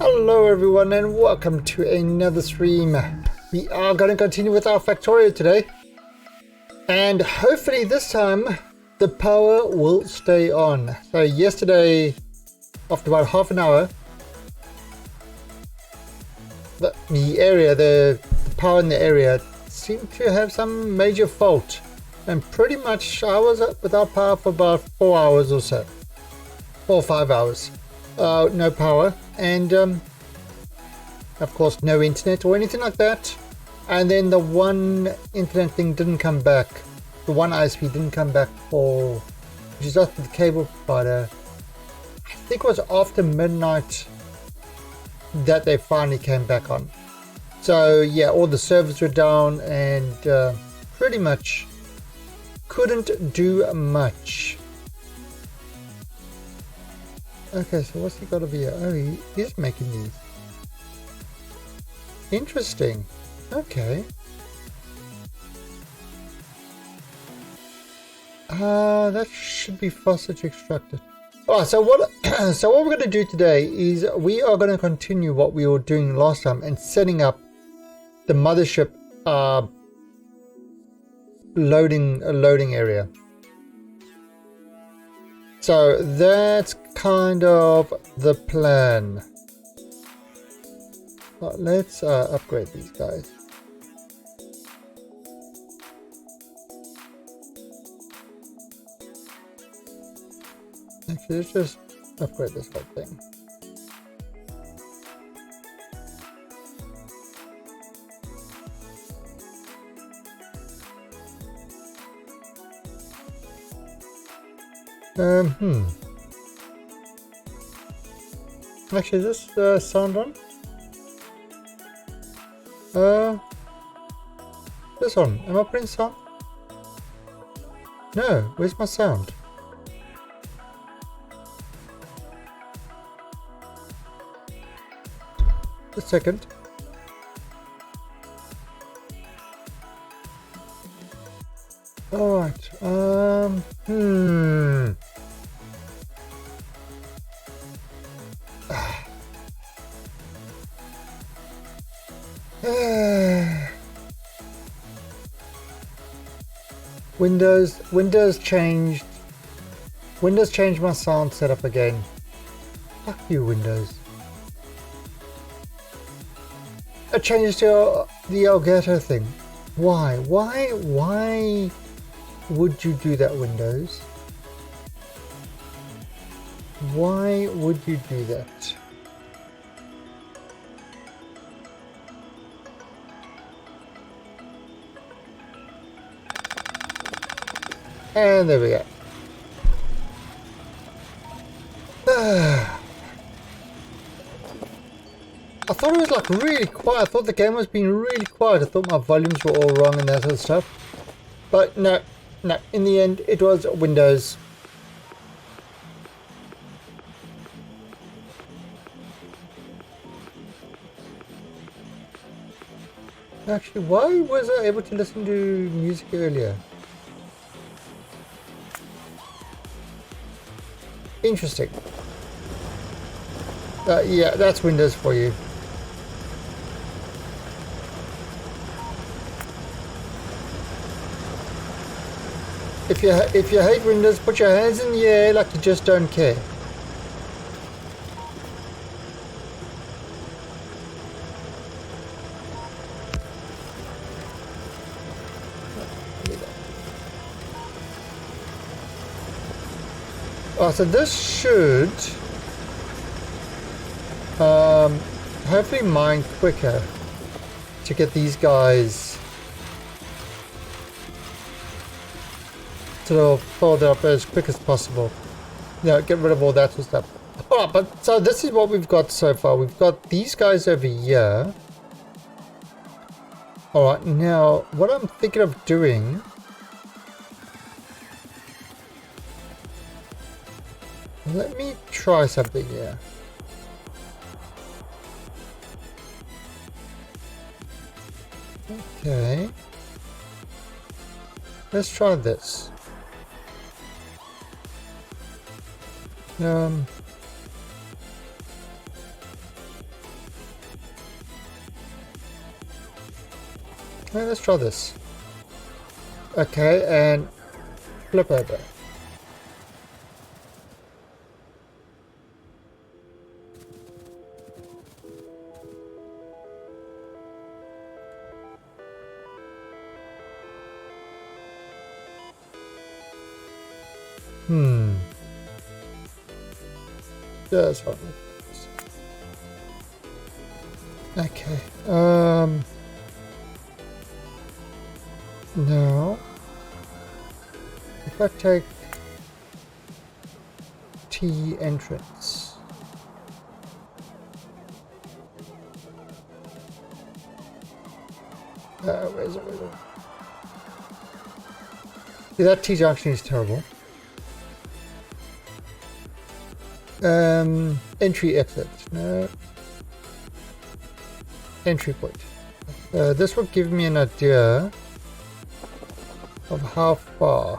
Hello everyone and welcome to another stream. We are going to continue with our Factorio today. And hopefully this time the power will stay on. So yesterday, after about half an hour, the power in the area seemed to have some major fault. And pretty much I was without power for about 4 hours or so. 4 or 5 hours. No power. And of course no internet or anything like that. And then the one internet thing didn't come back. The one ISP didn't come back for, which is after the cable provider. I think it was after midnight that they finally came back on. So yeah, all the servers were down and pretty much couldn't do much. Okay, so what's he got over here? Oh, he is making these. Interesting. Okay. That should be faster to extract it. Alright, so what we're going to do today is we are going to continue what we were doing last time and setting up the mothership loading area. So that's kind of the plan. Well, let's upgrade these guys. Actually, let's just upgrade this whole thing. Actually, is this sound on? This on. Am I putting sound? No, where's my sound? A second. Alright, Windows changed my sound setup again. Fuck you, Windows. It changed to the Elgato thing. Why would you do that, Windows? Why would you do that? And there we go. I thought it was like really quiet. I thought the game was being really quiet. I thought my volumes were all wrong and that sort of stuff. But no, in the end it was Windows. Actually, why was I able to listen to music earlier? Interesting. Yeah, that's Windows for you. If you hate Windows, put your hands in the air like you just don't care. Oh, so this should hopefully mine quicker to get these guys to fold up as quick as possible. Yeah, get rid of all that sort of stuff. Alright, but so this is what we've got so far. We've got these guys over here. Alright, now what I'm thinking of doing, let me try something here. Okay. Let's try this. Let's try this. Okay, and flip over. That's fine. Okay. Now, if I take T entrance. Where is it? Where is it? See, that T junction is terrible. Entry exit. No. Entry point. This will give me an idea of how far.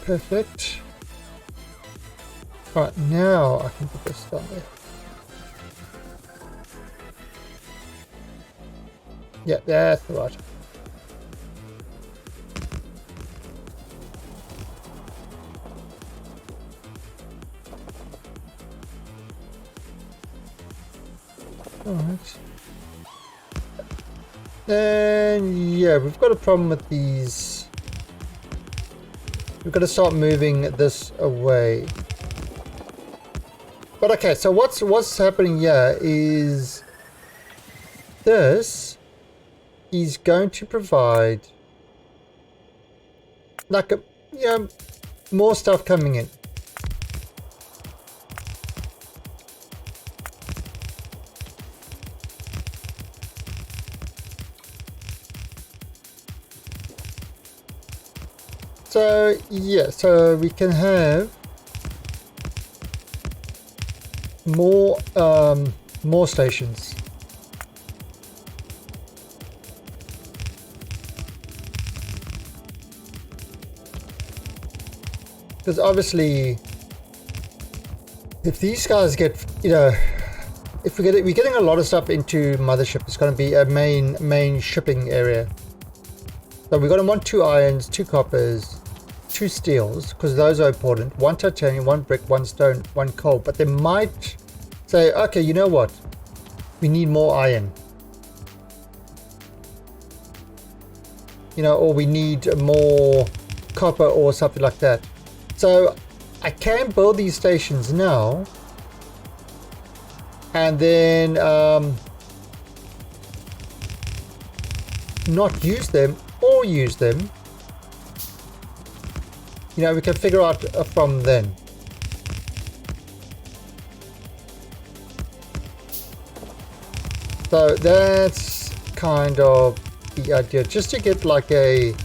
Perfect. Right, now I can put this down there. Yeah, that's the right. Alright. And yeah, we've got a problem with these. We've got to start moving this away. But okay, so what's happening here is this is going to provide like a, you know, more stuff coming in. So yeah, so we can have more stations. Because obviously, if these guys get, you know, if we're getting a lot of stuff into mothership, it's going to be a main shipping area. So we're going to want 2 irons, 2 coppers, 2 steels, because those are important. 1 titanium, 1 brick, 1 stone, 1 coal. But they might say, okay, you know what? We need more iron. You know, or we need more copper or something like that. So I can build these stations now. And then not use them or use them. You know, we can figure out from then. So that's kind of the idea, just to get like a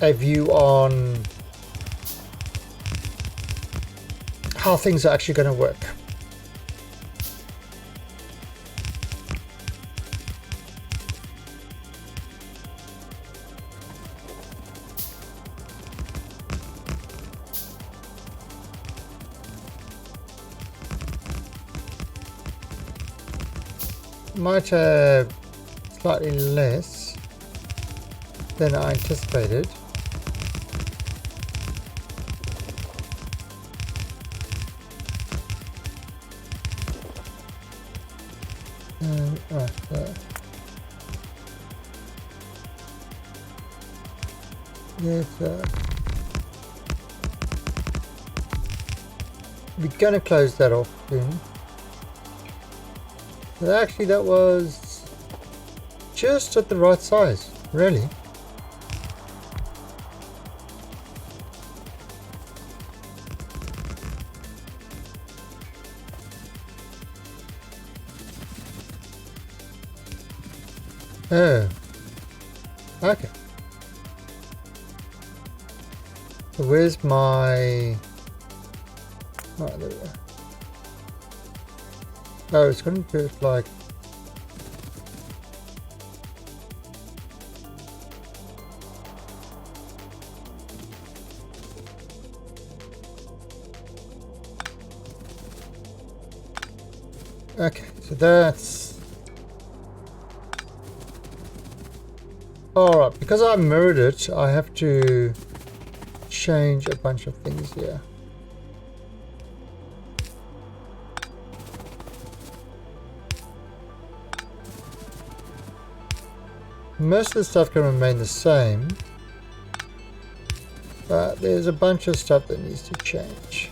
view on how things are actually going to work. Might have slightly less than I anticipated. Yes, we're gonna close that off soon. But actually that was just at the right size, really. Oh, okay. So where's my... Oh, there we go. Oh, it's going to do it like... Okay, so that's... Alright, because I mirrored it, I have to change a bunch of things here. Most of the stuff can remain the same, but there's a bunch of stuff that needs to change.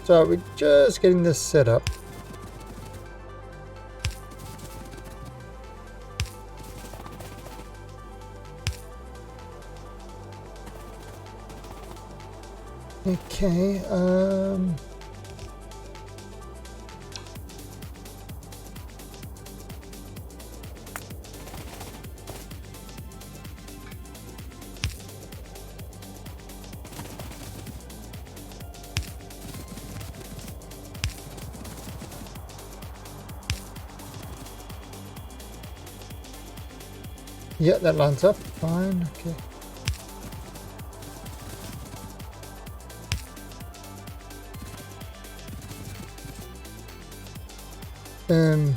So we're just getting this set up. Okay, yeah, that lines up fine. Okay. Um,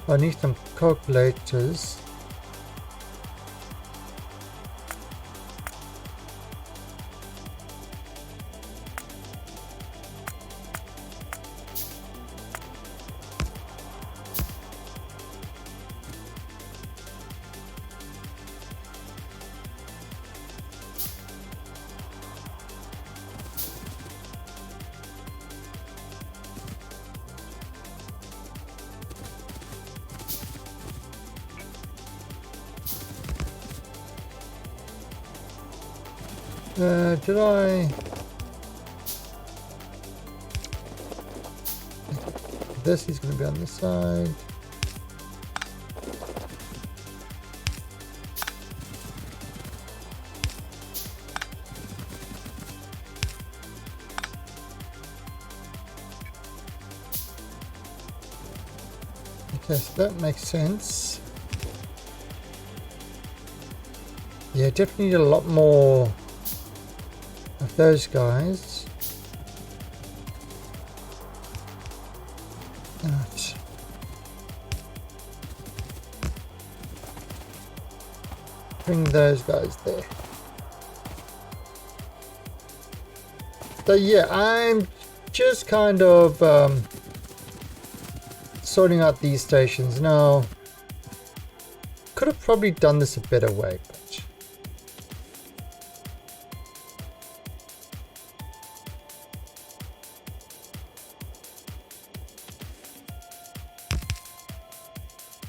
I need some calculators. Did I? This is going to be on this side. Okay, so that makes sense. Yeah, definitely need a lot more of those guys. Right. Bring those guys there. So yeah, I'm just kind of sorting out these stations now. Could have probably done this a better way, but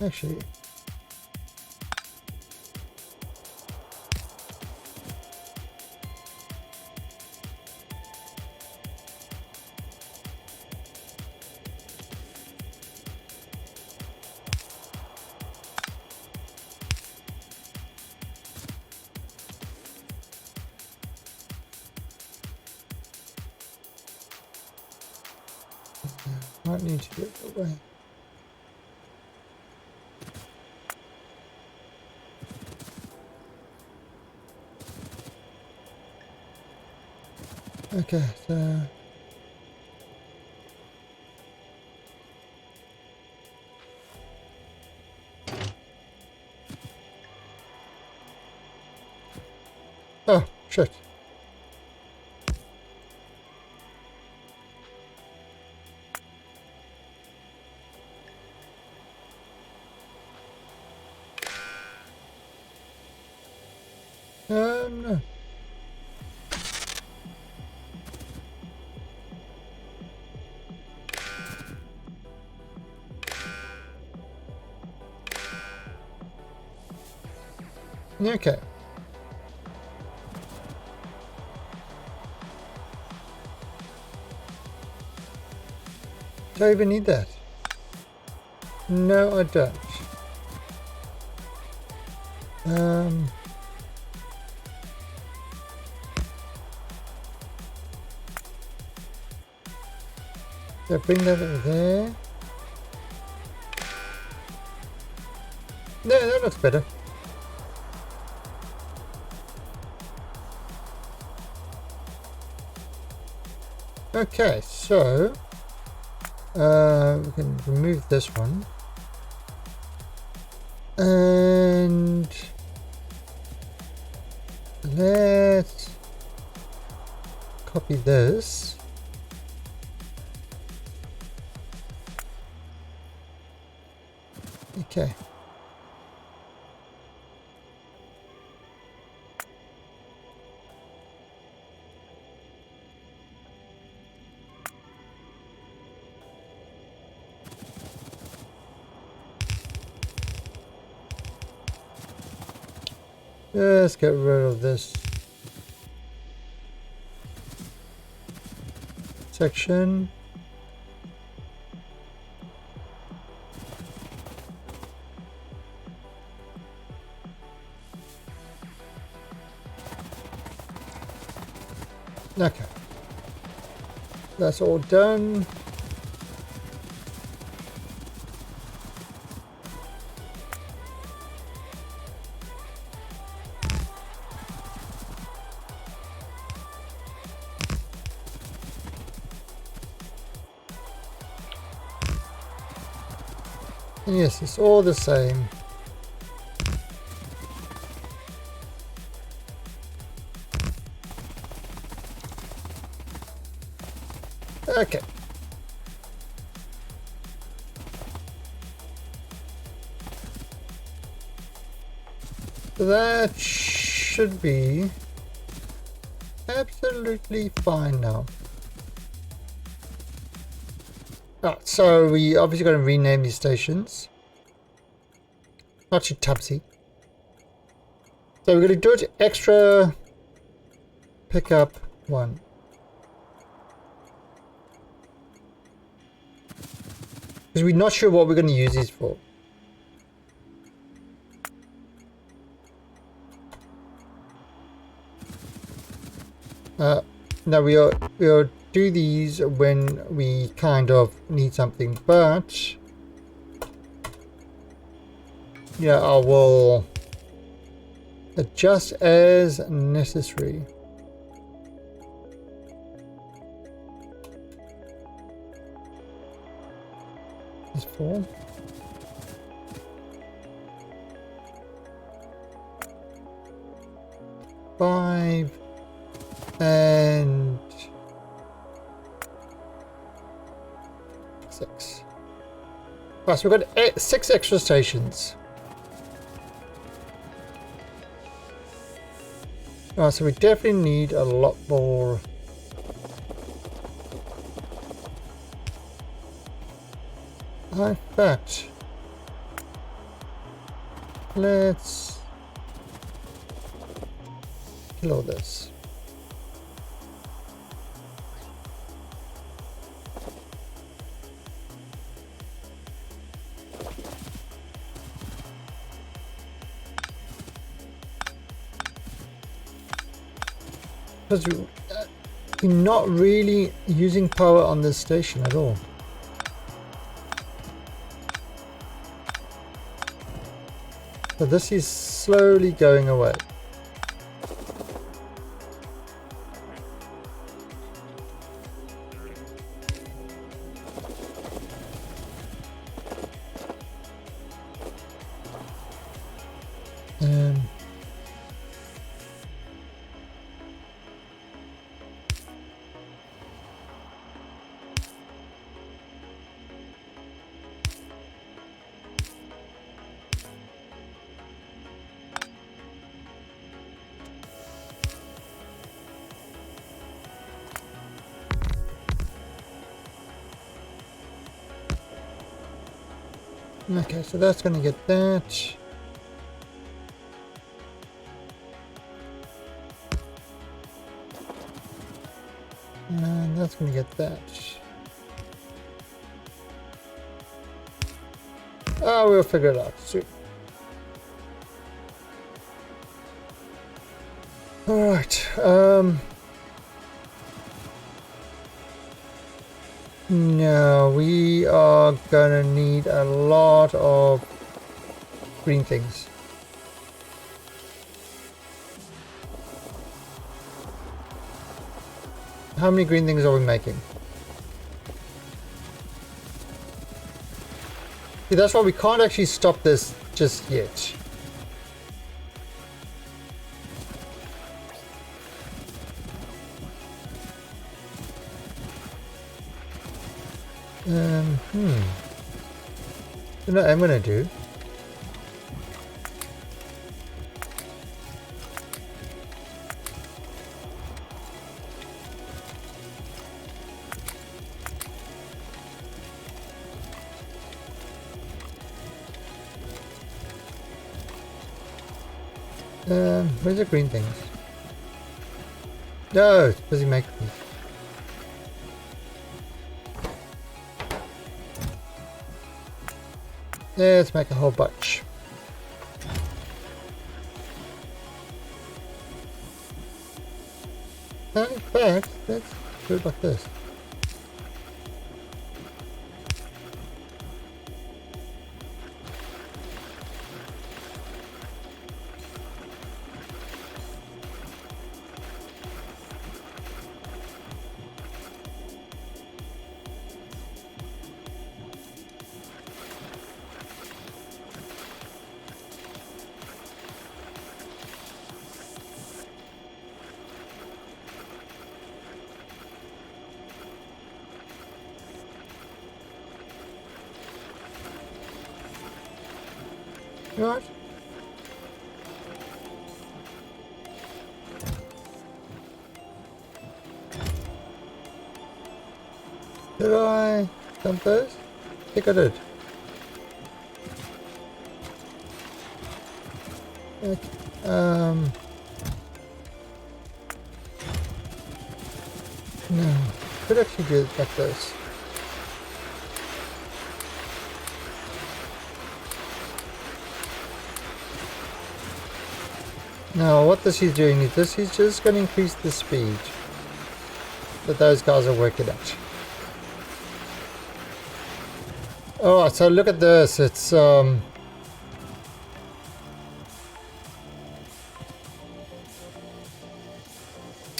actually, might need to get that way. Okay, so oh shit. No. Okay. Do I even need that? No, I don't. So bring that over there. No, that looks better. Okay, so we can remove this one. And let's copy this. Okay. Let's get rid of this section. Okay. That's all done. And yes, it's all the same. Okay. So that should be absolutely fine now. Right, so we obviously got to rename these stations. Not too tubsy. So we're going to do it extra pickup 1. Because we're not sure what we're going to use these for. No, we'll do these when we kind of need something, but yeah, I will adjust as necessary. Is 4. Five and 6. Right, so we've got 6 extra stations. Right, so we definitely need a lot more. In fact, let's kill all this. Because we're not really using power on this station at all. So this is slowly going away. Okay, so that's going to get that. And that's going to get that. Oh, we'll figure it out. Sweet. Alright, No, we are gonna need a lot of green things. How many green things are we making? See, that's why we can't actually stop this just yet. You know what I'm gonna do? Where's the green things? No, it's busy making them. Yeah, let's make a whole bunch. In fact, let's do it like this. Right. Did I dump those? I think I did. Okay. No, could actually do it like this. Now, what this is doing is this is just going to increase the speed that those guys are working at. Alright, so look at this. It's yeah,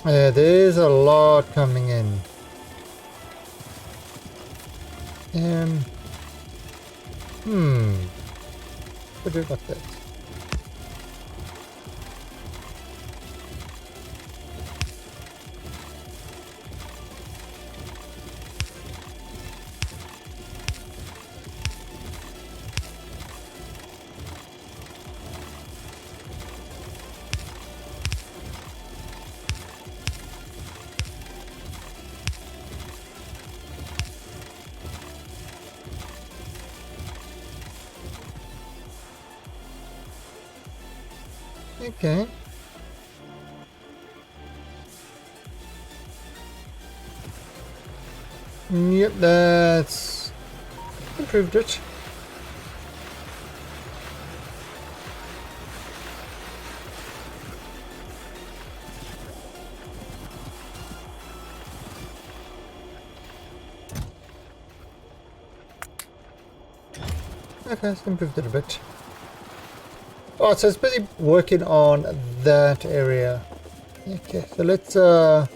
there's a lot coming in. We'll do it like this. Okay. Yep, that's improved it. Okay, it's improved it a bit. Oh, so it's busy working on that area. Okay, so let's yes,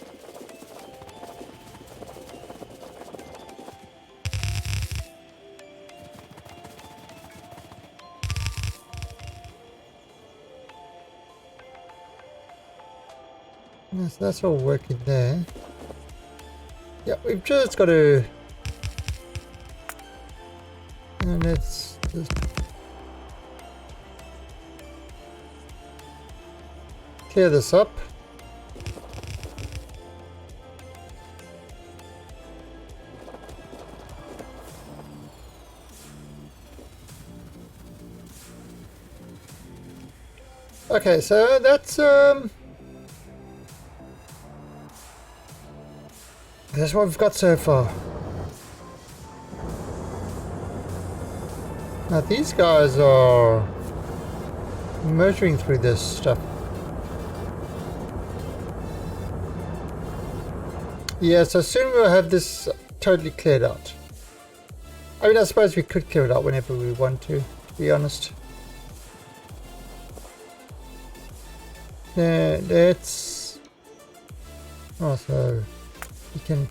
that's all working there. Yeah, we've just got to, and let's just clear this up. Okay, so that's what we've got so far. Now these guys are motoring through this stuff. Yeah, so soon we'll have this totally cleared out. I mean, I suppose we could clear it out whenever we want to be honest. Let's also, you can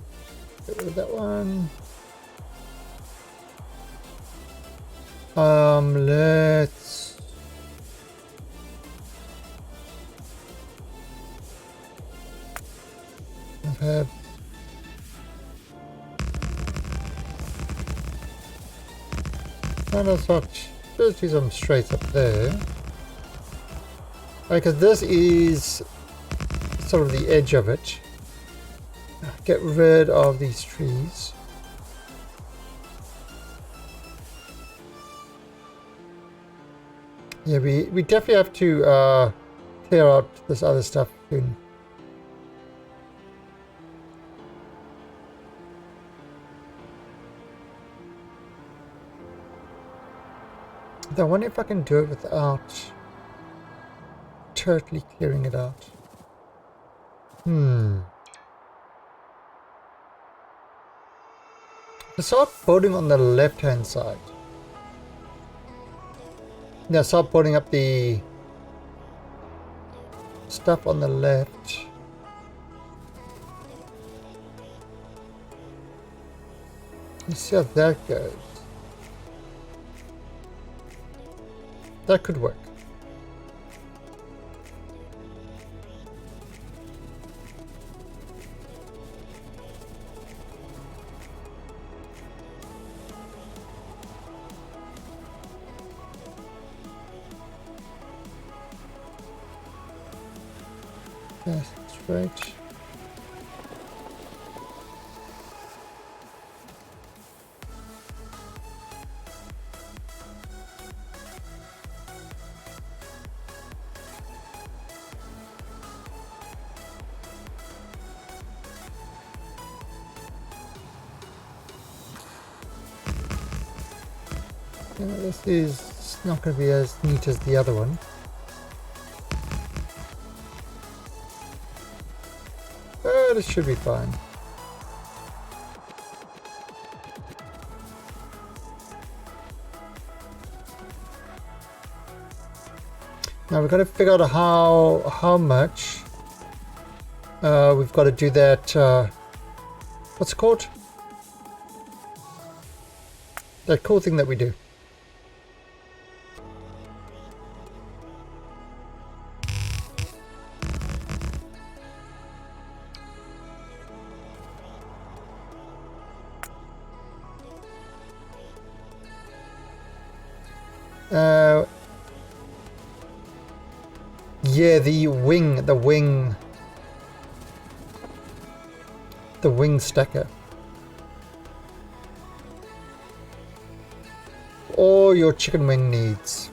get rid of that one. Let's have not as much. Let's do some straight up there. Because this is sort of the edge of it. Get rid of these trees. Yeah, we definitely have to clear out this other stuff soon. I wonder if I can do it without totally clearing it out. Let's start building on the left hand side. Now start putting up the stuff on the left. Let's see how that goes. That could work. Yes, that's right. Yeah, this is not going to be as neat as the other one. But it should be fine. Now we've got to figure out how much we've got to do that. What's it called? That cool thing that we do. Yeah, the wing stacker. All your chicken wing needs.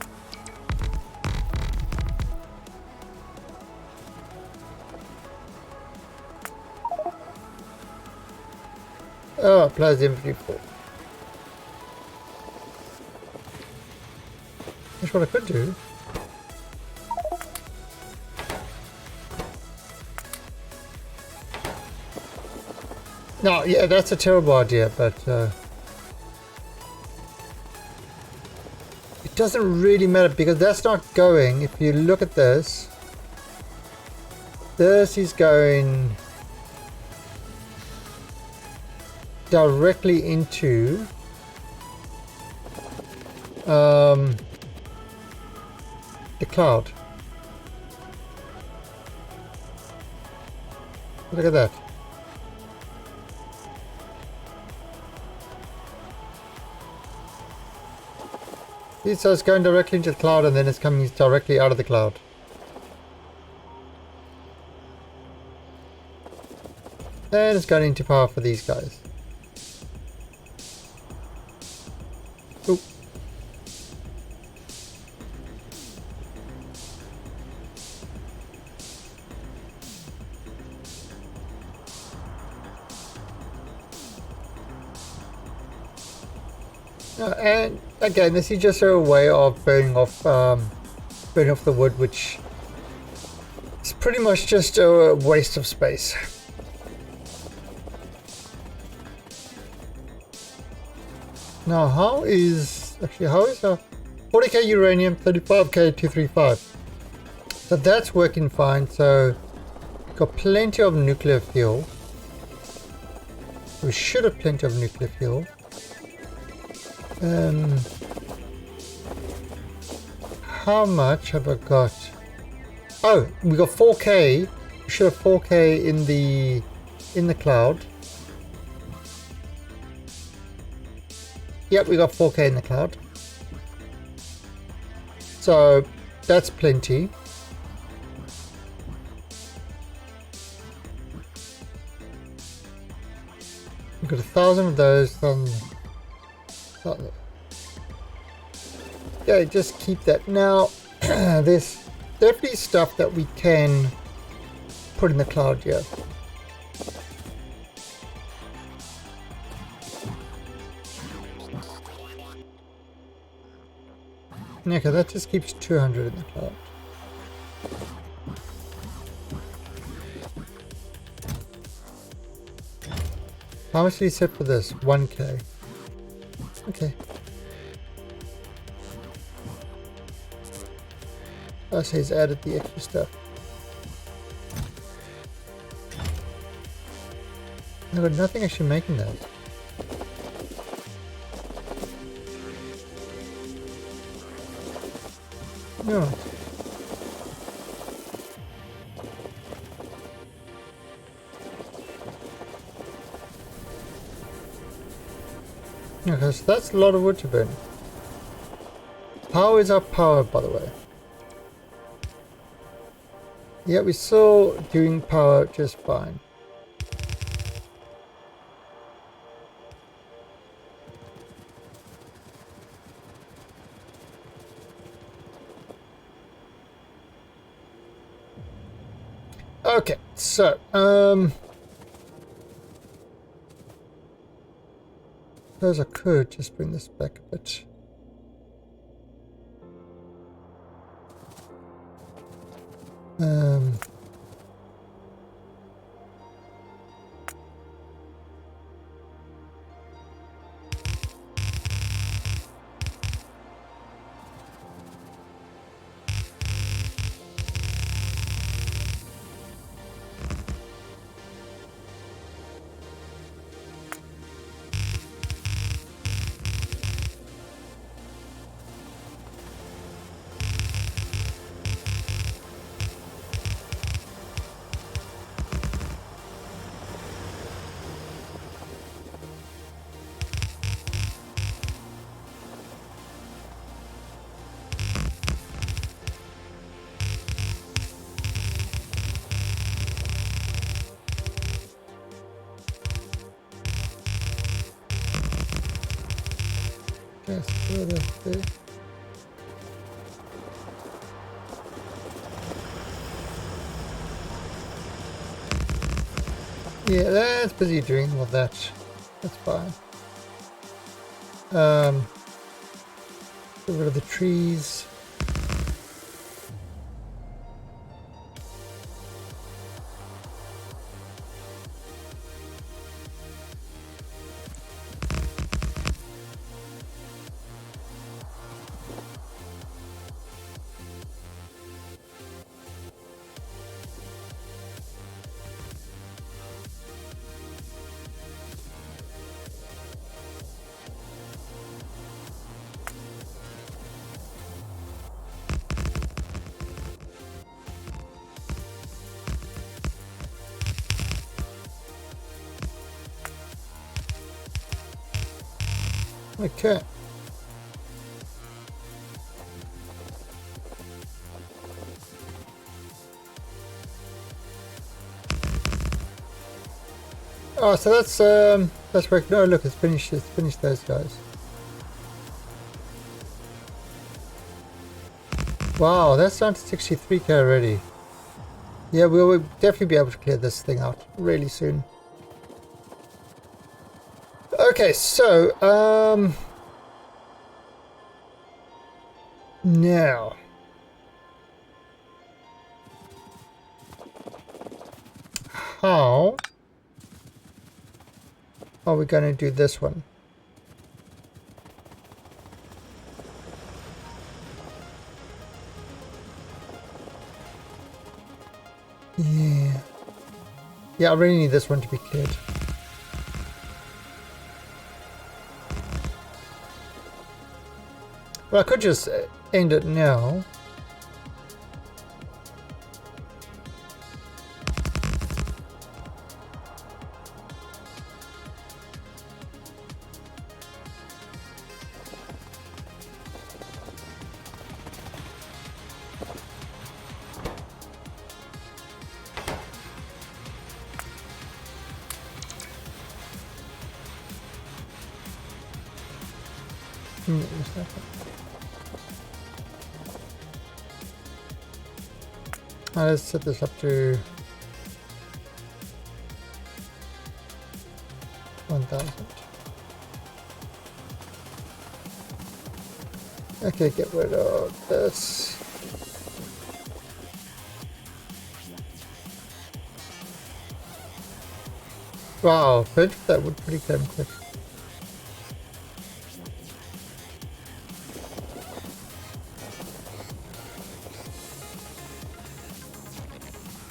Oh, applies inventory full. That's what I could do. No, yeah, that's a terrible idea, but it doesn't really matter because that's not going. If you look at this, this is going directly into the cloud. Look at that. So it's going directly into the cloud and then it's coming directly out of the cloud. And it's going into power for these guys. Oop. And again, this is just a way of burning off the wood, which is pretty much just a waste of space. Now, how is our 40k uranium, 35k 235? So that's working fine. So got plenty of nuclear fuel. We should have plenty of nuclear fuel. How much have I got? Oh, we got 4k. We should have 4k in the cloud. Yep, we got 4k in the cloud. So that's plenty. We've got 1,000 of those. Yeah, just keep that. Now, there's definitely stuff that we can put in the cloud here. Okay, that just keeps 200 in the cloud. How much did he set for this? 1k. Okay. Oh, so he's added the extra stuff. I've got nothing actually making that. No. Okay, so that's a lot of wood to burn. How is our power, by the way? Yeah, we're still doing power just fine. Okay, so, suppose I could just bring this back a bit. Just throw that there. Yeah, that's busy doing all that. That's fine. Get rid of the trees. Okay. Oh, so that's worked. No, look, it's finished. It's finished those guys. Wow, that's down to 63k already. Yeah, we'll definitely be able to clear this thing out really soon. Okay, so now how are we going to do this one? Yeah. Yeah, I really need this one to be cleared. Well, I could just end it now. Let's set this up to 1000. Okay, get rid of this. Wow, that would pretty damn quick.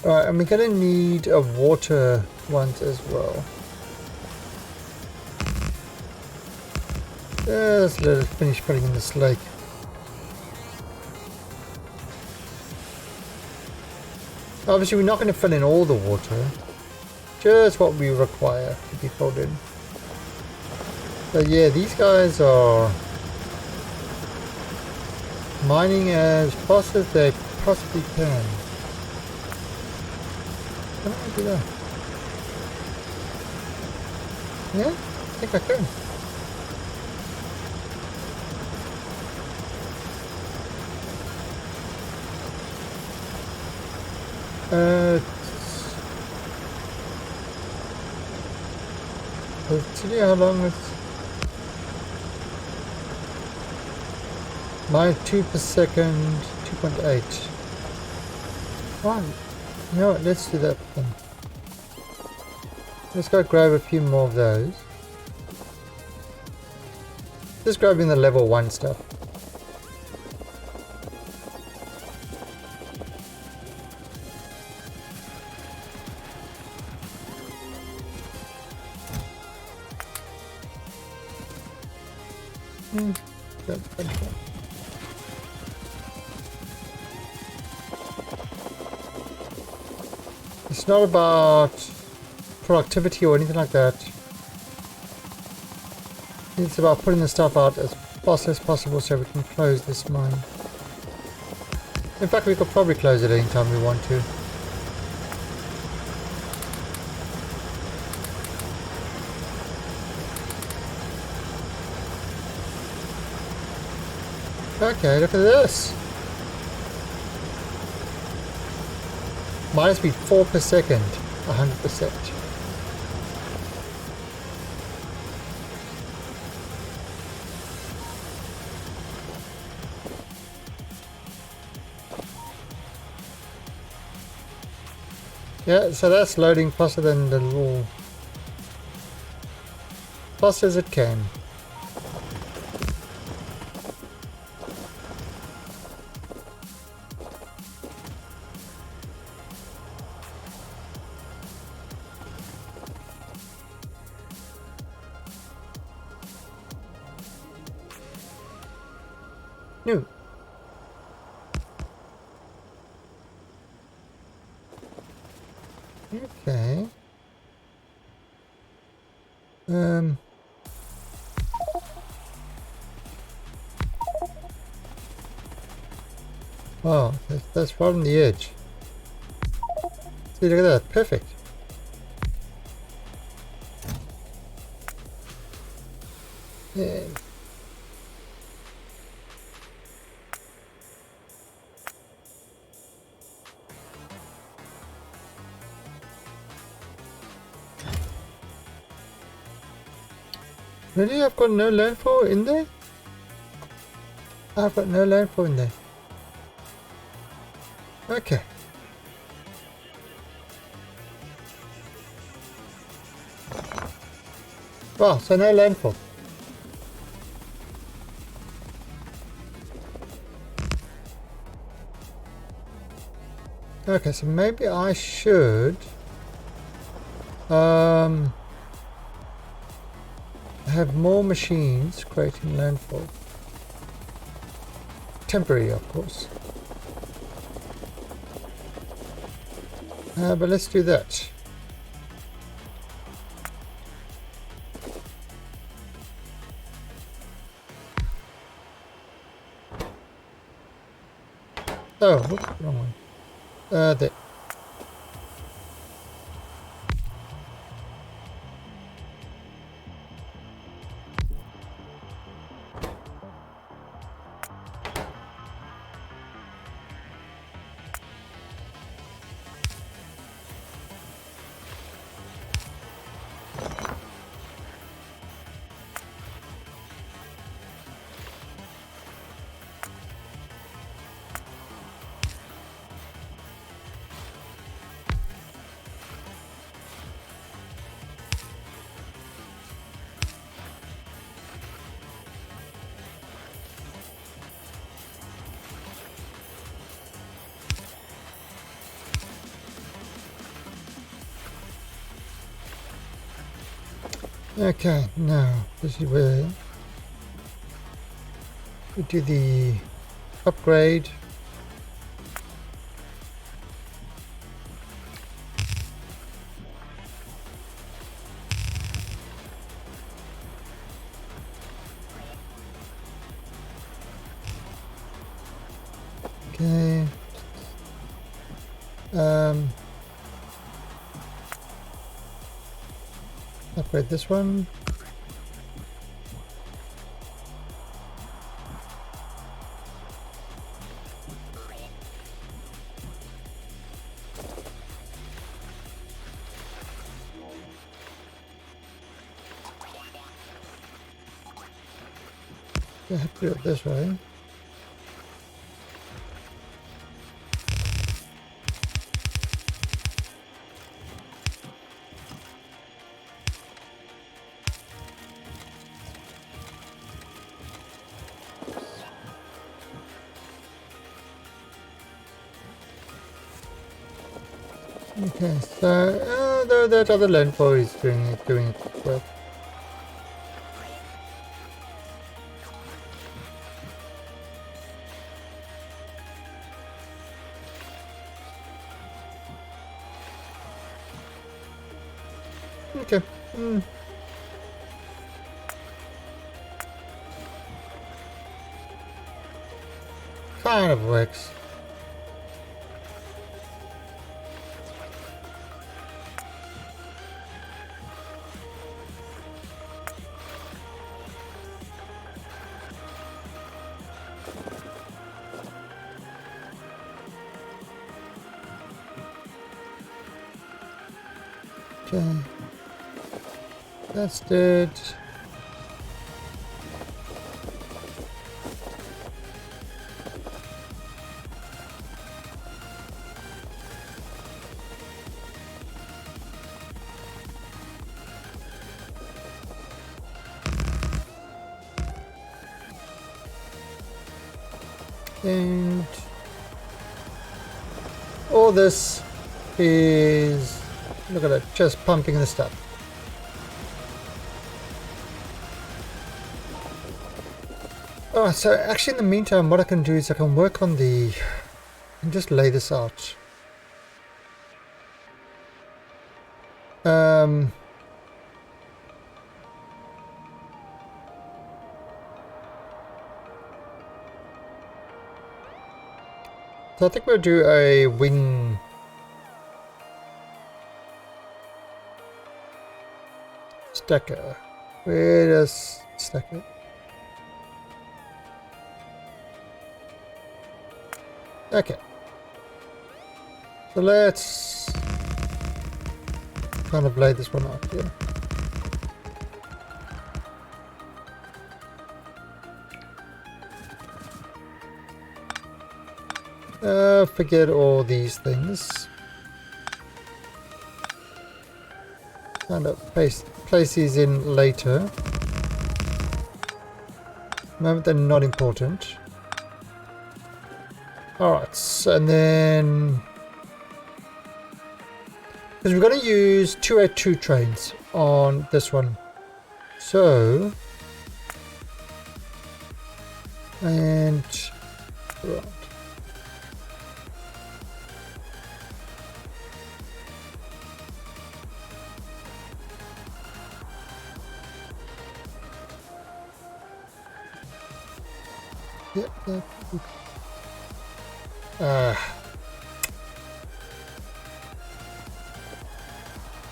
Alright, and we're gonna need a water ones as well. Yeah, let's let it finish putting in this lake. Obviously, we're not going to fill in all the water, just what we require to be filled in. So yeah, these guys are mining as fast as they possibly can. Can I do that? Yeah, I think I can. Let's see how long it's. My 2 per second, 2.8. Fine. You know what, let's do that then. Let's go grab a few more of those. Just grabbing the level 1 stuff. It's not about productivity or anything like that. It's about putting the stuff out as fast as possible so we can close this mine. In fact, we could probably close it anytime we want to. Okay, look at this. Mine speed 4 per second, 100%. Yeah, so that's loading faster than the little... fast as it can. No. Okay. Oh, that's right on the edge. See, look at that. Perfect. Yeah. Really? I've got no landfall in there? I've got no landfall in there. Okay. Wow, so no landfall. Okay, so maybe I should have more machines creating landfall. Temporary, of course. But let's do that. Oh, whoops, wrong one. There. Okay, now this is where we do the upgrade. Okay. Upgrade this one. I have to do it this way. Okay, so that other landfall is doing it well. Okay. Kind of works. Okay. That's it. And all this is, look at it, just pumping the stuff. Alright, so actually in the meantime what I can do is I can work on the, and just lay this out. So I think we'll do a wing stacker. Where does stacker? Okay. So let's kind of lay this one out here. Forget all these things. Kind of place these in later. Moment they're not important. Alright, so, and then because we're going to use 282 trains on this one. So, and right. Yep, yep.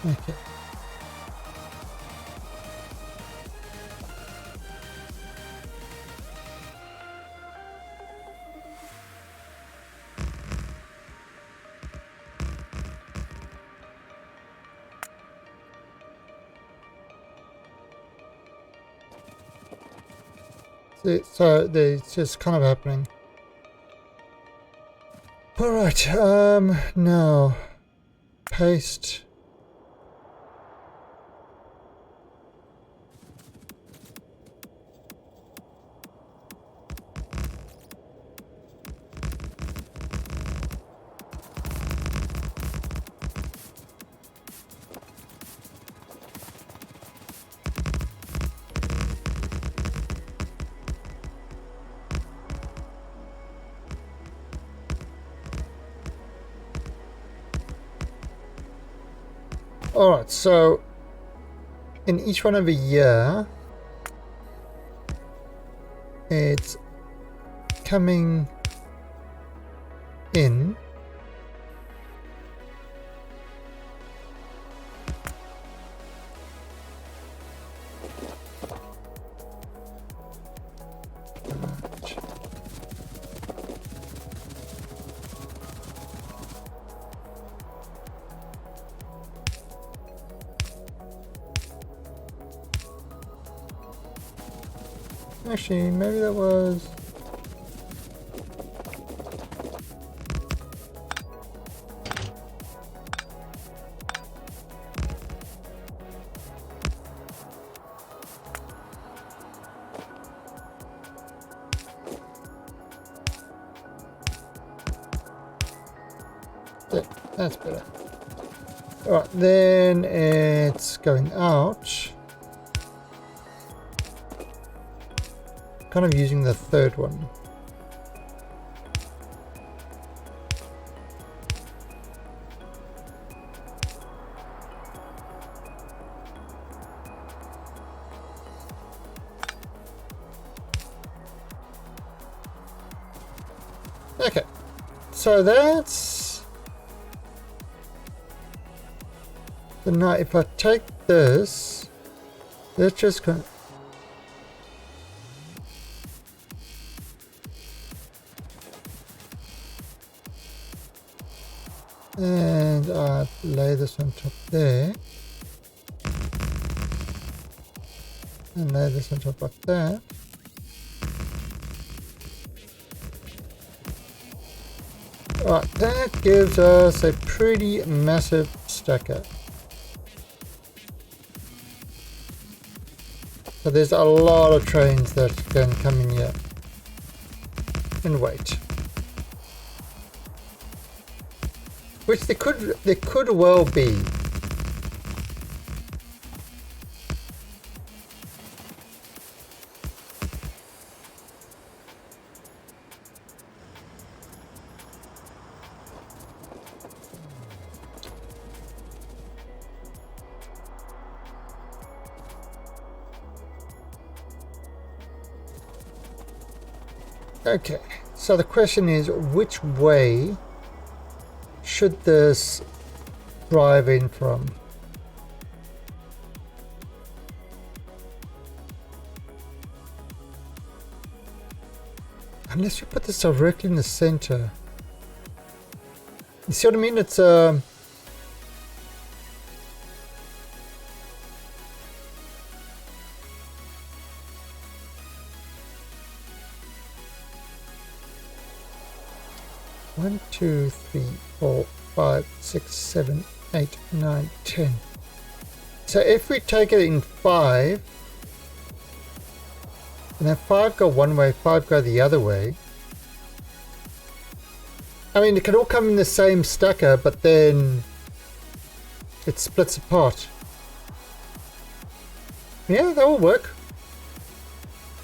Okay. So it's just kind of happening. All right. Now paste. Alright, so in each one of a year, it's coming in. Actually, maybe that was... Yeah, that's better. Alright, then it's going out. Kind of using the third one. Okay, so that's the night. If I take this, let's just go. And I lay this on top there. And lay this on top like that. Alright, that gives us a pretty massive stacker. So there's a lot of trains that can come in here and wait. Which there could well be. Okay, so the question is, which way should this drive in from? Unless you put this directly in the center. You see what I mean? It's 1, 2, 3, 4, 5, 6, 7, 8, 9, 10. So if we take it in 5, and then 5 go one way, 5 go the other way. I mean, it can all come in the same stacker, but then it splits apart. Yeah, that will work.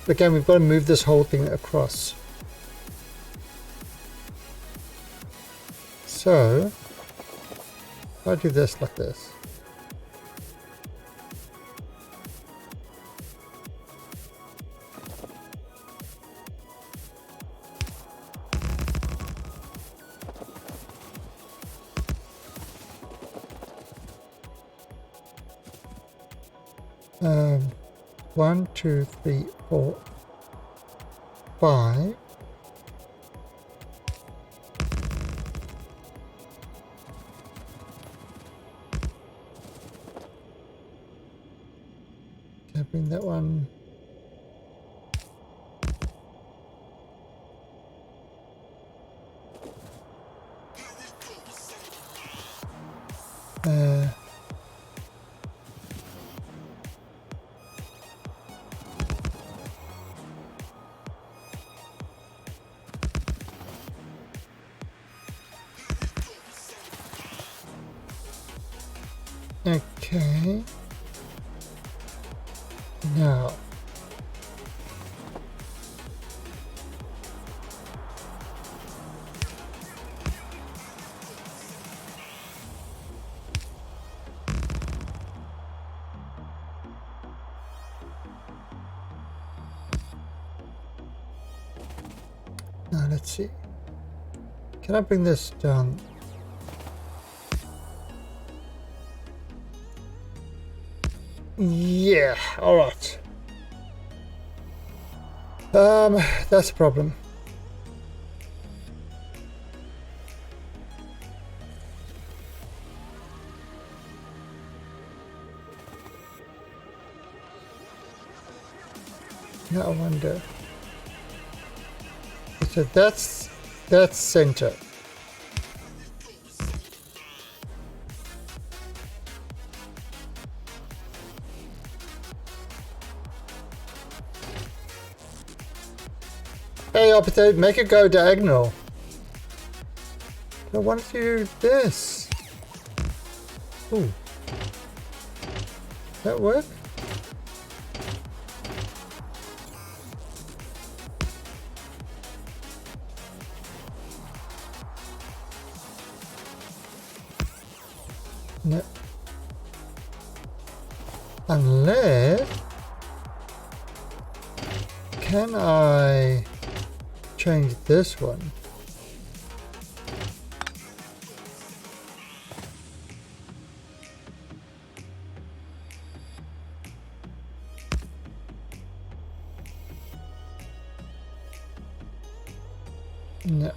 Again, we've got to move this whole thing across. So, I'll do this like this. Um, 1, 2, 3, 4, 5. Can I bring that one? Okay. Now. Now let's see. Can I bring this down? Yeah, all right. That's a problem. Now I wonder. So that's center. Hey, opposite, make it go diagonal. I want to do this. Ooh. That work? No. Unless... Can I change this one? No.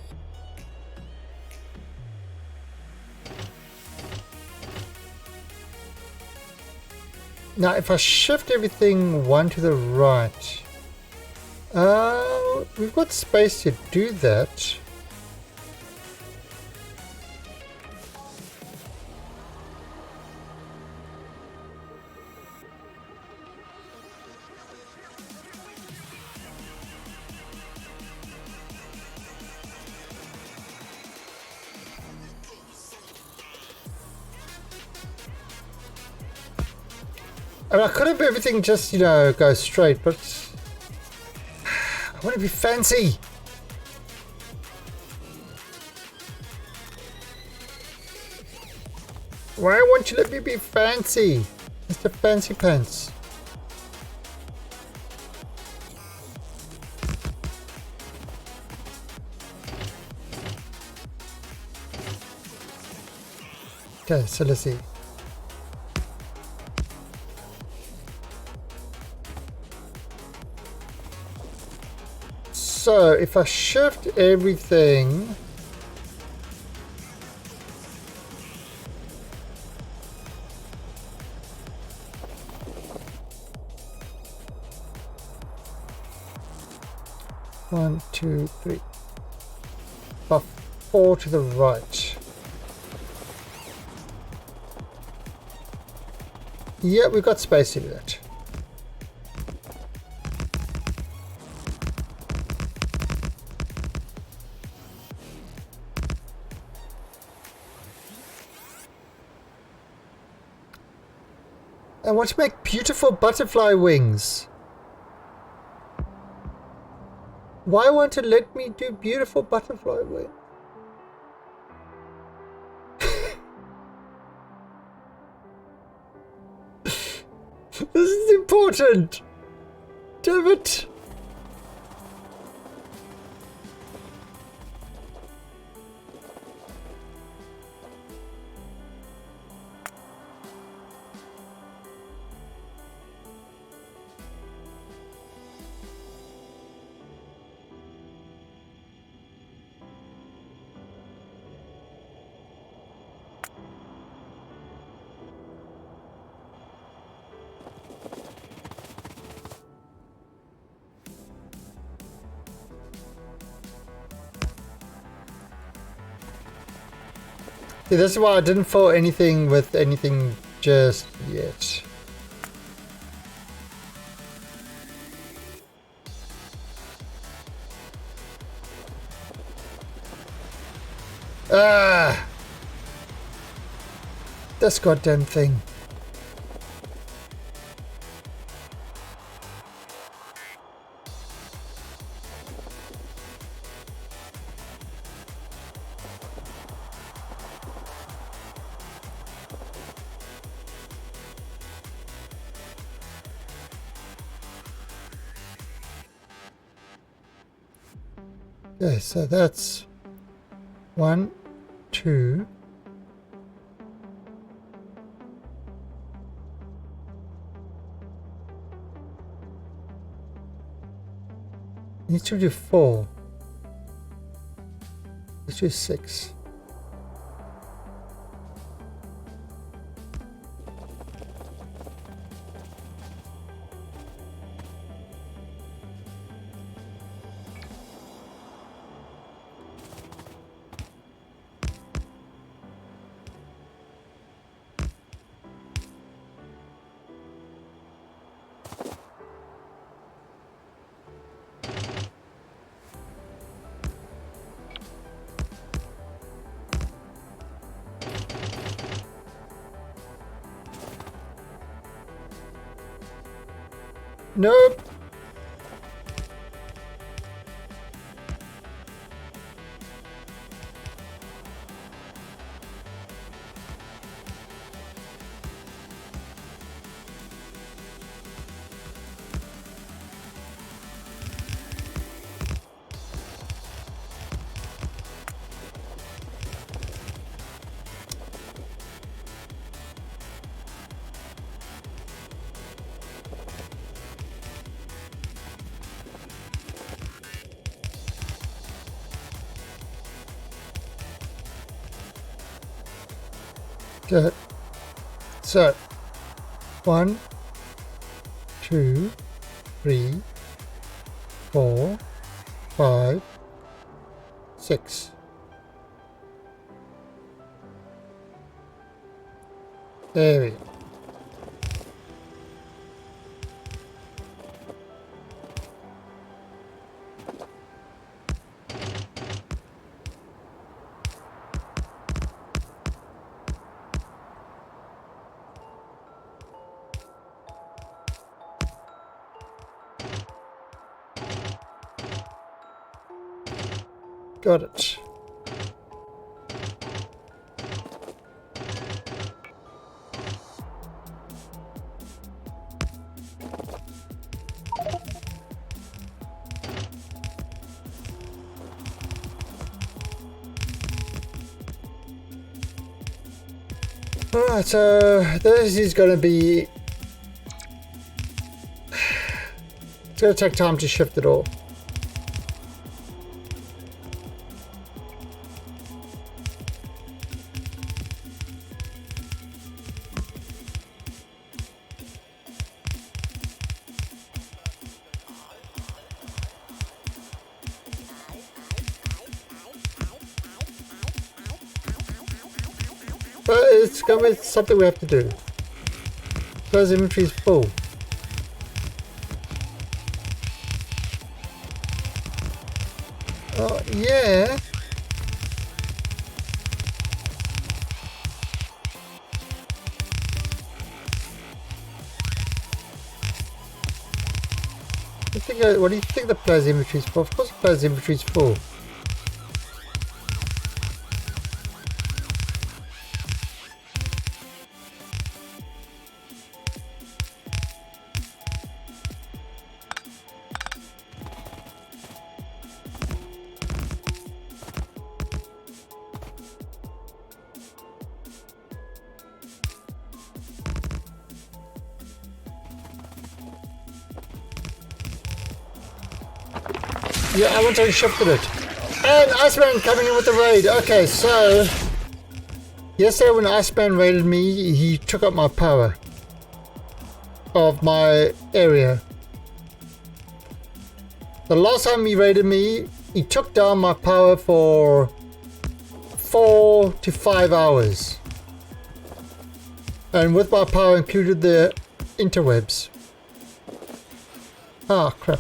Now, if I shift everything one to the right, we've got space to do that. I mean, I could have everything just, you know, go straight, but I want to be fancy. Why won't you let me be fancy? Mr. Fancy Pants. Okay, so let's see. So if I shift everything, one, two, three, about 4 to the right. Yeah, we've got space to do that. want to make beautiful butterfly wings. Why won't it let me do beautiful butterfly wings? This is important. Damn it. See, this is why I didn't fill anything with anything just yet. Ah! This goddamn thing. Okay, so that's 1, 2. Needs to do 4. Let's do 6. Nope. Good. So, 1, 2, 3, 4, 5, 6. There we go. Got it. Alright, so this is going to be... It's going to take time to shift it all. But it's going to be something we have to do. Close inventory is full. Oh, yeah. think? What do you think the player's inventory is for? Of course, the player's inventory is full. Yeah, I want to shifted it. And Iceman coming in with the raid. Okay, so yesterday when Iceman raided me, he took up my power of my area. The last time he raided me, he took down my power for 4 to 5 hours. And with my power included the interwebs. Ah, crap.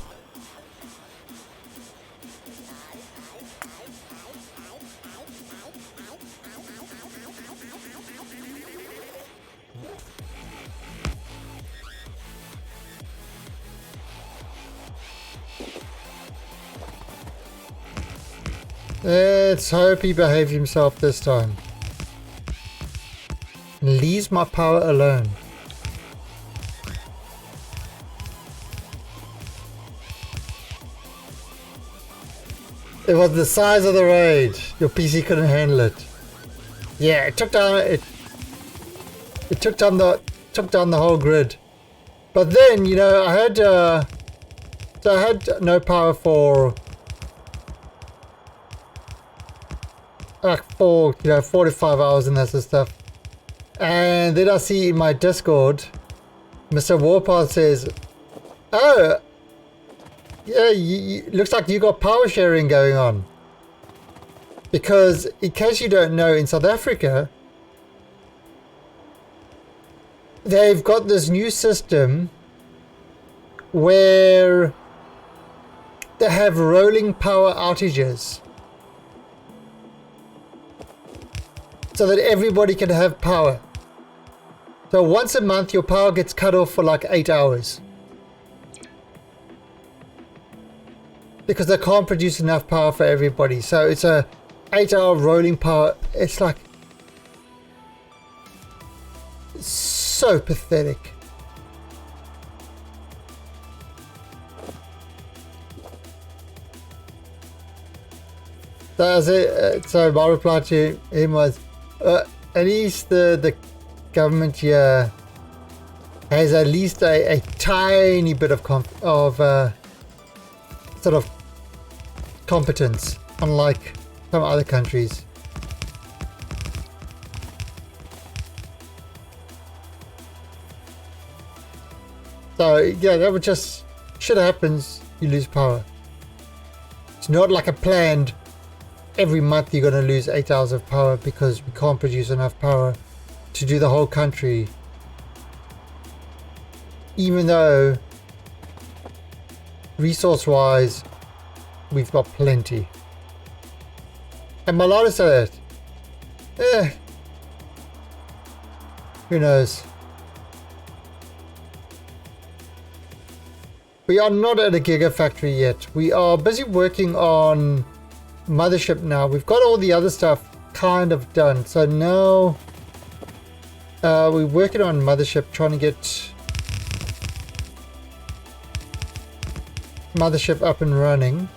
Let's hope he behaves himself this time. And leaves my power alone. It was the size of the raid. Your PC couldn't handle it. Yeah, it took down it took down the whole grid. But then, you know, I had no power for like 4 to 5 hours and that sort of stuff. And then I see in my Discord, Mr. Warpath says, "Oh, yeah, looks like you got power sharing going on." Because in case you don't know, in South Africa, they've got this new system where they have rolling power outages. So that everybody can have power. So once a month your power gets cut off for like 8 hours. Because they can't produce enough power for everybody. So it's a 8-hour rolling power. It's like so pathetic. That's it. So my reply to him was, at least the government here has at least a tiny bit of sort of competence, unlike some other countries. So yeah, that would just shit happens. You lose power. It's not like a planned. Every month you're going to lose 8 hours of power because we can't produce enough power to do the whole country. Even though resource-wise we've got plenty. And Malala said it. Who knows? We are not at a gigafactory yet. We are busy working on Mothership now. We've got all the other stuff kind of done. So now we're working on Mothership, trying to get Mothership up and running.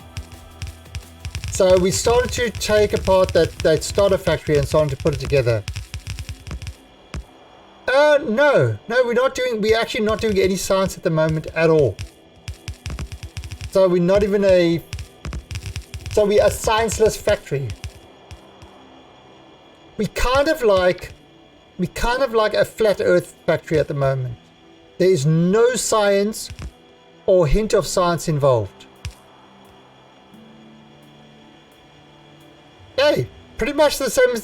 So we started to take apart that starter factory and starting to put it together. No, we're actually not doing any science at the moment at all. So we're not even so we are a scienceless factory. We kind of like a flat earth factory at the moment. There is no science or hint of science involved. Hey, pretty much the same as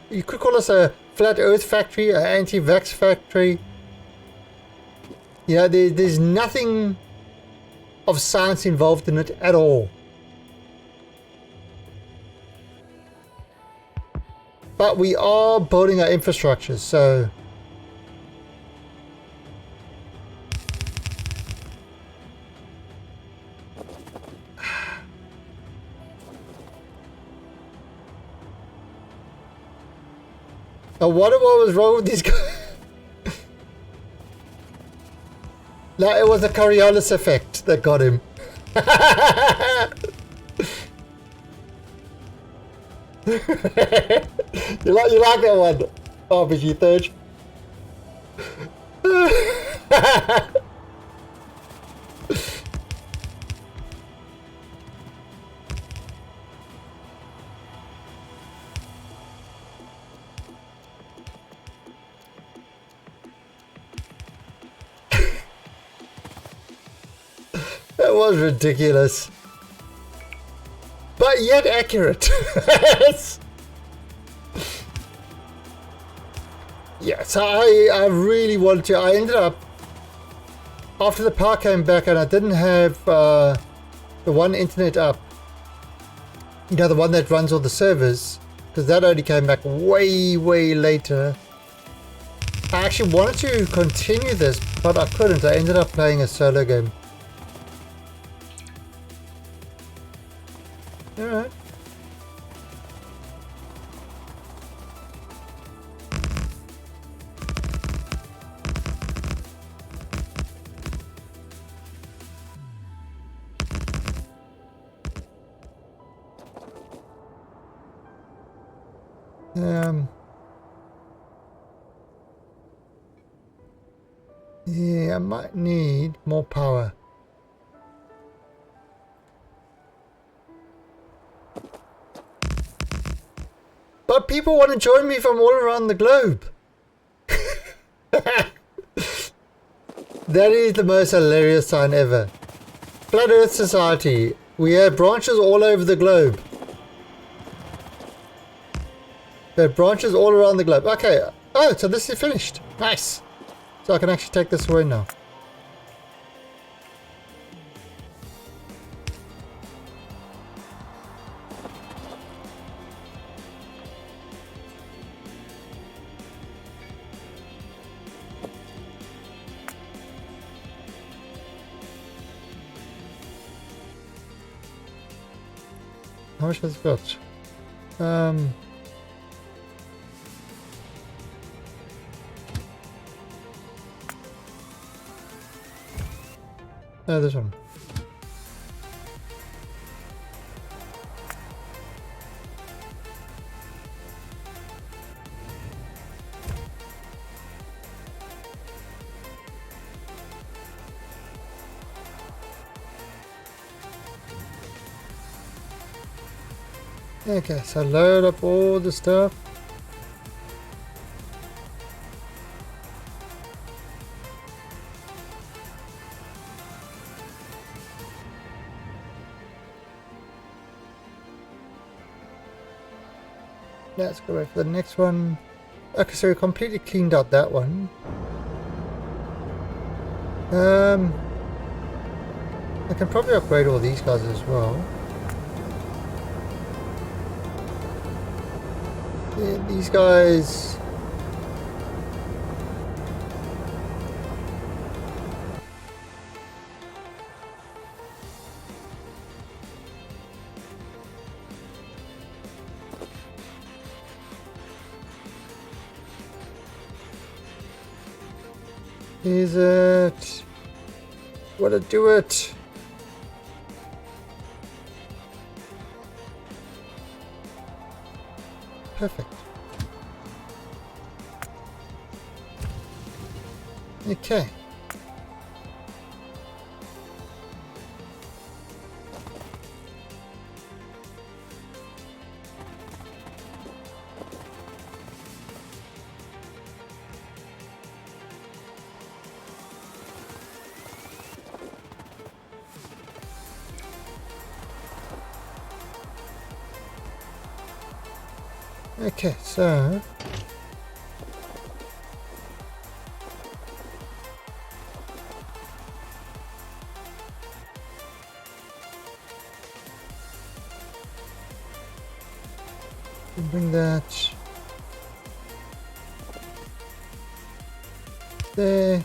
you could call us a flat earth factory, an anti-vax factory. Yeah, there's nothing of science involved in it at all. But we are building our infrastructure, so I wonder what was wrong with these guys. Like, it was the Coriolis effect that got him. you like that one? RPG Third. That was ridiculous. But yet accurate. Yeah, so I really wanted to. I ended up, after the power came back and I didn't have the one internet up, you know, the one that runs all the servers, because that only came back way later. I actually wanted to continue this, but I couldn't. I ended up playing a solo game. Alright. Yeah, I might need more power. But people want to join me from all around the globe. That is the most hilarious sign ever. Flat Earth Society. We have branches all over the globe. There are branches all around the globe. Okay. Oh, so this is finished. Nice. So I can actually take this away now. How much has it got? Oh, this one. Okay, so load up all the stuff. Let's go back for the next one. Okay, so we completely cleaned out that one. I can probably upgrade all these guys as well. Yeah, these guys. Is it? Wanna do it? Perfect. Okay. Okay, so bring that there.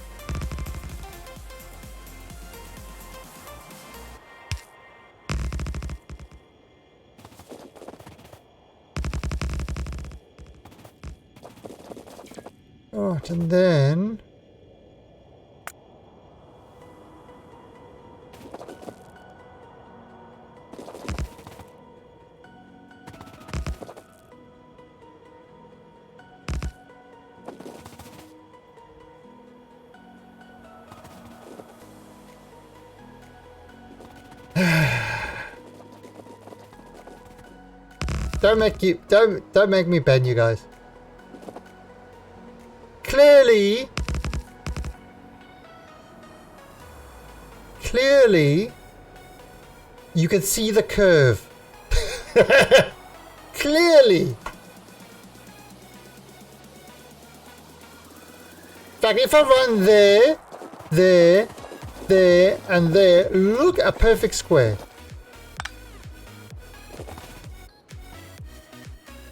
Alright, and then... Don't make me bend you guys. Clearly, you can see the curve. Clearly. Like if I run there, and there, look, a perfect square.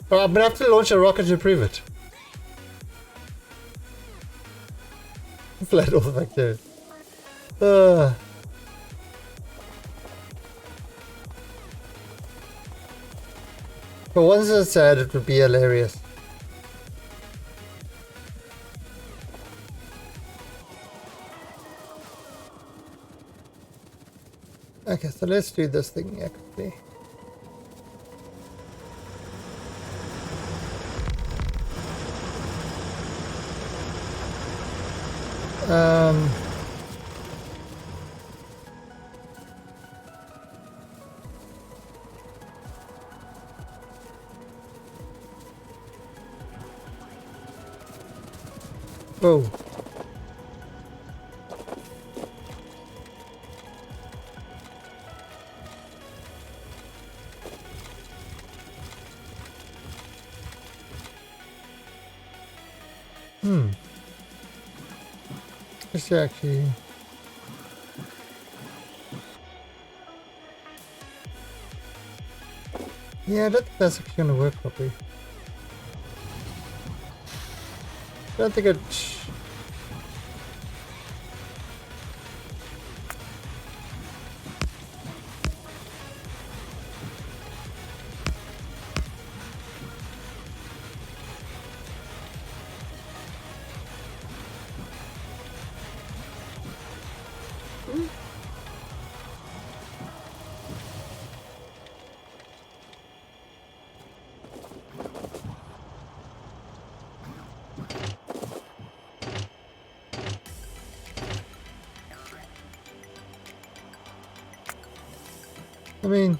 Well, I'm gonna have to launch a rocket to prove it. Flat all the way there. But once I said it would be hilarious. Okay, so let's do this thing here quickly. Oh. Let's actually... Yeah, I don't think that's actually going to work properly. I don't think it... I mean...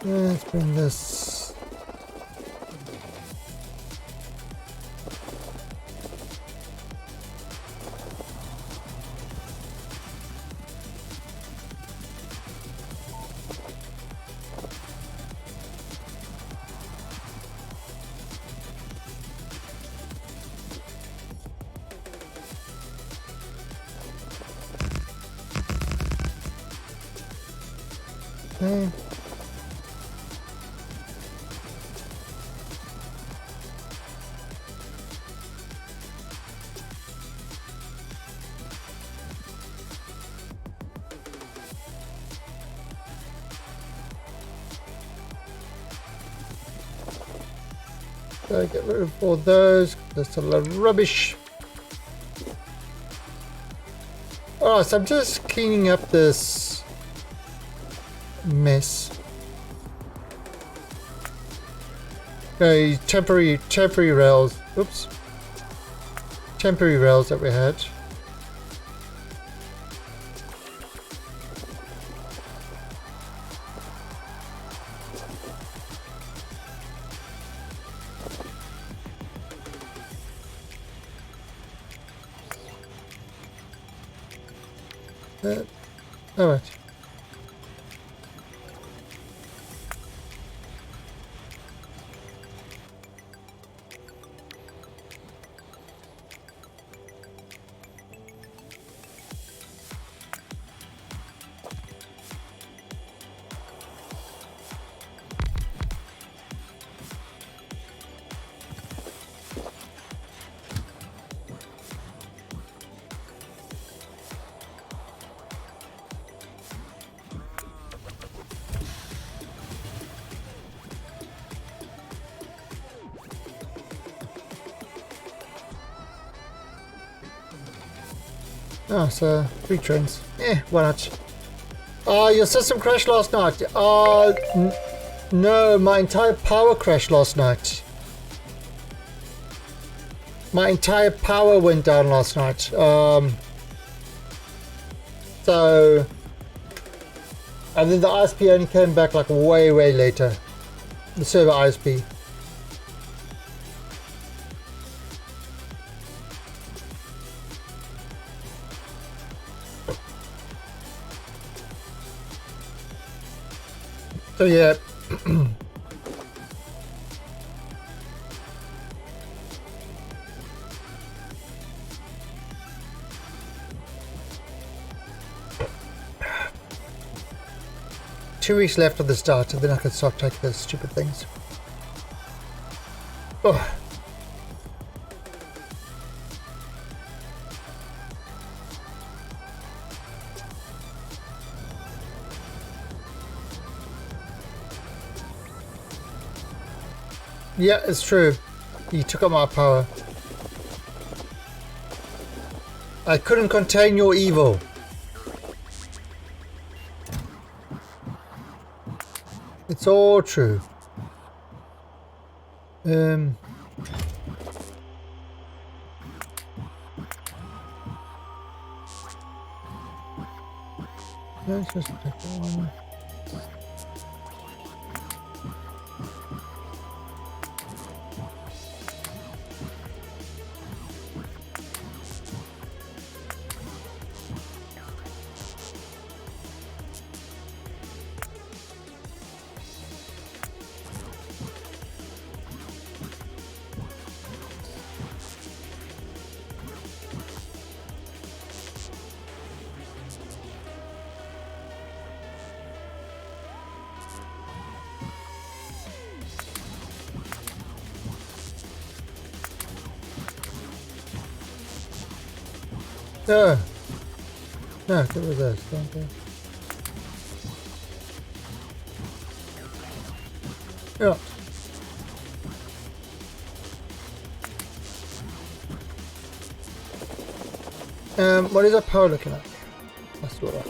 Let's bring this... Okay. So get rid of all those. That's a lot of rubbish. Alright, so I'm just cleaning up this mess. Okay, temporary rails. Oops. Temporary rails that we had. Alright. Oh, so 3 trains. Why not? Your system crashed last night. No, my entire power crashed last night. My entire power went down last night. So, and then the ISP only came back like way later. The server ISP. So yeah. 2 weeks left of the start, and then I can start taking those stupid things. Oh. Yeah, it's true. You took up my power. I couldn't contain your evil. It's all true. Let's just take that one. No, get rid of those. Don't they? Yeah. What is our power looking like? That's all right.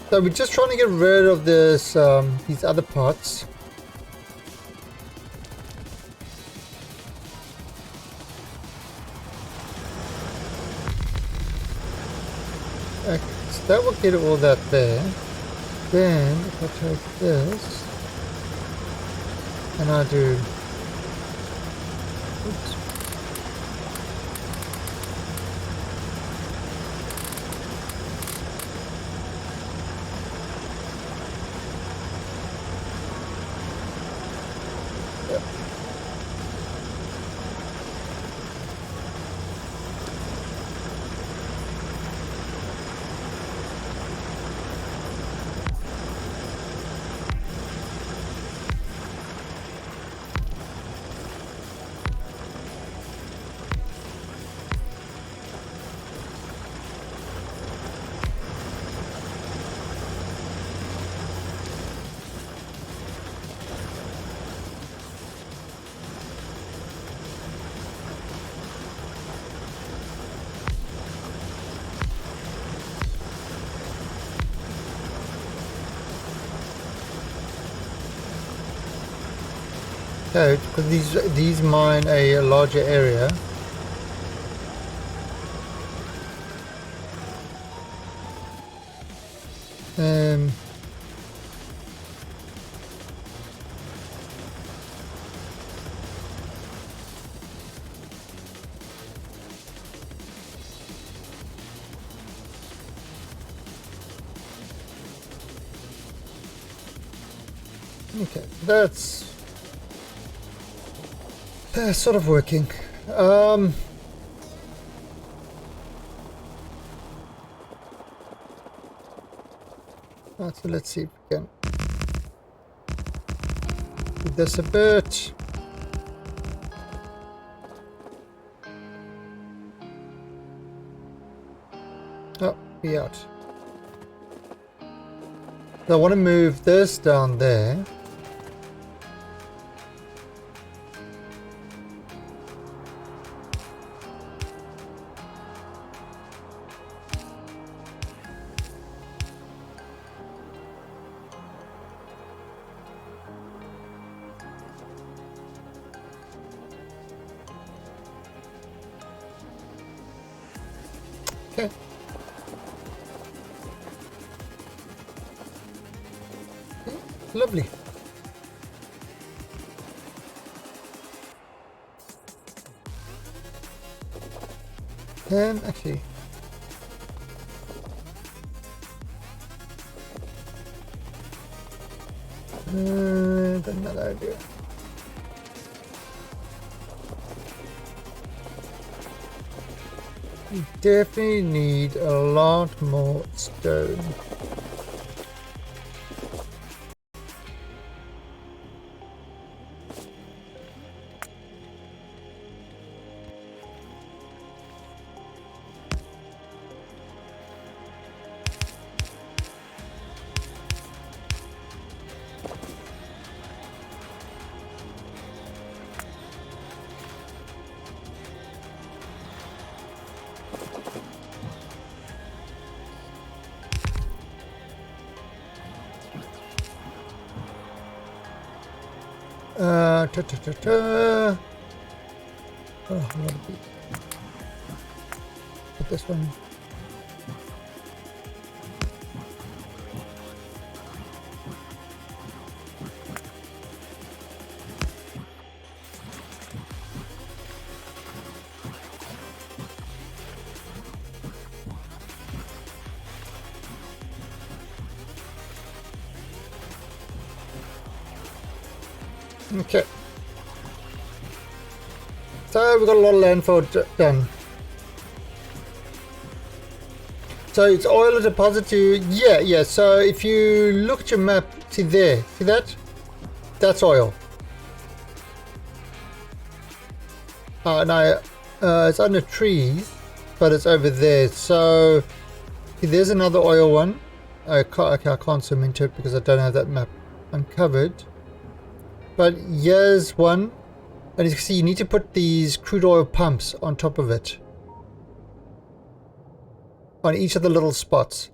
So we're just trying to get rid of this, these other parts. Okay, so that will get all that there. Then if I take this and I do, oops. Okay, because these mine a larger area. Okay, that's sort of working. So let's see if we can do this a bit. Oh, be out. So I want to move this down there. Okay. Okay, lovely. Actually, another idea. You definitely need a lot more stone. Oh, put this one. Okay. So we've got a lot of landfill done. So it's oil deposit to, yeah. So if you look at your map, see there, see that? That's oil. No, it's under trees, but it's over there. So there's another oil one. I can't zoom into it because I don't have that map uncovered. But here's one. And you can see you need to put these crude oil pumps on top of it. On each of the little spots.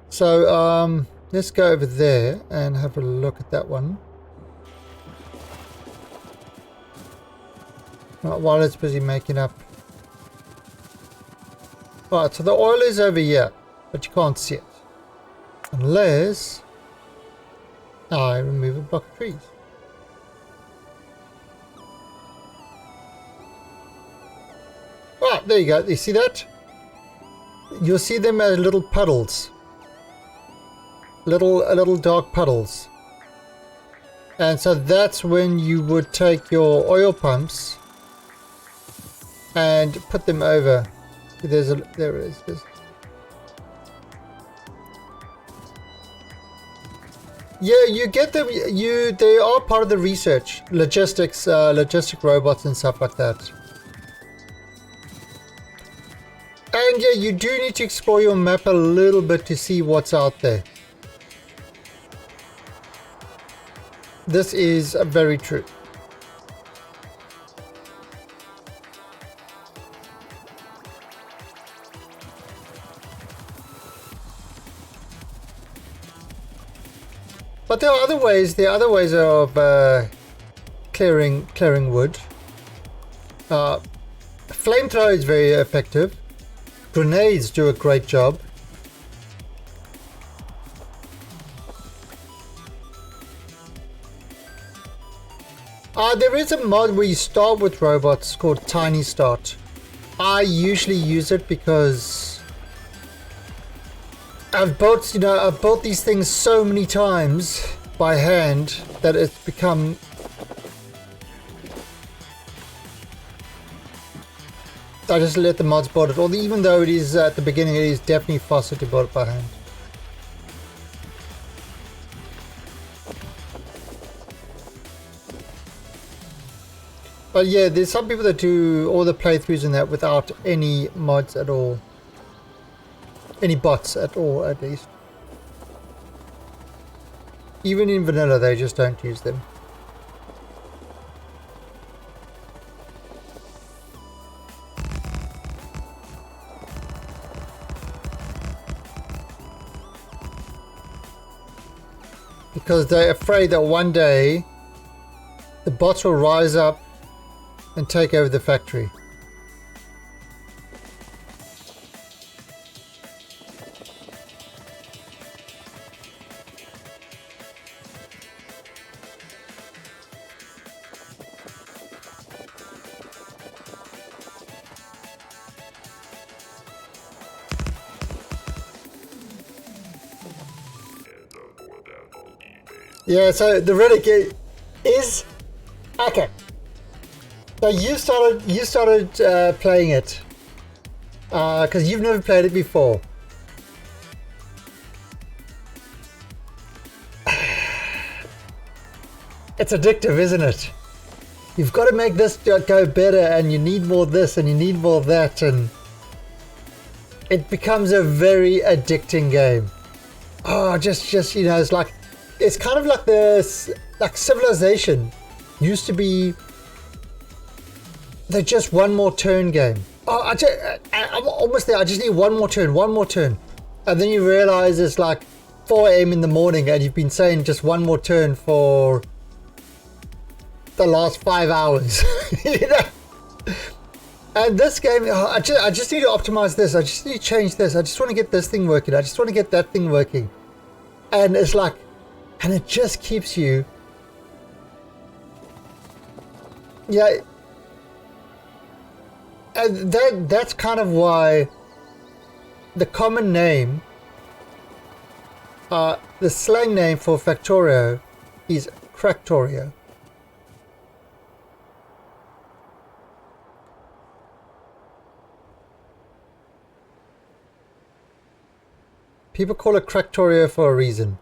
So let's go over there and have a look at that one. While it's busy making up. Alright, so the oil is over here, but you can't see it. Unless I remove a block of trees. Ah, there you go. You see that? You'll see them as little puddles. Little dark puddles. And so that's when you would take your oil pumps and put them over. There it is. Yeah, you get them. They are part of the research, logistic robots and stuff like that. And yeah, you do need to explore your map a little bit to see what's out there. This is very true. But there are other ways. There are other ways of clearing wood. Flamethrower is very effective. Grenades do a great job. There is a mod where you start with robots called Tiny Start. I usually use it because I've built these things so many times by hand that it's become I just let the mods build it, even though it is at the beginning, it is definitely faster to build it by hand. But yeah, there's some people that do all the playthroughs in that without any mods at all. Any bots at all, at least. Even in vanilla, they just don't use them. Because they're afraid that one day the bots will rise up and take over the factory. Yeah, so the Riddick is okay. So you started playing it because you've never played it before. It's addictive, isn't it? You've got to make this go better, and you need more this, and you need more that, and it becomes a very addicting game. Oh, just it's kind of like this, like Civilization used to be the just one more turn game. Oh, I'm almost there. I just need one more turn, and then you realize it's like 4 a.m. in the morning, and you've been saying just one more turn for the last 5 hours. You know? And this game, I just need to optimize this. I just need to change this. I just want to get this thing working. I just want to get that thing working. And it's like, and it just keeps you. Yeah. And that's kind of why the common name, the slang name for Factorio is Cractorio. People call it Cractorio for a reason.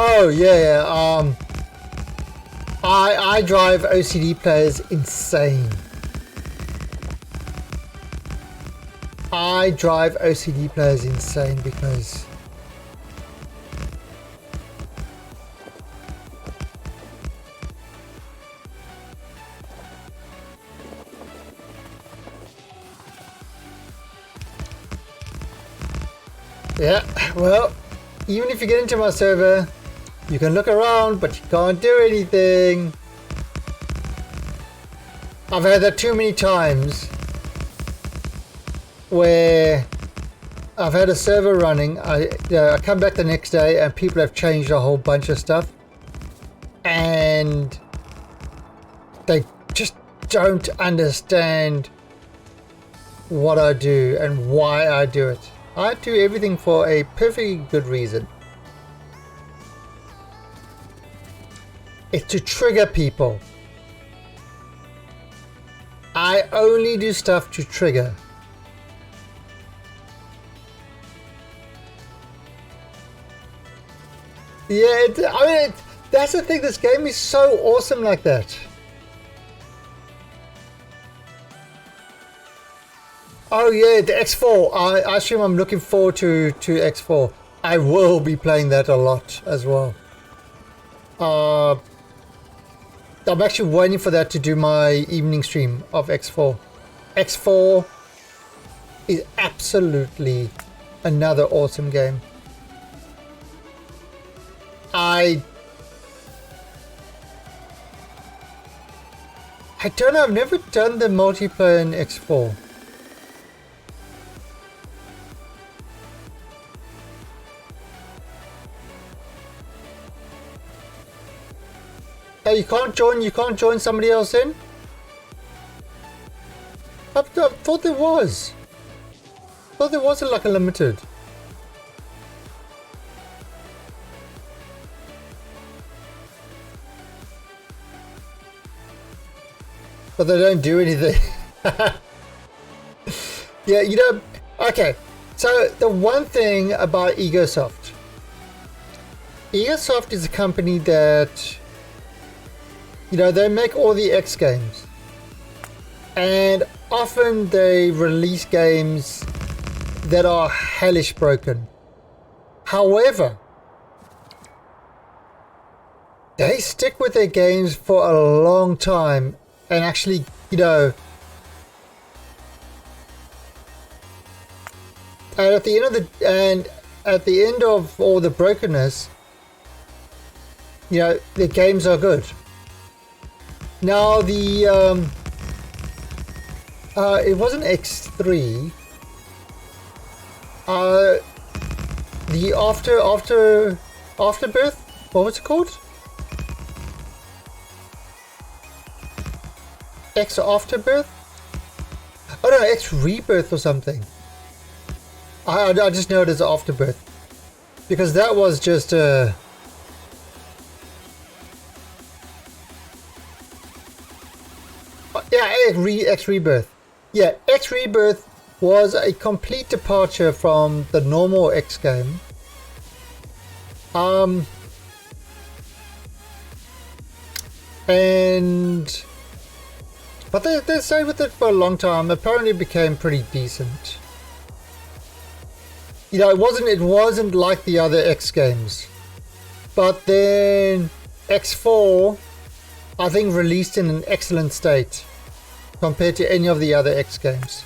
Oh yeah, I drive OCD players insane. I drive OCD players insane because yeah, well, even if you get into my server, you can look around, but you can't do anything. I've had that too many times where I've had a server running. I come back the next day and people have changed a whole bunch of stuff, and they just don't understand what I do and why I do it. I do everything for a perfectly good reason. It's to trigger people. I only do stuff to trigger. Yeah, that's the thing. This game is so awesome like that. Oh yeah, the X4. I assume I'm looking forward to X4. I will be playing that a lot as well. I'm actually waiting for that to do my evening stream of X4. X4 is absolutely another awesome game. I don't know, I've never done the multiplayer in X4. You can't join somebody else in? I thought there was. I thought there wasn't like a limited. But they don't do anything. Yeah, you know, okay. So the one thing about Egosoft is a company that, you know, they make all the X games, and often they release games that are hellish broken. However, they stick with their games for a long time and actually, you know, And at the end of all the brokenness, you know, the games are good. Now the it wasn't X3. The afterbirth. What was it called? X afterbirth? Oh no, X rebirth or something. I just know it as afterbirth because that was just yeah, X rebirth. Yeah, X rebirth was a complete departure from the normal X game. But they stayed with it for a long time. Apparently it became pretty decent. You know, it wasn't like the other X games. But then X4, I think, released in an excellent state compared to any of the other X games.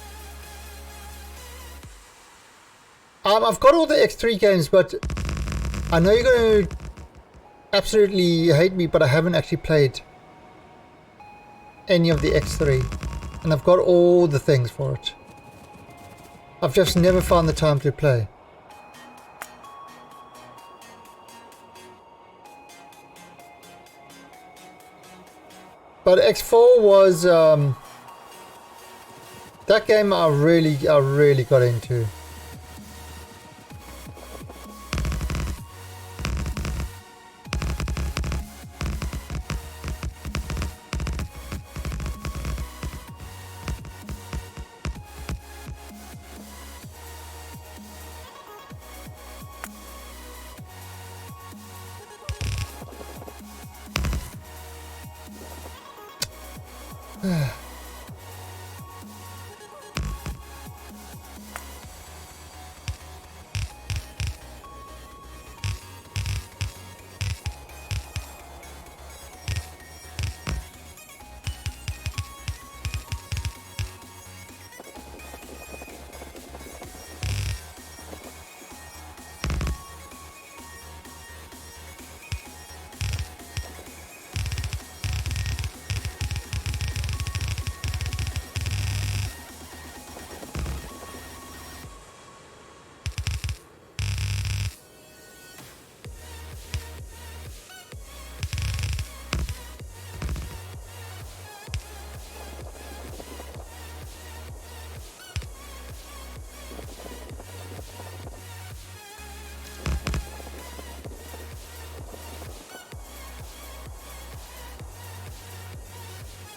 I've got all the X3 games, but I know you're going to absolutely hate me, but I haven't actually played any of the X3. And I've got all the things for it. I've just never found the time to play. But X4 was that game I really got into.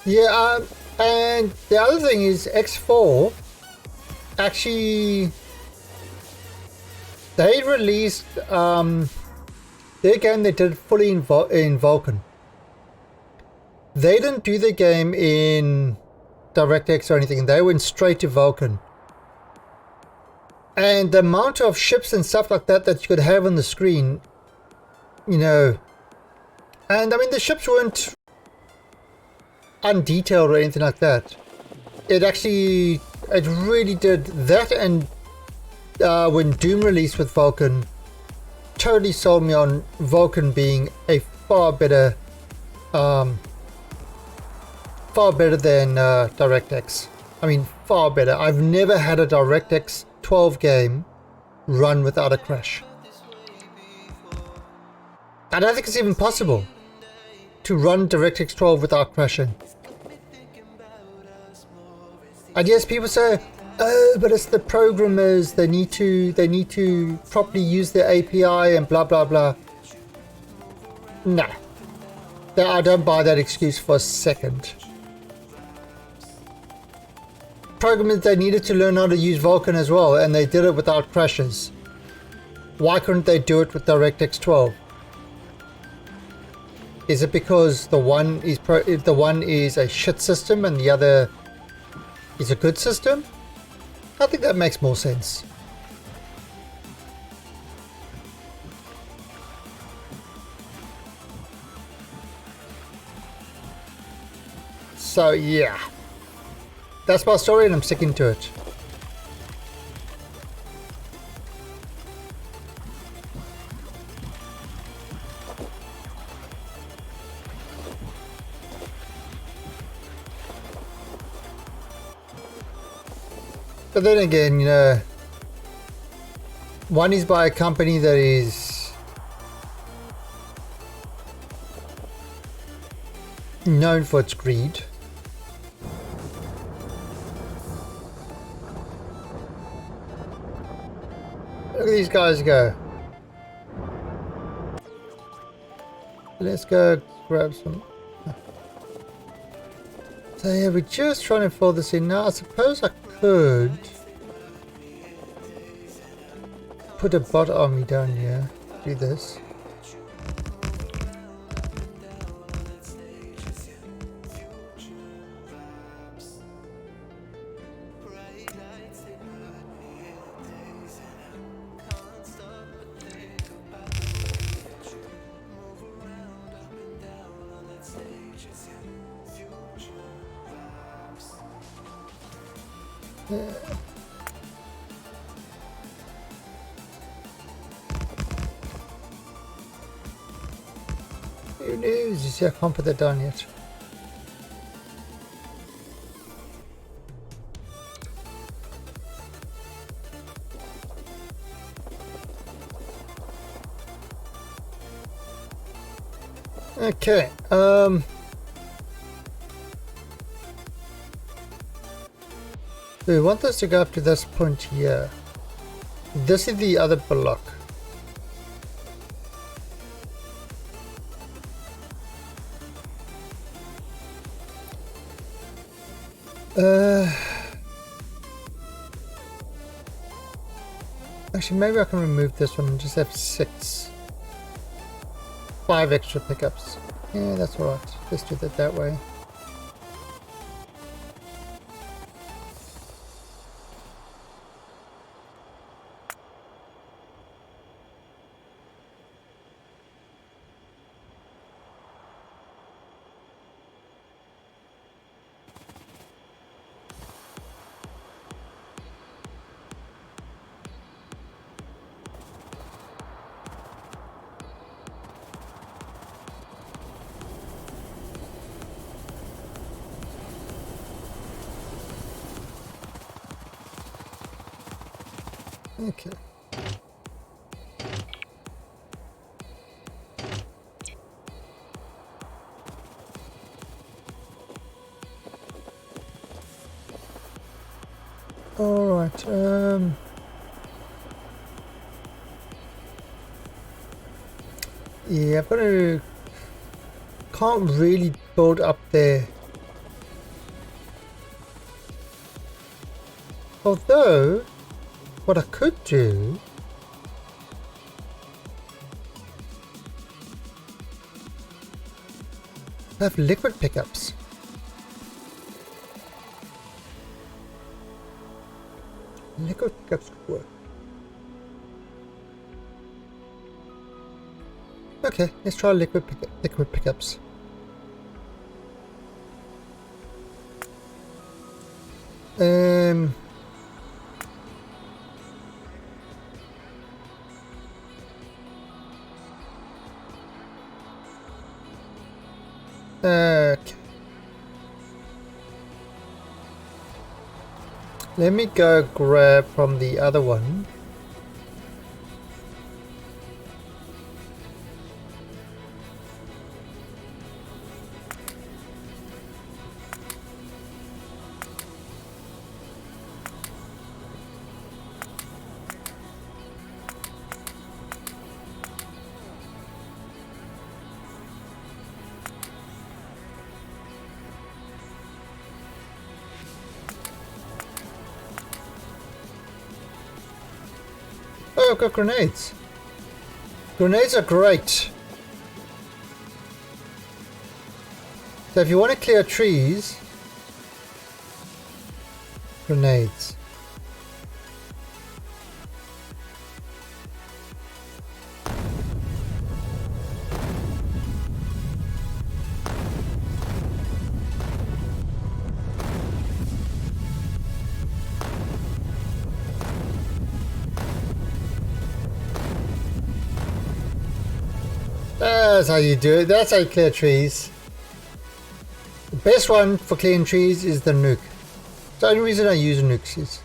Yeah, and the other thing is X4 actually they released their game they did fully in Vulkan. They didn't do the game in DirectX or anything. They went straight to Vulkan. And the amount of ships and stuff like that that you could have on the screen, you know, and I mean the ships weren't undetailed or anything like that. It really did that, and when Doom released with Vulkan, totally sold me on Vulkan being a far better than DirectX. I mean, far better. I've never had a DirectX 12 game run without a crash. I don't think it's even possible to run DirectX 12 without crashing. And yes, people say, oh, but it's the programmers, they need to properly use their API and blah blah blah. Nah. I don't buy that excuse for a second. Programmers, they needed to learn how to use Vulkan as well, and they did it without crashes. Why couldn't they do it with DirectX 12? Is it because the one is a shit system and the other is a good system? I think that makes more sense. So yeah, that's my story and I'm sticking to it. But then again, you know, one is by a company that is known for its greed. Look at these guys go. Let's go grab some. So yeah, we're just trying to fill this in now. I suppose I could put a bot army down here. Do this. Who knows? You see, I can't put that down yet. Okay, we want this to go up to this point here. This is the other block. Actually, maybe I can remove this one and just have 5 extra pickups. Yeah, that's alright. Let's do that that way. Okay. All right. Yeah, I've got to. Can't really build up there. Although, what I could do have liquid pickups. Liquid pickups could work. Okay, let's try liquid pickups. Okay. Let me go grab from the other one. Oh, I've got grenades. Grenades are great. So if you want to clear trees, grenades. That's how you do it. That's how you clear trees. The best one for clearing trees is the nuke. The only reason I use nukes is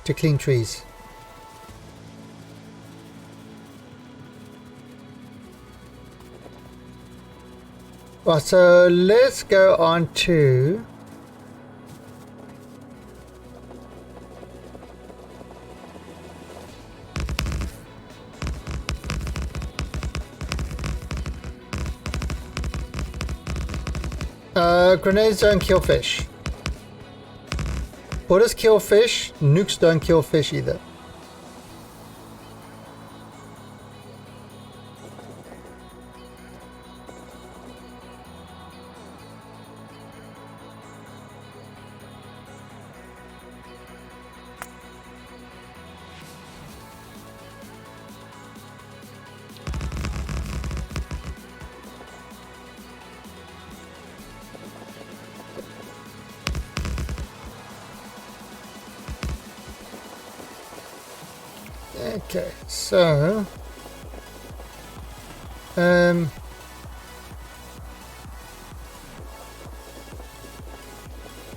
to clean trees. Right, so let's go on to grenades don't kill fish. Bullets kill fish, nukes don't kill fish either. Okay, so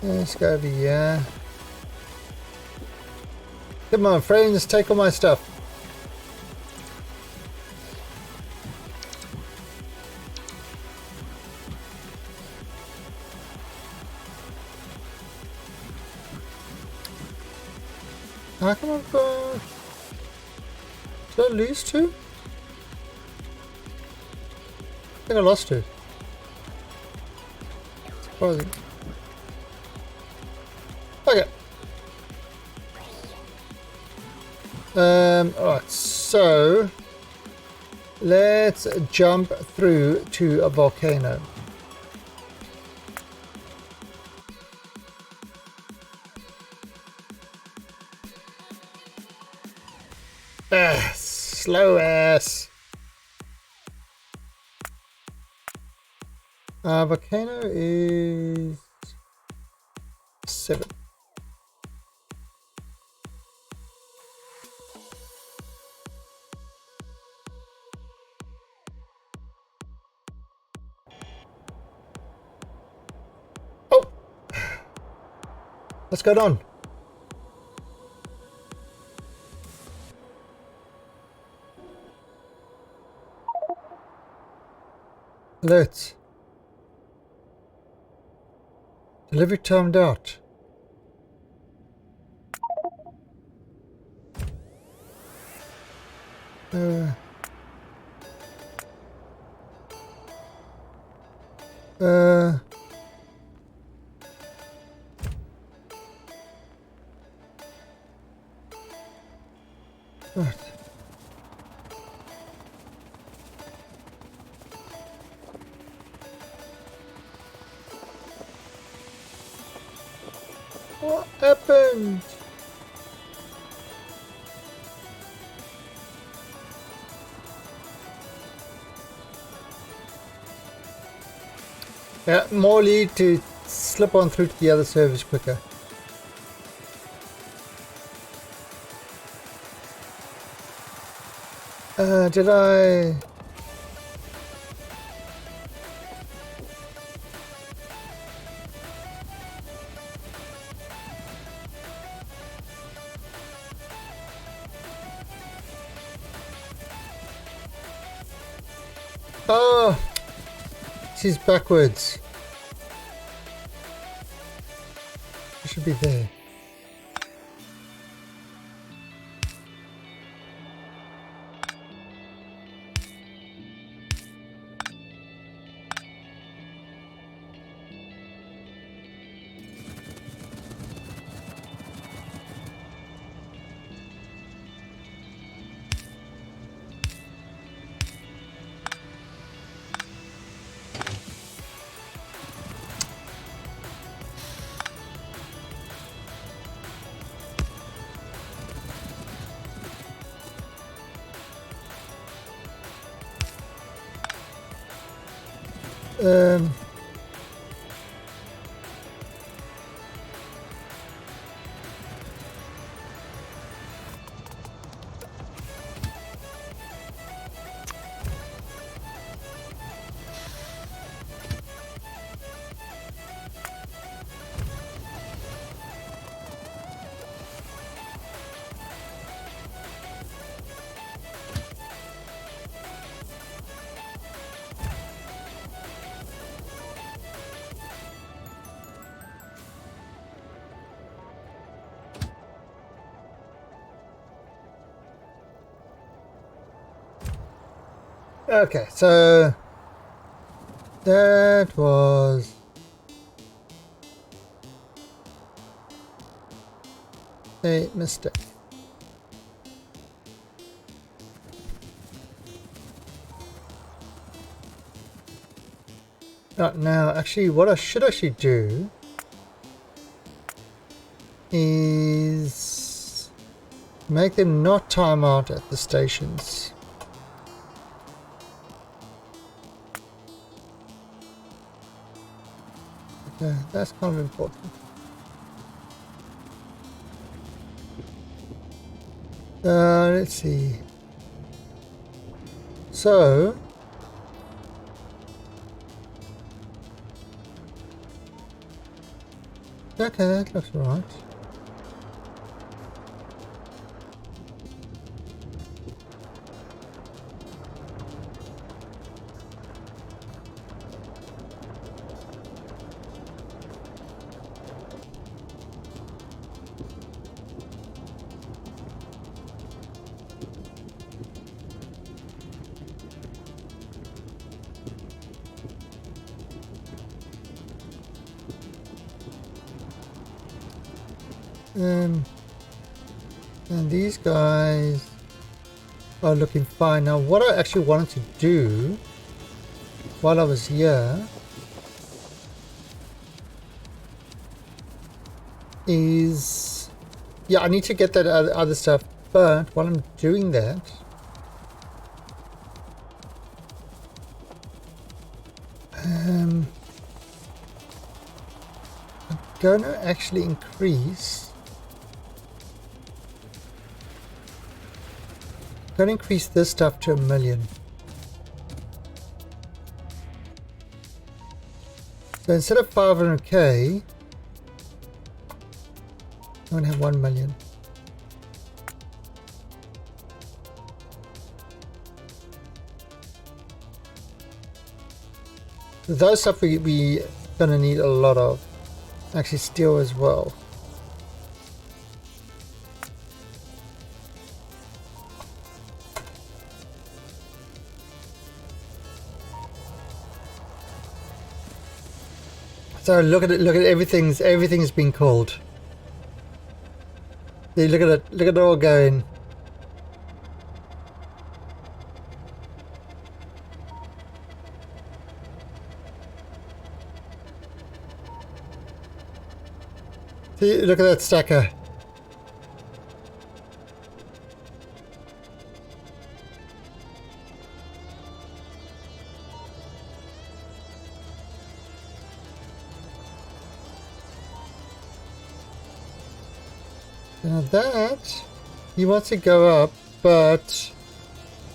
let's go over here. Come on, friends, take all my stuff. How come I've got... Did I lose two? I think I lost two. Surprising. Okay. Alright, so let's jump through to a volcano. Slow ass. Volcano is 7. Oh, what's going on? Alert. Delivery timed out. Right. What happened? Yeah, more lead to slip on through to the other servers quicker. Did I... Oh, she's backwards. It should be there. Um, Okay, so that was a mistake. Now, actually, what I should actually do is make them not time out at the stations. Okay, that's kind of important. Let's see. So, okay, that looks right. And these guys are looking fine. Now, what I actually wanted to do while I was here is, yeah, I need to get that other stuff, but while I'm doing that, I'm gonna actually increase this stuff to 1 million. So instead of 500k, I'm going to have 1 million. Those stuff we going to need a lot of. Actually, steel as well. So look at it, everything's been called. See, look at it all going. See, look at that stacker. Now that, he wants to go up, but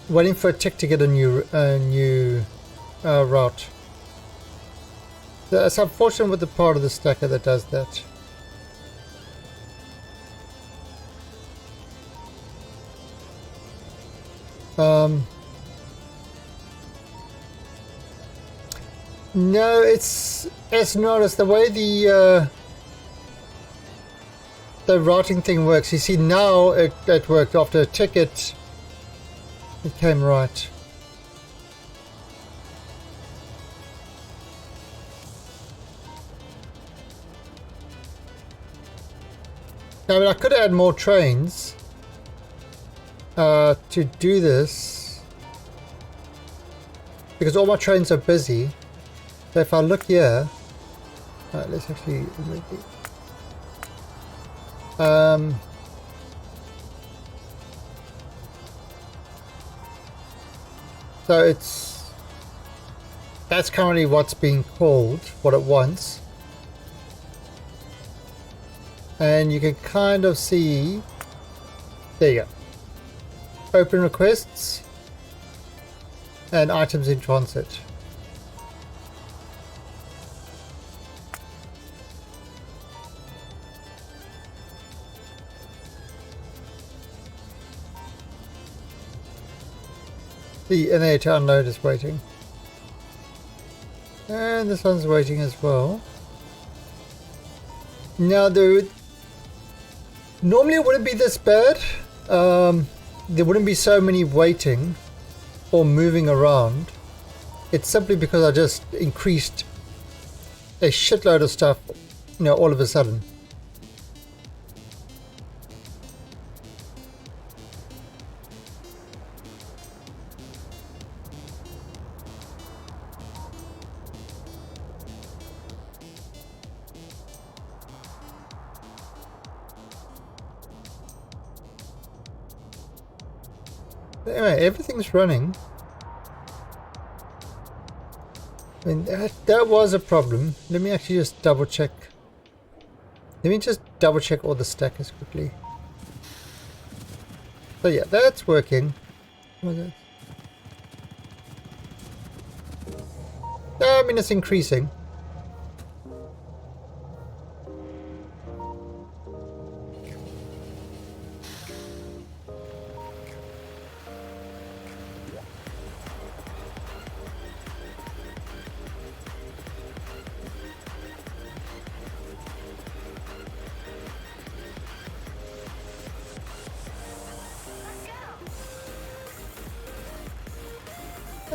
waiting for a tick to get a new route. It's unfortunate with the part of the stacker that does that. No, it's not. It's the way the routing thing works. You see, now it worked. After a ticket, it came right. I mean, I could add more trains to do this because all my trains are busy. So if I look here, let's actually remove these. So that's currently what's being called, what it wants. And you can kind of see, there you go, open requests and items in transit. The NA to unload is waiting. And this one's waiting as well. Now, normally it wouldn't be this bad. There wouldn't be so many waiting. or moving around, it's simply because I just increased a shitload of stuff, you know, all of a sudden. Anyway, everything's running. I mean, that was a problem. Let me actually just double check. Let me just double check all the stackers quickly. So yeah, that's working. What was that? I mean, it's increasing.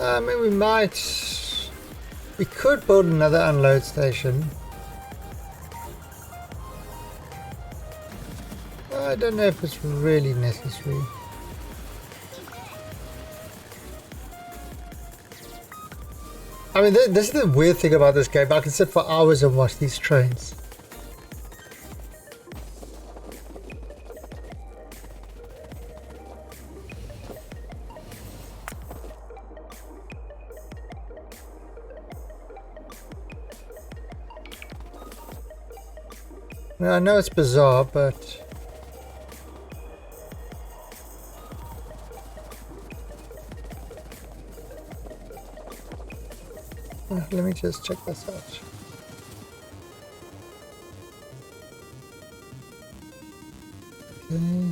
I mean, we could build another unload station. I don't know if it's really necessary. I mean, this is the weird thing about this game. I can sit for hours and watch these trains. I know it's bizarre, but let me just check this out. Okay.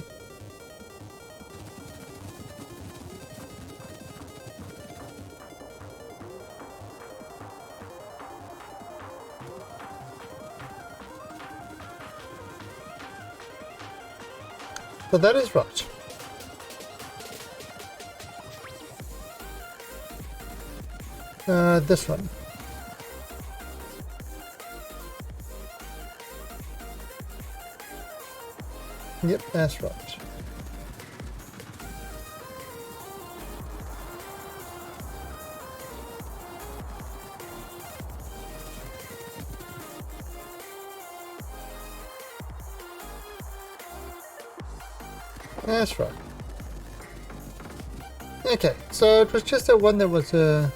So that is right. This one. Yep, that's right. That's right. Okay, so it was just the one that was a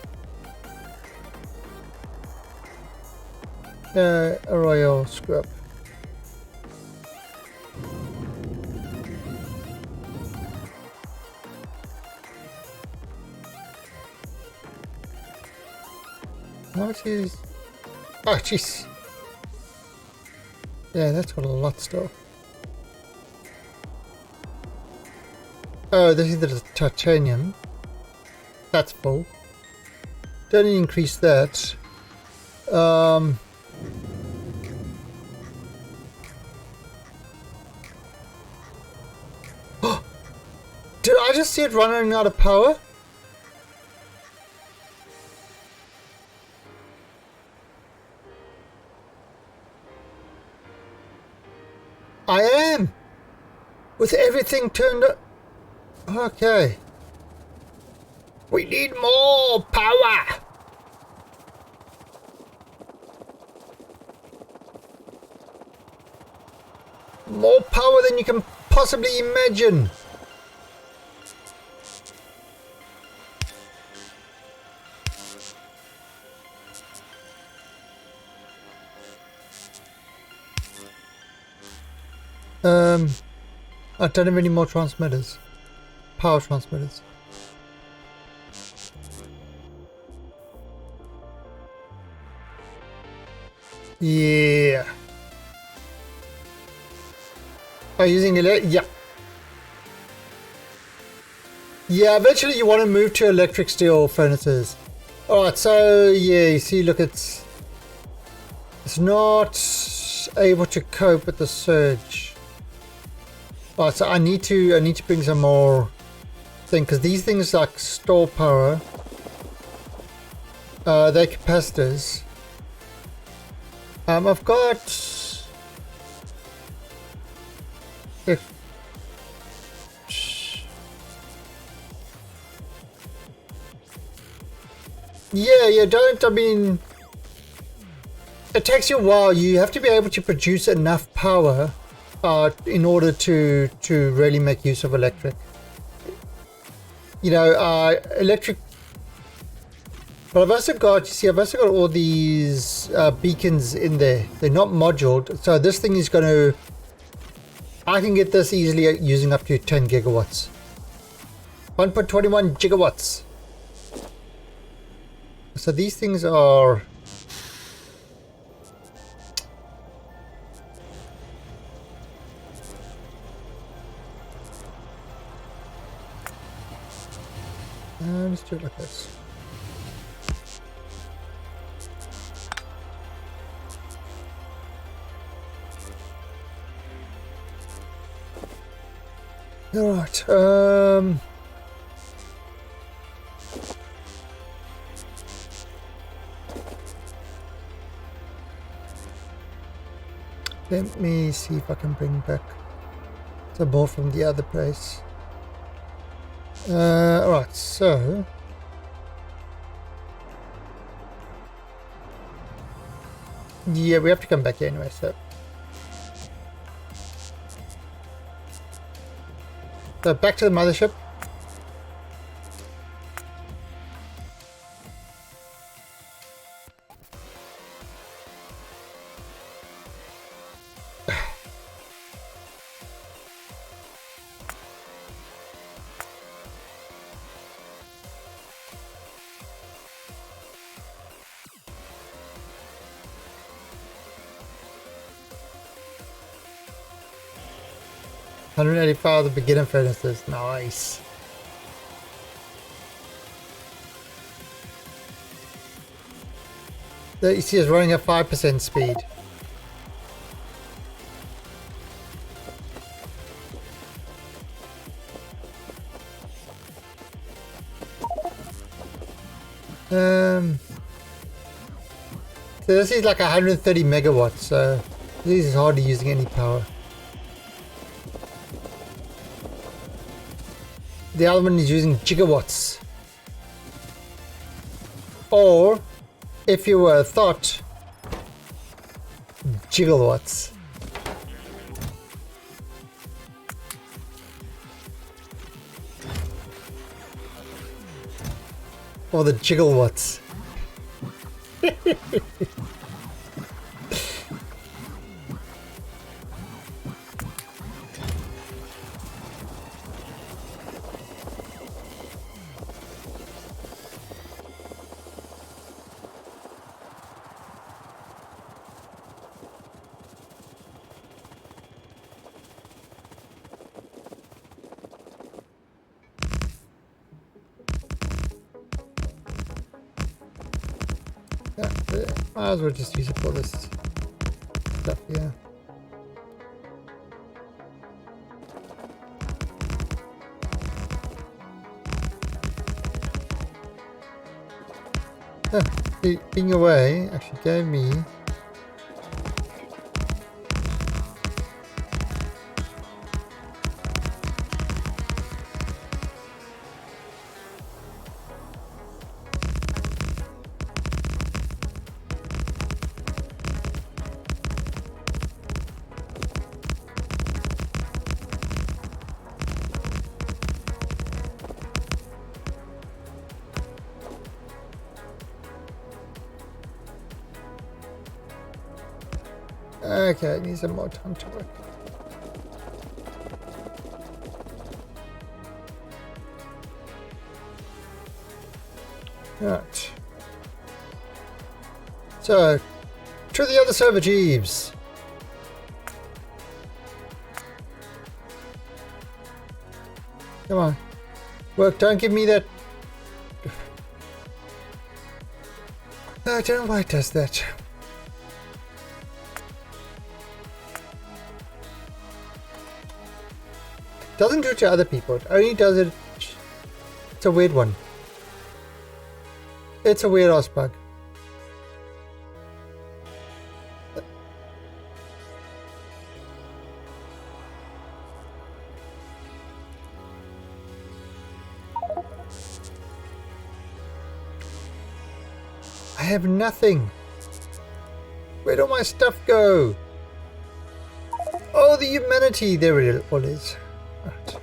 royal scrub. How much is... Oh, jeez. Yeah, that's got a lot still. Oh, this is the titanium. That's full. Don't increase that. Did I just see it running out of power? I am! With everything turned up. Okay. We need more power! More power than you can possibly imagine! I don't have any more transmitters. Power transmitters. Yeah. Are you using yeah. Yeah, eventually you want to move to electric steel furnaces. Alright, so yeah, you see, look, it's not able to cope with the surge. Alright, so I need to bring some more thing, because these things like store power. They're capacitors. I've got... Yeah, don't, I mean... It takes you a while. You have to be able to produce enough power in order to really make use of electric. You know, electric... But I've also got, you see, I've also got all these beacons in there. They're not moduled. So this thing is going to... I can get this easily using up to 10 gigawatts. 1.21 gigawatts. So these things are... let's do it like this. All right. Let me see if I can bring back some more from the other place. All right. So. Yeah, we have to come back here anyway. So back to the mothership. $185 the beginner furnaces. Nice. There you see it's running at 5% speed. So this is like 130 megawatts, so this is hardly using any power. The other one is using gigawatts. Or, if you were thought, gigawatts. Or the gigawatts. Might as well just use it for this stuff, yeah. Being away actually gave me okay, it needs some more time to work. Right. So, to the other server, Jeeves. Come on. Work, don't give me that. I don't know why it does that. Doesn't do it to other people, it only does it It's a weird one. It's a weird ass bug. I have nothing. Where'd all my stuff go? Oh, the humanity. There it all is. Right.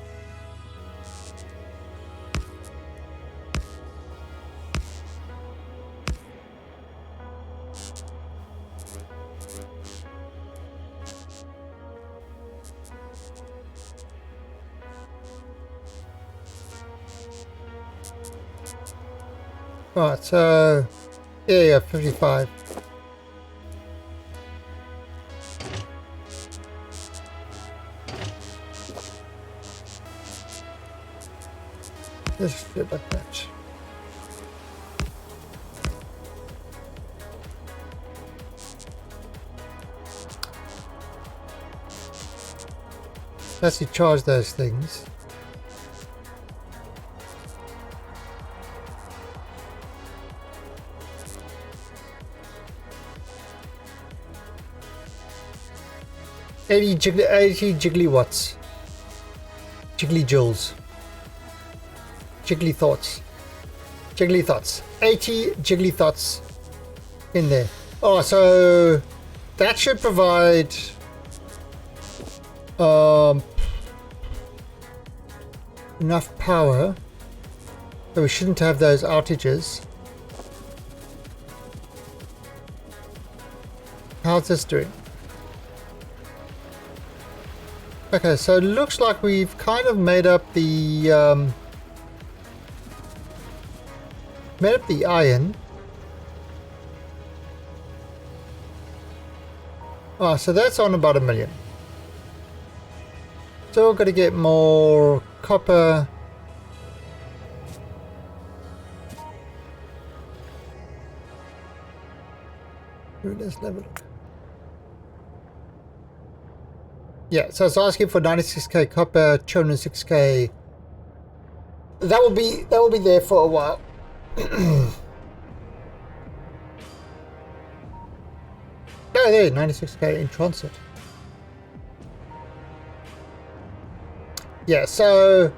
Right, so yeah, 55. Let's do it like that. Let's charge those things. Eighty jiggly watts. Jiggly joules. Jiggly thoughts. Jiggly thoughts. 80 jiggly thoughts in there. Oh, so that should provide enough power so we shouldn't have those outages. How's this doing? Okay, so it looks like we've kind of made up the iron. Oh, so that's on about 1 million. Still got to get more copper. Let's have a look. Yeah, so it's asking for 96k copper, 206k. That will be there for a while. Oh, there, 96k in transit. Yeah, so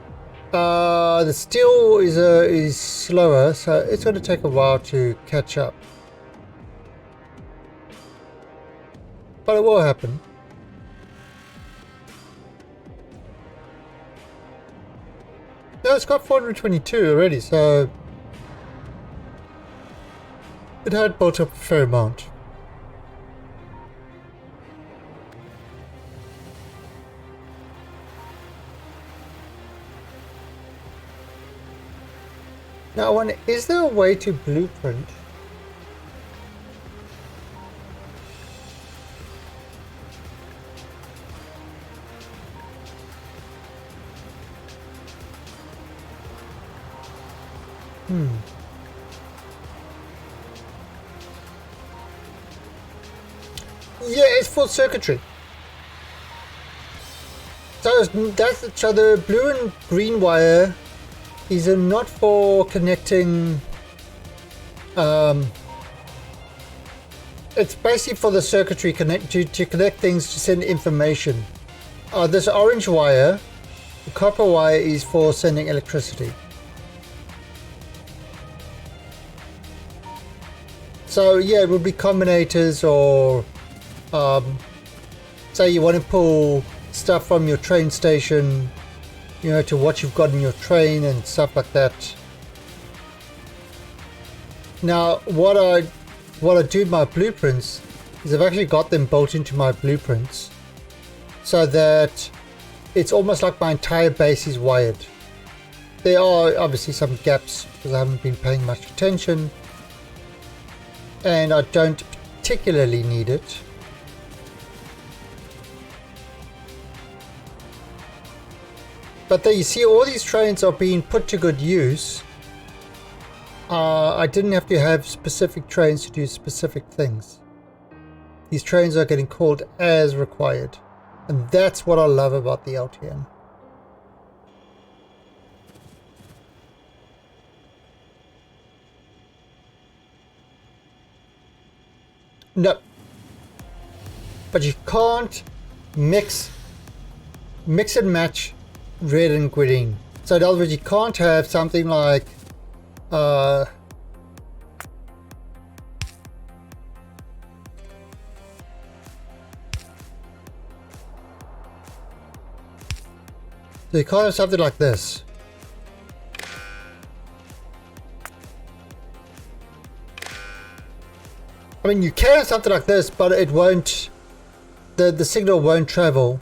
the steel is slower, so it's going to take a while to catch up. But it will happen. No, it's got 422 already, so it had built up a fair amount. Now I wonder, is there a way to blueprint? Yeah, it's full circuitry. So the blue and green wire is not for connecting. It's basically for the circuitry to connect things to send information. This orange wire, the copper wire, is for sending electricity. So yeah, it would be combinators, or say you want to pull stuff from your train station, you know, to what you've got in your train and stuff like that. Now, what I do with my blueprints is I've actually got them built into my blueprints so that it's almost like my entire base is wired. There are obviously some gaps because I haven't been paying much attention, and I don't particularly need it. But there you see, all these trains are being put to good use. I didn't have to have specific trains to do specific things. These trains are getting called as required. And that's what I love about the LTN. No. But you can't mix and match red and green. So in other words, you can't have something like so you can't have something like this. I mean, you can have something like this, but it won't, the signal won't travel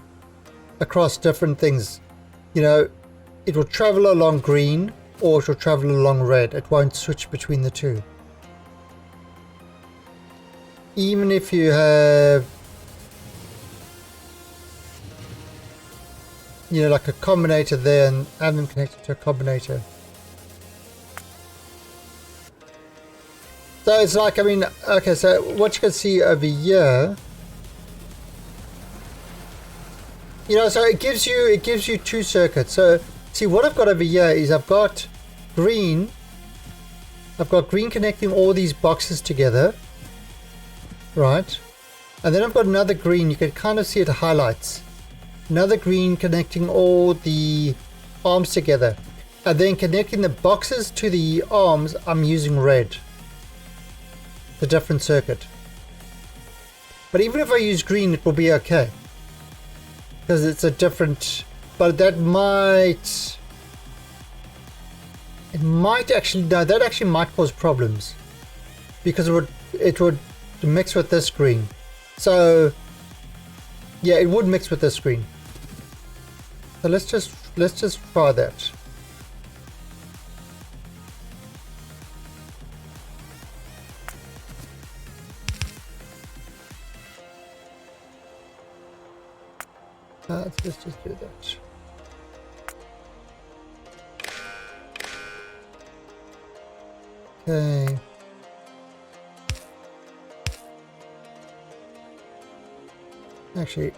across different things. You know, it will travel along green or it will travel along red. It won't switch between the two. Even if you have, you know, like a combinator there and have them connected to a combinator. So it's like, I mean, okay, so what you can see over here, you know, so it gives you two circuits. So see, what I've got over here is I've got green connecting all these boxes together, right? And then I've got another green, you can kind of see it highlights. Another green connecting all the arms together. And then connecting the boxes to the arms, I'm using red. The different circuit. But even if I use green, it will be okay. Because it's a different, but that might, it might actually, no, that actually might cause problems. Because it would mix with this green. So yeah, it would mix with this green. So let's just try that. Let's just do that. Okay. Actually,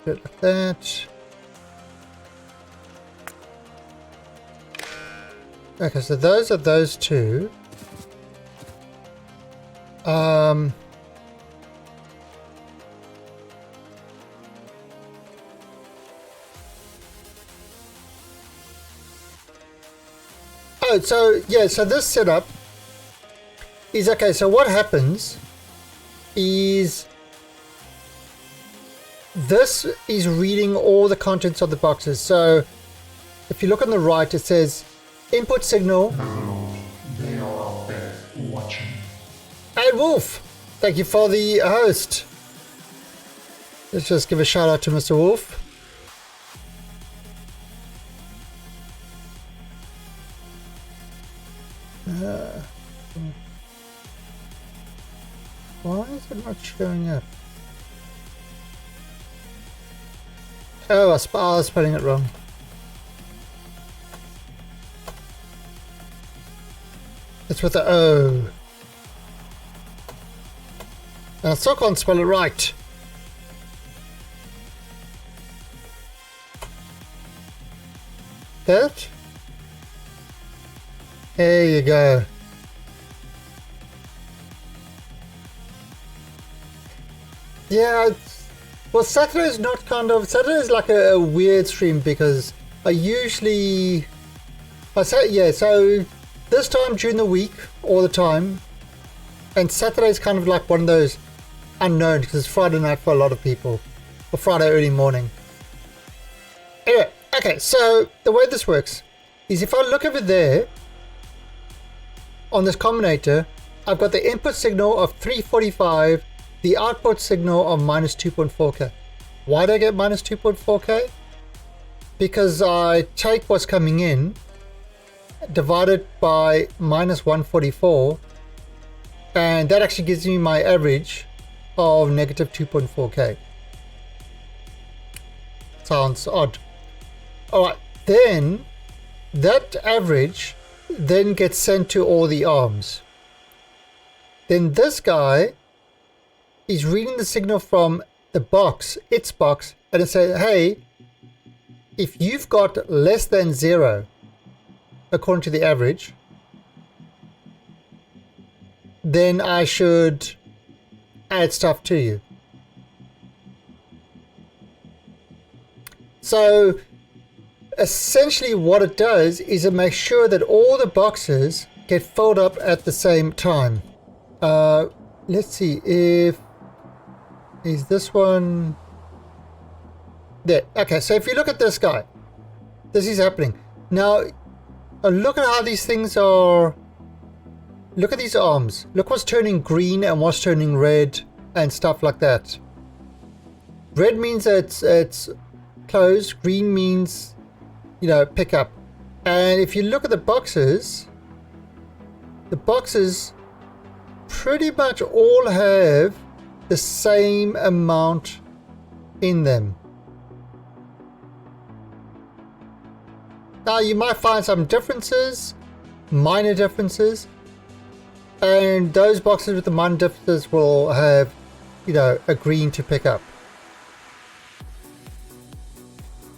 do it like that. Okay, so those are those two. Oh, so yeah, so this setup is okay. So what happens is this is reading all the contents of the boxes. So if you look on the right, it says input signal. They are out there watching. And Wolf, thank you for the host. Let's just give a shout out to Mr. Wolf. Why is it not showing up? Oh, I was spelling it wrong. It's with the O. And I still can't spell it right. That? There you go. Yeah, well, Saturday is not kind of, Saturday is like a weird stream because I usually, yeah, so this time during the week, all the time, and Saturday is kind of like one of those unknown because it's Friday night for a lot of people, or Friday early morning. Anyway, okay, so the way this works is if I look over there on this combinator, I've got the input signal of 345, the output signal of minus 2.4K. Why do I get minus 2.4K? Because I take what's coming in, divide it by minus 144, and that actually gives me my average of negative 2.4K. Sounds odd. Alright, then that average then gets sent to all the arms. Then this guy is reading the signal from the box, its box, and it says, hey, if you've got less than 0, according to the average, then I should add stuff to you. So essentially what it does is it makes sure that all the boxes get filled up at the same time. Let's see if is this one there. Okay, so if you look at this guy, this is happening now. Look at how these things are. Look at these arms. Look what's turning green and what's turning red and stuff like that. Red means it's closed. Green means, you know, pick up. And if you look at the boxes pretty much all have the same amount in them. Now you might find some differences, minor differences, and those boxes with the minor differences will have, you know, a green to pick up.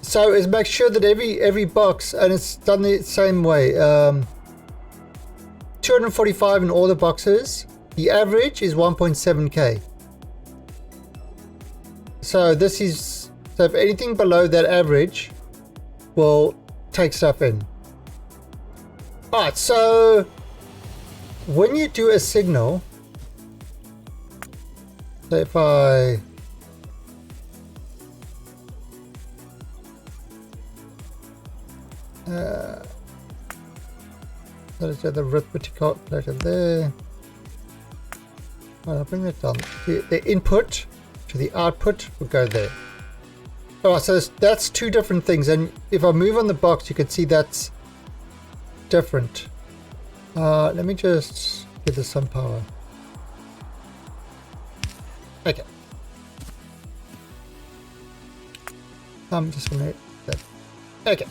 So it's make sure that every box, and it's done the same way. 245 in all the boxes. The average is 1.7k. So this is, so if anything below that average will take stuff in. Alright, so when you do a signal, so if I let's get the arithmetic calculator there. I'll bring that down. The input to the output will go there. Alright, so that's two different things, and if I move on the box you can see that's different. Let me just give this some power. Okay. I'm just gonna hit that. Okay.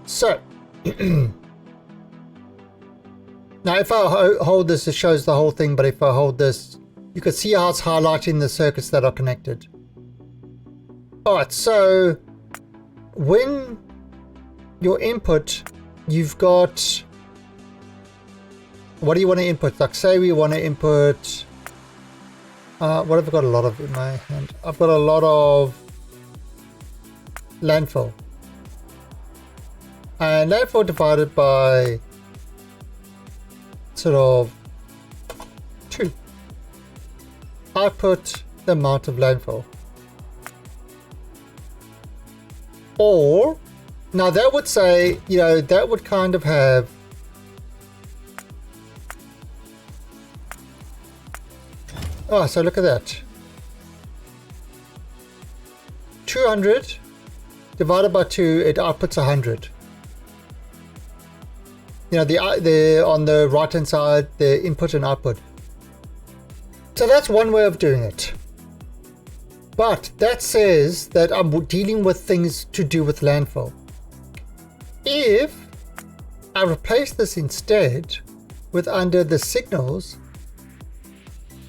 So now if I hold this, it shows the whole thing, but if I hold this, you can see how it's highlighting the circuits that are connected. Alright, so when your input, you've got, what do you want to input? Like say we want to input, what have I got a lot of in my hand? I've got a lot of landfill. And landfill divided by sort of 2. Output the amount of landfill. Or, now that would say, you know, that would kind of have so look at that. 200 divided by 2, it outputs 100. You know, the on the right hand side, the input and output. So that's one way of doing it. But that says that I'm dealing with things to do with landfill. If I replace this instead with under the signals,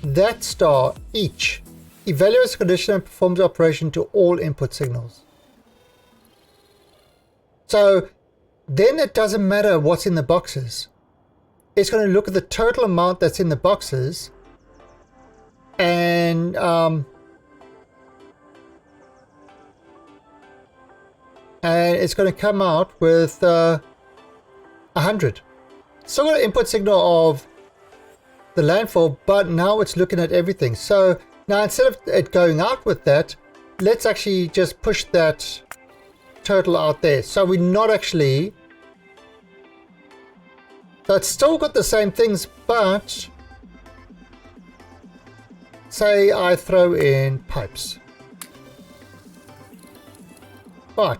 that star each evaluates condition and performs operation to all input signals. So then it doesn't matter what's in the boxes. It's going to look at the total amount that's in the boxes and it's going to come out with 100. So I've got an input signal of the landfill, but now it's looking at everything. So now instead of it going out with that, let's actually just push that total out there. So we're not actually, so it's still got the same things, but say I throw in pipes. Right.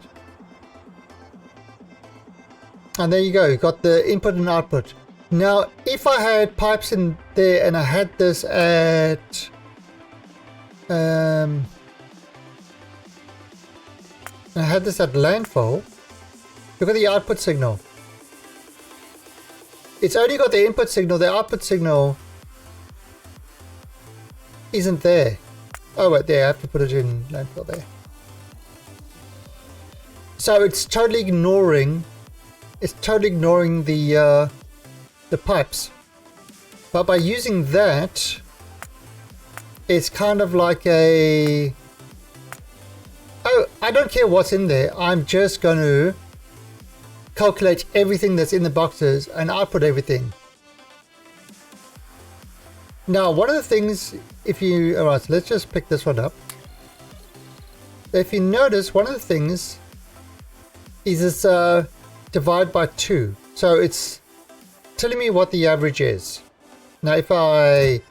And there you go, you got the input and output. Now, if I had pipes in there and I had this at landfill, look at the output signal. It's only got the input signal, the output signal isn't there. Oh wait, there, I have to put it in landfill there. So it's totally ignoring the pipes. But by using that, it's kind of like a, oh, I don't care what's in there. I'm just going to calculate everything that's in the boxes and output everything. Now, one of the things, if you, all right, so let's just pick this one up. If you notice, one of the things is this divide by 2. So it's telling me what the average is. Now, if I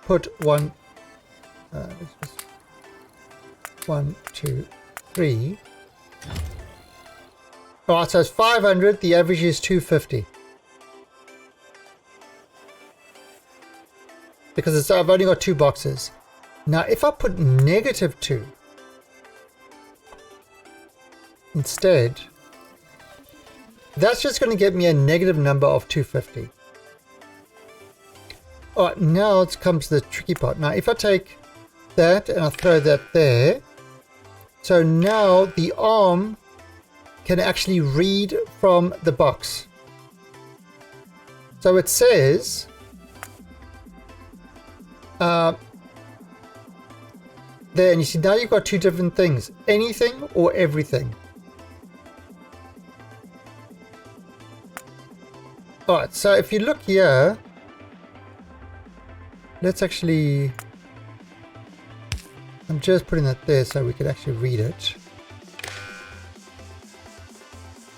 put 1, 1, 2, 3. All right, so it's 500. The average is 250. Because I've only got 2 boxes. Now, if I put -2 instead, that's just going to get me a negative number of 250. All right, now it comes to the tricky part. Now, if I take that and I throw that there, so now the arm can actually read from the box. So it says, there, and you see now you've got 2 different things, anything or everything. Alright, so if you look here, let's actually, I'm just putting that there so we can actually read it.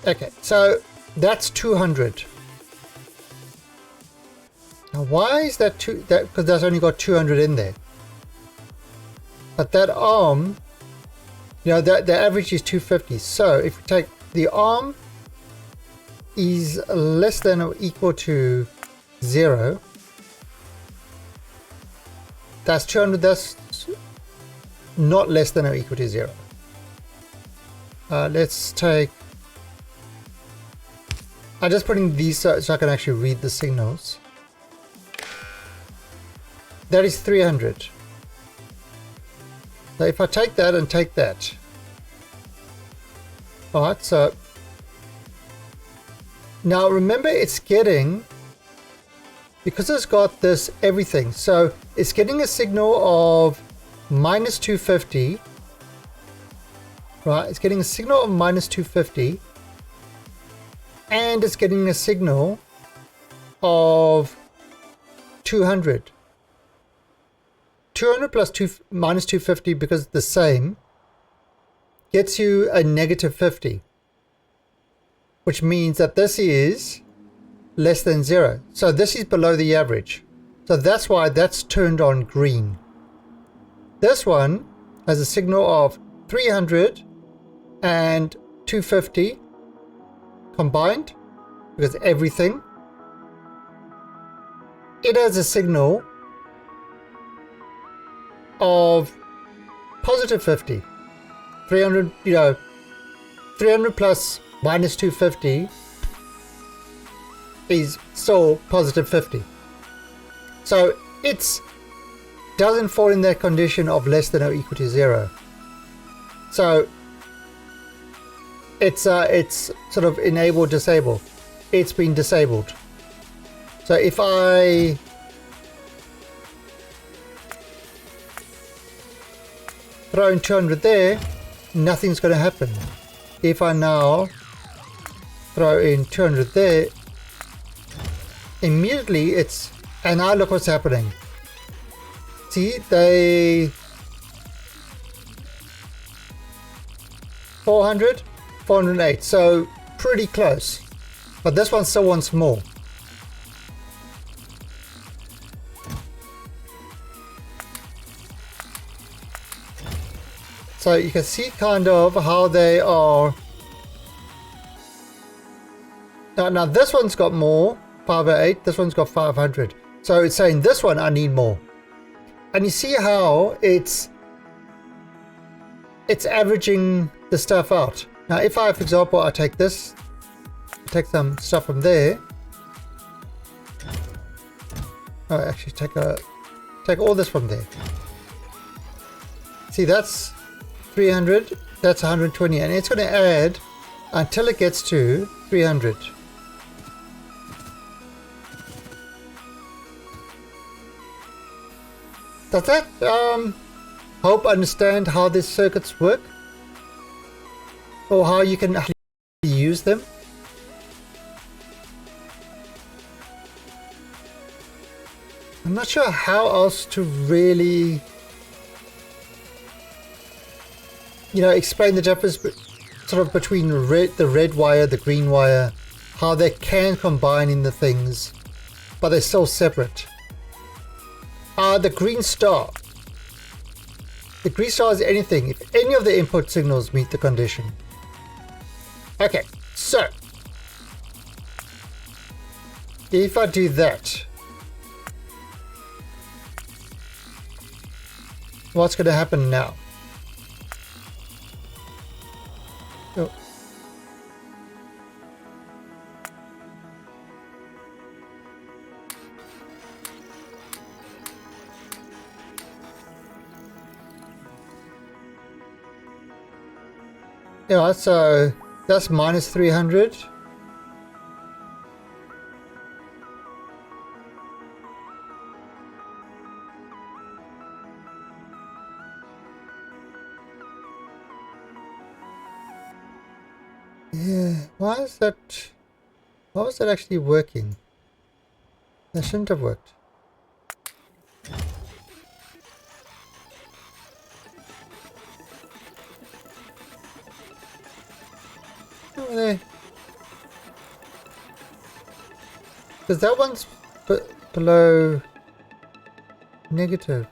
Okay, so that's 200. Now why is that because that's only got 200 in there. But that arm, you know, the average is 250. So if you take the arm is less than or equal to 0, that's 200, that's not less than or equal to 0. Let's take, I'm just putting these so I can actually read the signals. That is 300. So if I take that and take that, alright, so now remember it's getting, because it's got this everything, so it's getting a signal of -250, right? It's getting a signal of -250, and it's getting a signal of 200. 200 plus -250, because it's the same, gets you a -50, which means that this is less than 0. So this is below the average. So that's why that's turned on green. This one has a signal of 300 and 250 combined, because everything. It has a signal of positive 50. 300, you know, 300 plus -250 is still positive 50. So it's doesn't fall in that condition of less than or equal to 0. So it's sort of enable, disable. It's been disabled. So if I throw in 200 there, nothing's going to happen. If I now throw in 200 there, immediately it's, and now look what's happening. See, they 400, 408, so pretty close. But this one still wants more. So you can see kind of how they are. Now this one's got more, 508, this one's got 500. So it's saying this one I need more. And you see how it's averaging the stuff out. Now if I, for example, I take this, take some stuff from there. I actually take all this from there. See, that's 300, that's 120, and it's going to add until it gets to 300. Does that help understand how these circuits work? Or how you can actually use them? I'm not sure how else to really, you know, explain the difference sort of between the red wire, the green wire, how they can combine in the things, but they're still separate. The green star. The green star is anything if any of the input signals meet the condition. Okay, so if I do that, what's going to happen now? Oh. Yeah, so that's minus 300. Yeah, why is that? Why was that actually working? That shouldn't have worked. Oh, there. Because that one's below negative.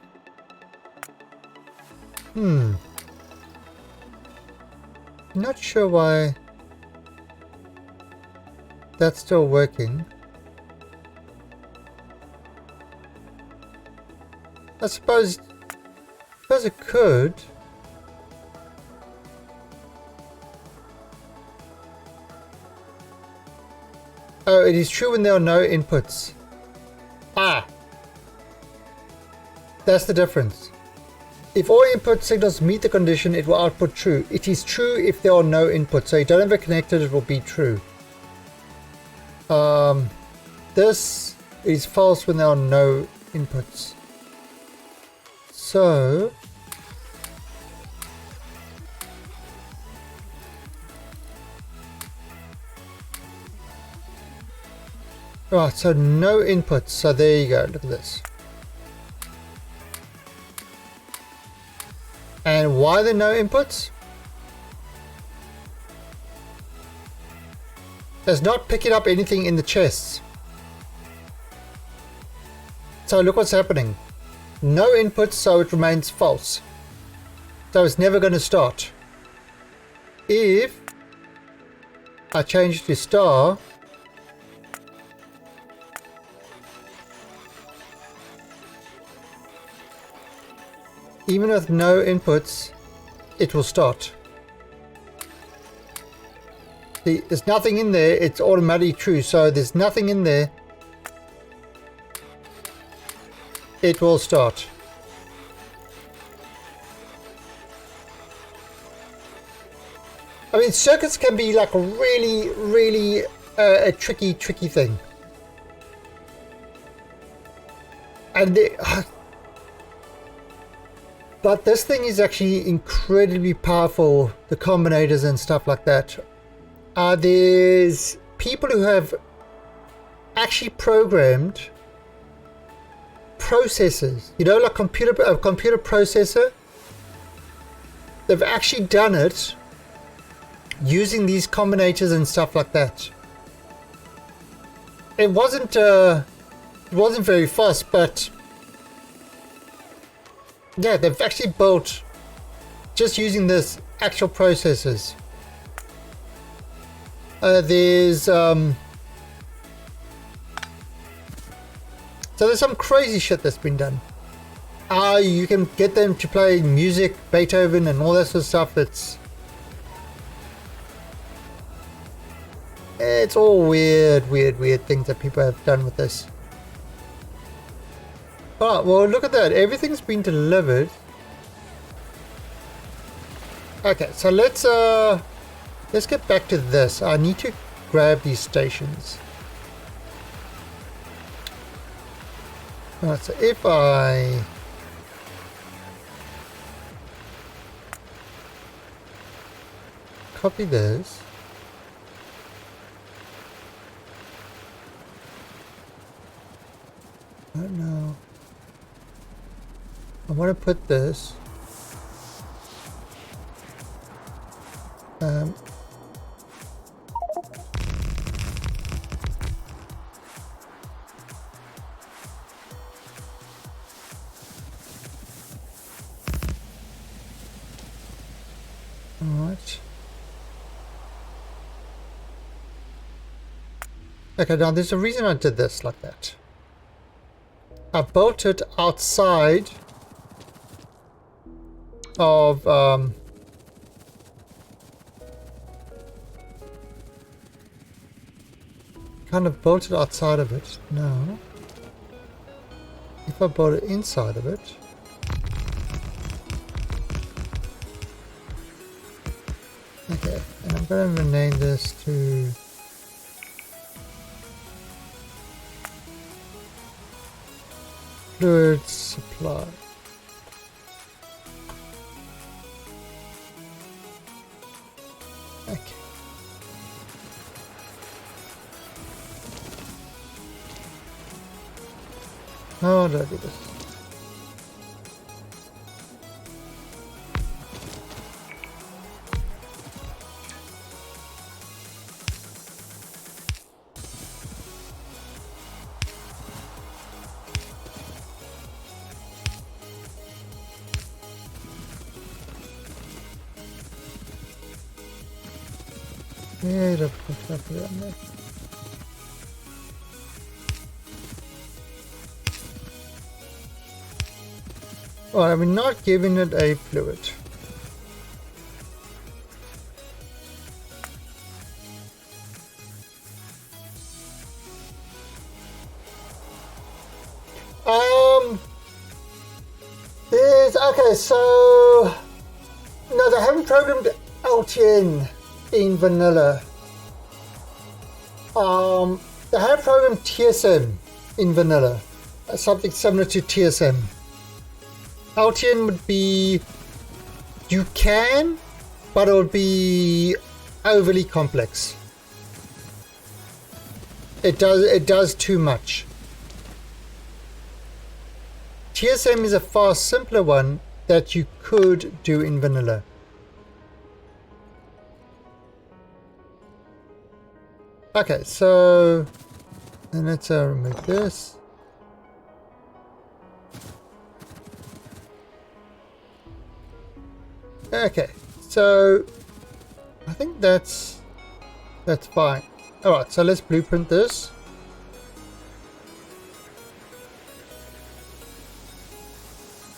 Not sure why that's still working. I suppose it could. Oh, it is true when there are no inputs. Ah! That's the difference. If all input signals meet the condition, it will output true. It is true if there are no inputs. So you don't have it connected, it will be true. This is false when there are no inputs. So right, so no inputs. So there you go. Look at this. And why are there no inputs? It's not picking up anything in the chests. So look what's happening. No inputs, so it remains false. So it's never going to start. If I change to star, even with no inputs, it will start. See, there's nothing in there, it's automatically true. So there's nothing in there, it will start. I mean, circuits can be like a really a tricky thing. And but this thing is actually incredibly powerful, the combinators and stuff like that. There's people who have actually programmed processors, you know, like a computer processor. They've actually done it using these combinators and stuff like that. It wasn't very fast, but yeah, they've actually built just using this actual processors. So there's some crazy shit that's been done. You can get them to play music, Beethoven and all that sort of stuff. It's all weird things that people have done with this. Alright, well look at that. Everything's been delivered. Okay, so let's get back to this. I need to grab these stations. Alright, so if I copy this. I don't know. I want to put this. Alright. Okay, now there's a reason I did this like that. I built it outside of kind of built it outside of it. Now, if I build it inside of it, okay, and I'm going to rename this to fluid supply. Okay. How do I do this? Yeah, put it on there. Alright, we're not giving it a fluid. Okay, so no, they haven't programmed LTN in vanilla. They have programmed TSM in vanilla, something similar to TSM. LTN would be, you can, but it would be overly complex. It does too much. TSM is a far simpler one that you could do in vanilla. Okay, so and let's remove this. Okay, so I think that's fine. All right, so let's blueprint this.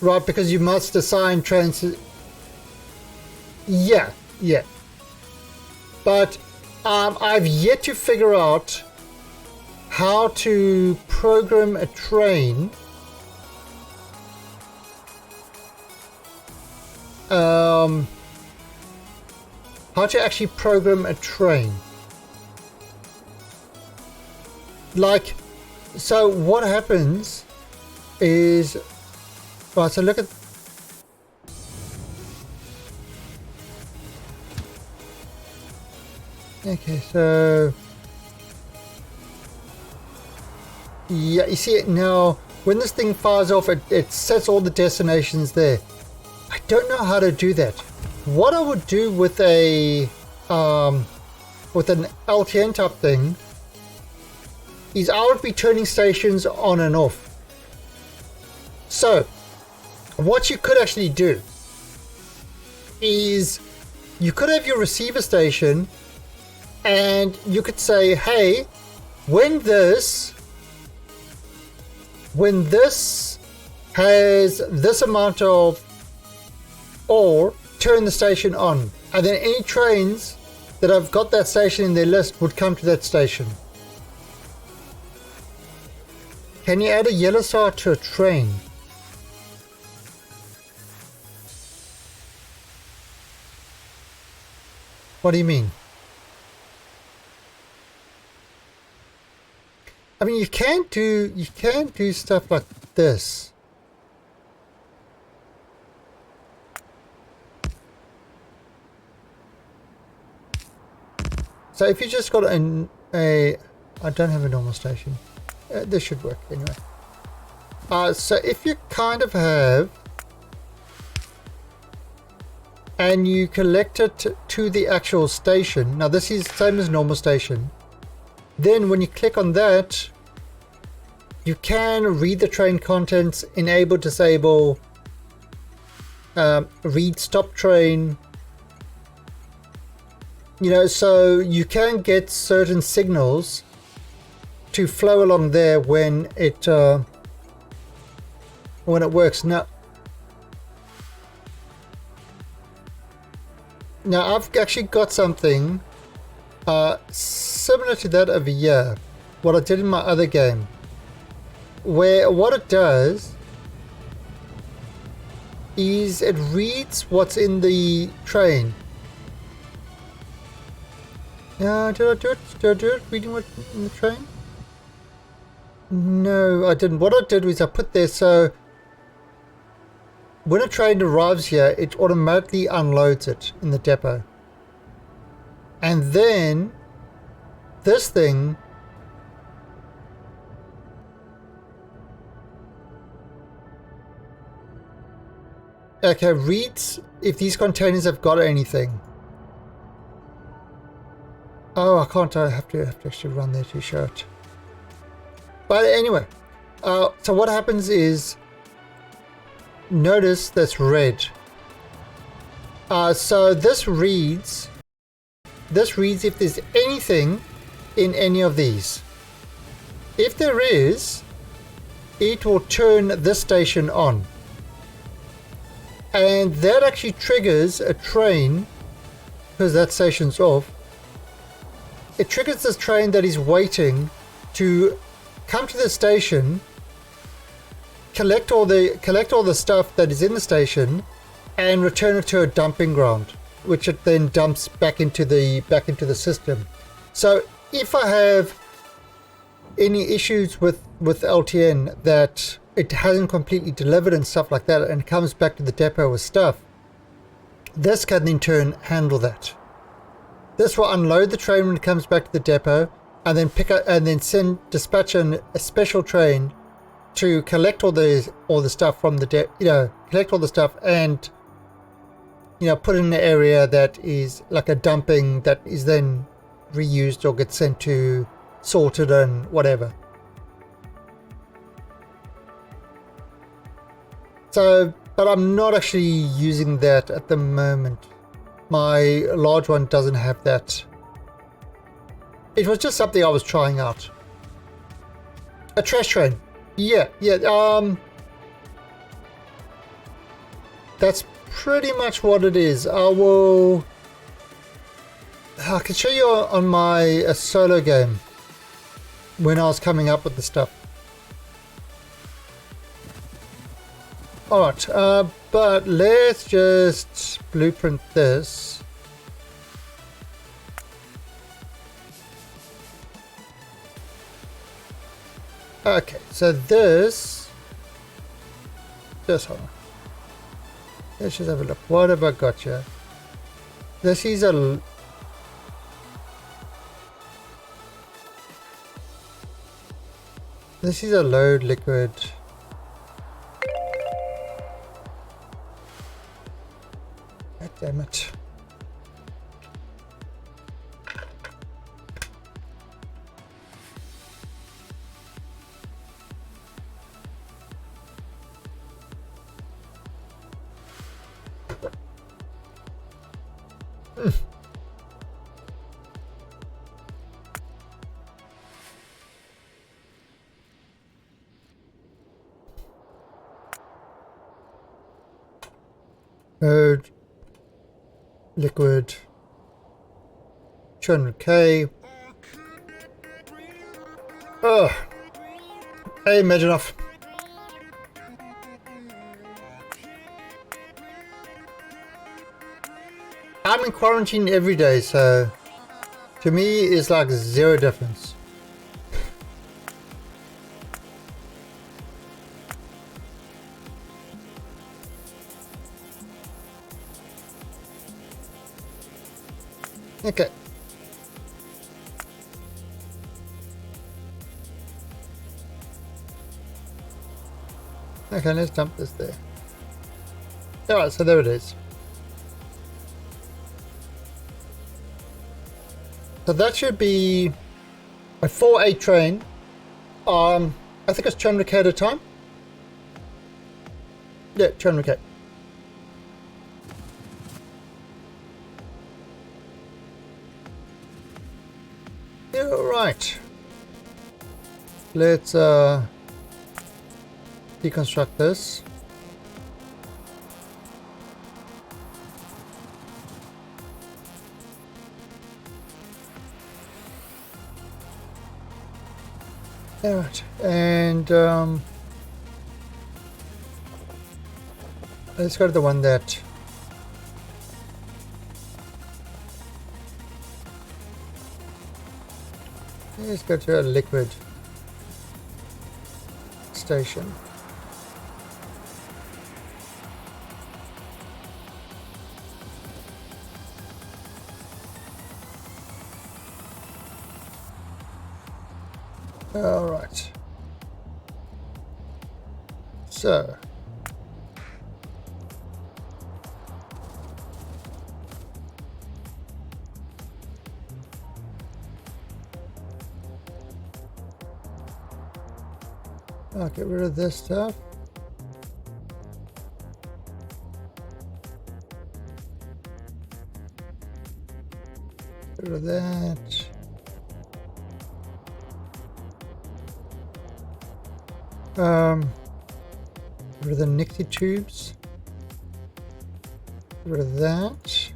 Right, because you must assign yeah. But I've yet to figure out how to program a train how to actually program a train. Like, so what happens is, right, so look at, okay, so yeah, you see it now. When this thing fires off, it sets all the destinations there. I don't know how to do that. What I would do with a with an LTN type thing is I would be turning stations on and off. So what you could actually do is you could have your receiver station and you could say, hey, when this has this amount of ore, turn the station on, and then any trains that have got that station in their list would come to that station. Can you add a yellow star to a train? What do you mean? I mean, you can do stuff like this. So if you just got I don't have a normal station. This should work anyway. So if you kind of have, and you collect it to the actual station. Now this is the same as normal station. Then when you click on that, you can read the train contents, enable, disable, read stop train. You know, so you can get certain signals to flow along there when it works. Now I've actually got something similar to that over here, what I did in my other game, where what it does is it reads what's in the train. Did I do it? Did I do it? Reading what's in the train? No, I didn't. What I did was I put there so when a train arrives here, it automatically unloads it in the depot. And then this thing reads if these containers have got anything. Oh, I can't. I have to actually run there to show it. But anyway, so what happens is, notice that's red. So this reads if there's anything in any of these. If there is, it will turn this station on. And that actually triggers a train, because that station's off. It triggers this train that is waiting to come to the station, collect all the stuff that is in the station, and return it to a dumping ground, which it then dumps back into the system. So if I have any issues with LTN that it hasn't completely delivered and stuff like that, and it comes back to the depot with stuff, this can in turn handle that. This will unload the train when it comes back to the depot, and then pick up and then dispatch a special train to collect all the stuff from the collect all the stuff and put it in an area that is like a dumping that is then reused or gets sent to sorted and whatever. So, but I'm not actually using that at the moment. My large one doesn't have that. It was just something I was trying out. A trash train. Yeah. That's pretty much what it is. I can show you on my solo game when I was coming up with the stuff. Alright, but let's just blueprint this. Okay, so this one. Let's just have a look. What have I got here? This is a load liquid. God damn it. Load liquid 200k. Oh, hey, imagine off. I'm in quarantine every day, so to me it's like zero difference. Okay. Okay, let's dump this there. Alright, so there it is. So that should be a 4-8 train. I think it's 200k at a time. Yeah, 200k. Yeah, right. Let's deconstruct this. Alright, and let's go to the one that let's go to a liquid station. All right. So I'll get rid of this stuff. Get rid of that. Get rid of the Nixie tubes. Get rid of that.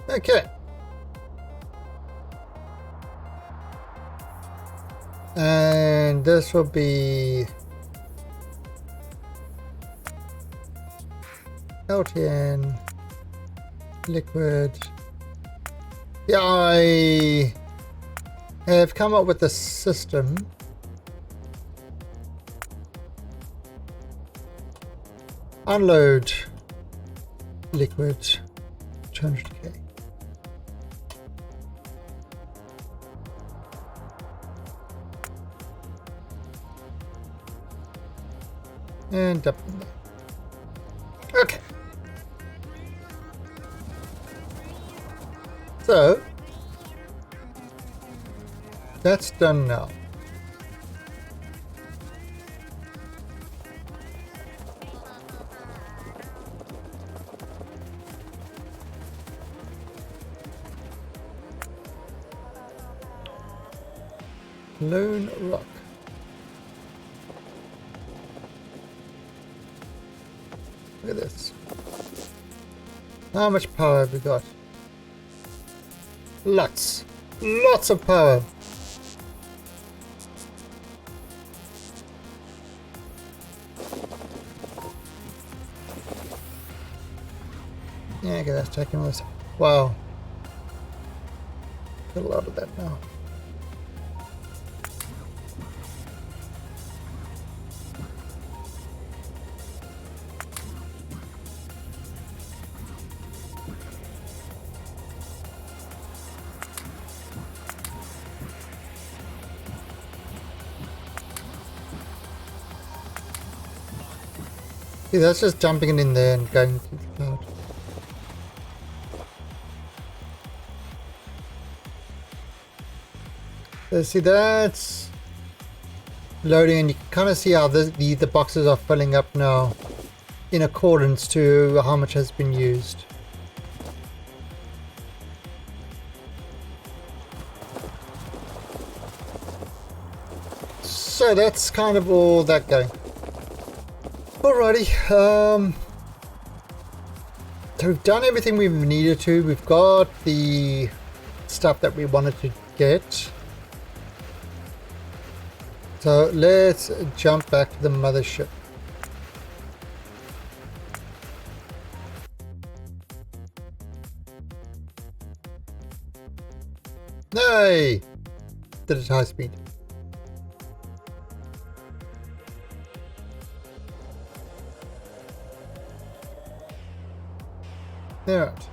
Okay. And this will be LTN liquid. Yeah, I have come up with a system. Unload liquid 200k. And dump them there. Okay. So that's done now. Lone Rock. Look at this. How much power have we got? Lots. Lots of power. Yeah, okay, that's taking all this. Wow. Got a lot of that now. See, that's just jumping it in there and going to the cloud. So see, that's loading, and you can kind of see how the boxes are filling up now in accordance to how much has been used. So that's kind of all that going. Alrighty, so we've done everything we've needed to. We've got the stuff that we wanted to get. So let's jump back to the mothership. Nay! Did it high speed. Alright.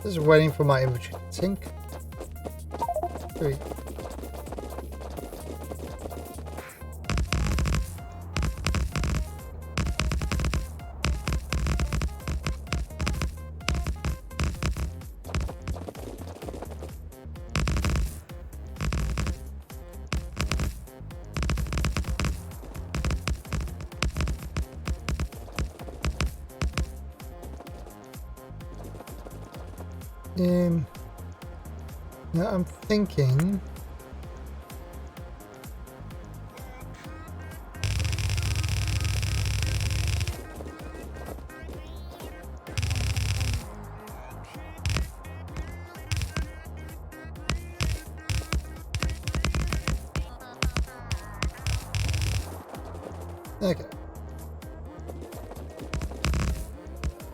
Just waiting for my inventory to sync. 3. Now I'm thinking. Okay.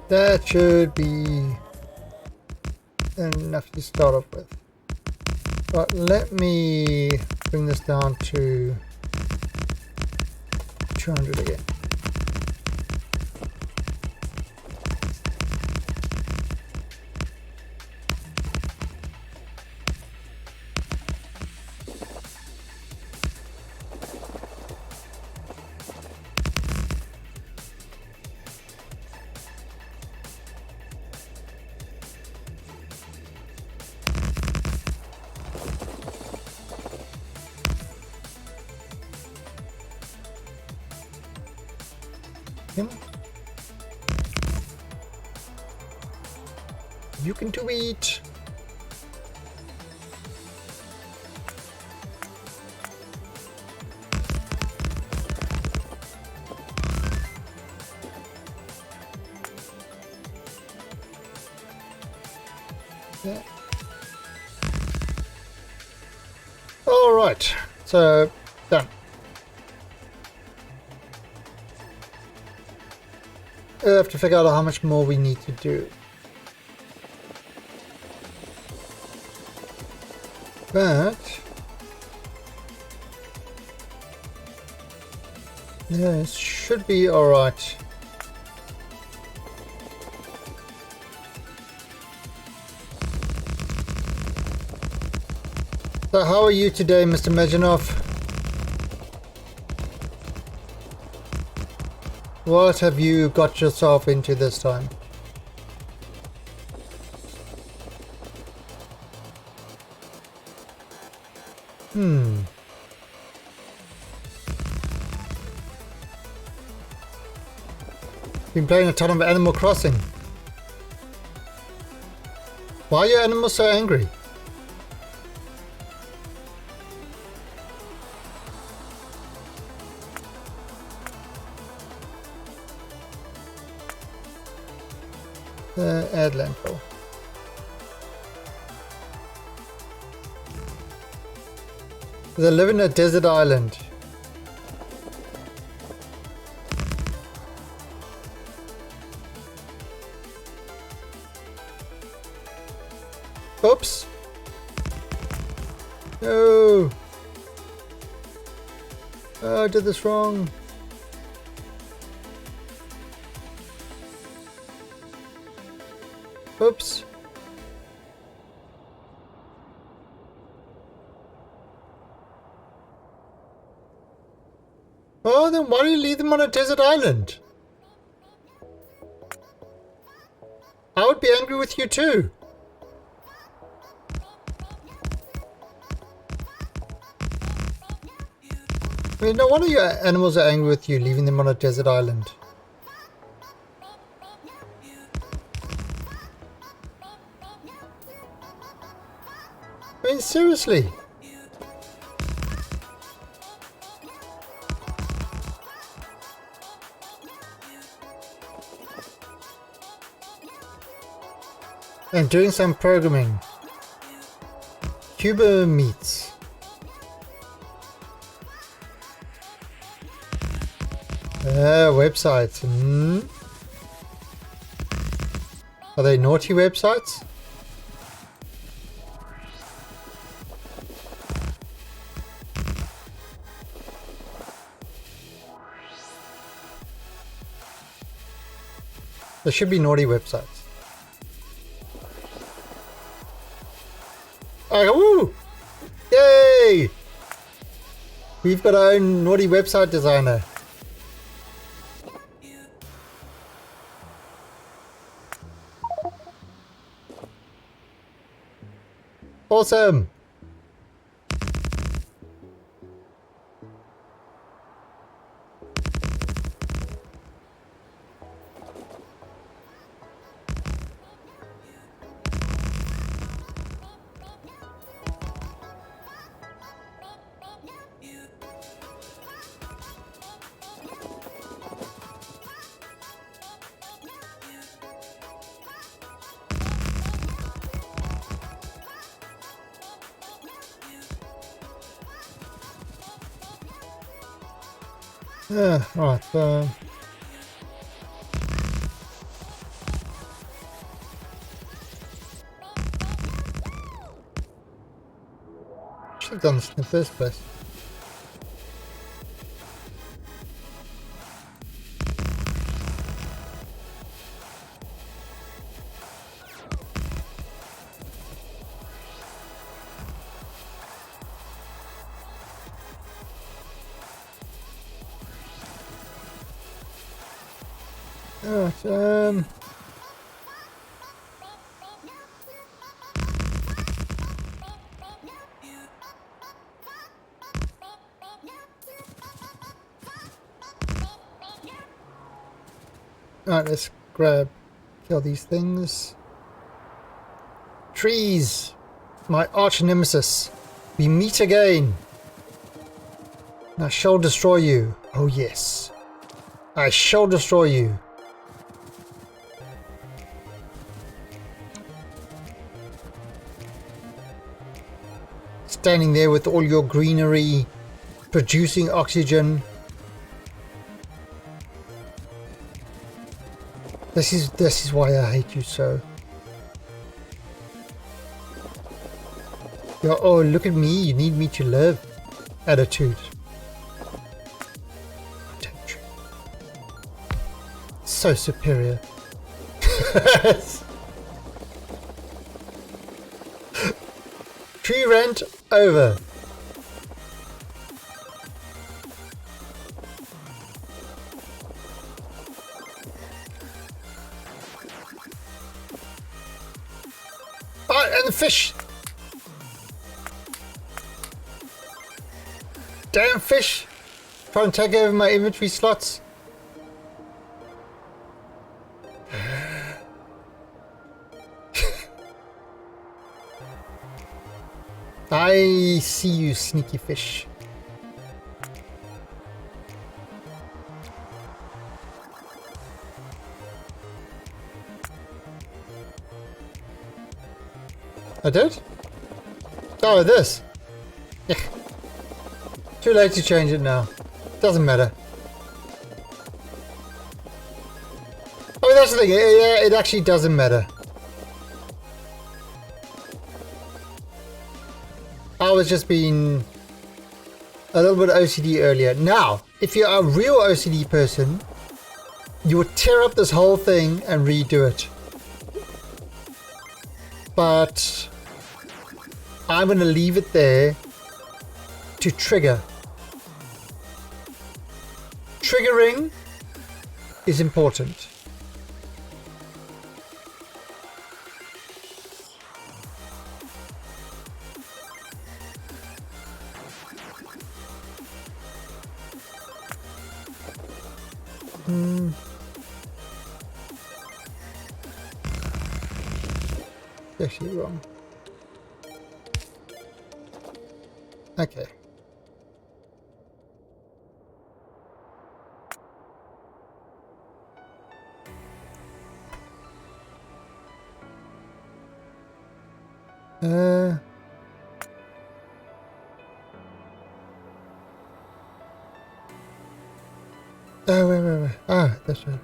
That should be enough to start off with. But let me bring this down to 200 again. You can do it. Yeah. All right. So done. I have to figure out how much more we need to do. But yeah, it should be all right. So how are you today, Mr. Majinov? What have you got yourself into this time? Been playing a ton of Animal Crossing. Why are your animals so angry? Add landfill. They live in a desert island. Oops. No. Oh, I did this wrong. Oops. Oh, then why do you leave them on a desert island? I would be angry with you too. I mean, no wonder your animals are angry with you, leaving them on a desert island. I mean, seriously. I'm doing some programming. Cuba meats. Websites. Are they naughty websites? There should be naughty websites. Oh, woo! Yay! We've got our own naughty website designer. Awesome! Right. Should have done this in the first place. Right, Alright, let's kill these things. Trees! My arch nemesis. We meet again. I shall destroy you. Oh yes. I shall destroy you. Standing there with all your greenery, producing oxygen. This is why I hate you so. Your, oh, look at me, you need me to live attitude. So superior. Tree rant over. Oh, and the fish. Damn fish. Trying to take over my inventory slots. I see you, sneaky fish. I did? Oh, this. Yeah. Too late to change it now. Doesn't matter. Oh, that's the thing. Yeah, it actually doesn't matter. I was just being a little bit OCD earlier. Now, if you're a real OCD person, you would tear up this whole thing and redo it. But I'm going to leave it there to trigger. Triggering is important. Actually wrong. Okay. Oh, wait. Ah, that's right.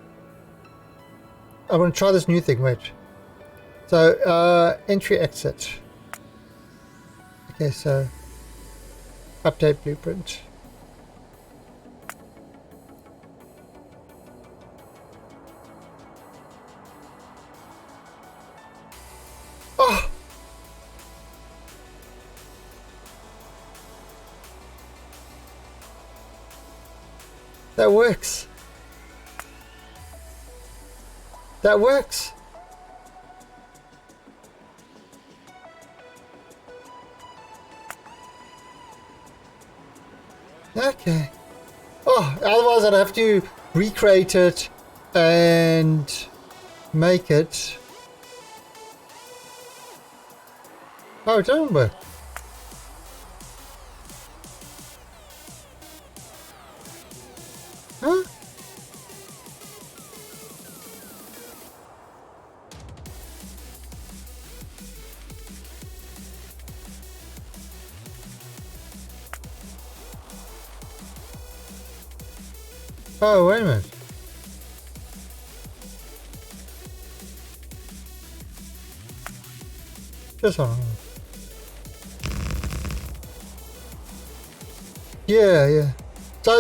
I want to try this new thing, wait. So, entry exit. Okay, so update blueprint. Oh! That works. That works. Okay. Oh, otherwise I'd have to recreate it and make it. Oh, it doesn't work. Huh? Oh, wait a minute. Just hold on. Yeah. So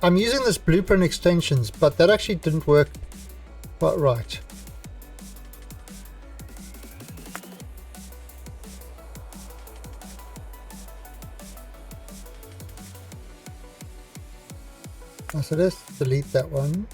I'm using this blueprint extensions, but that actually didn't work quite right. So let's delete that one.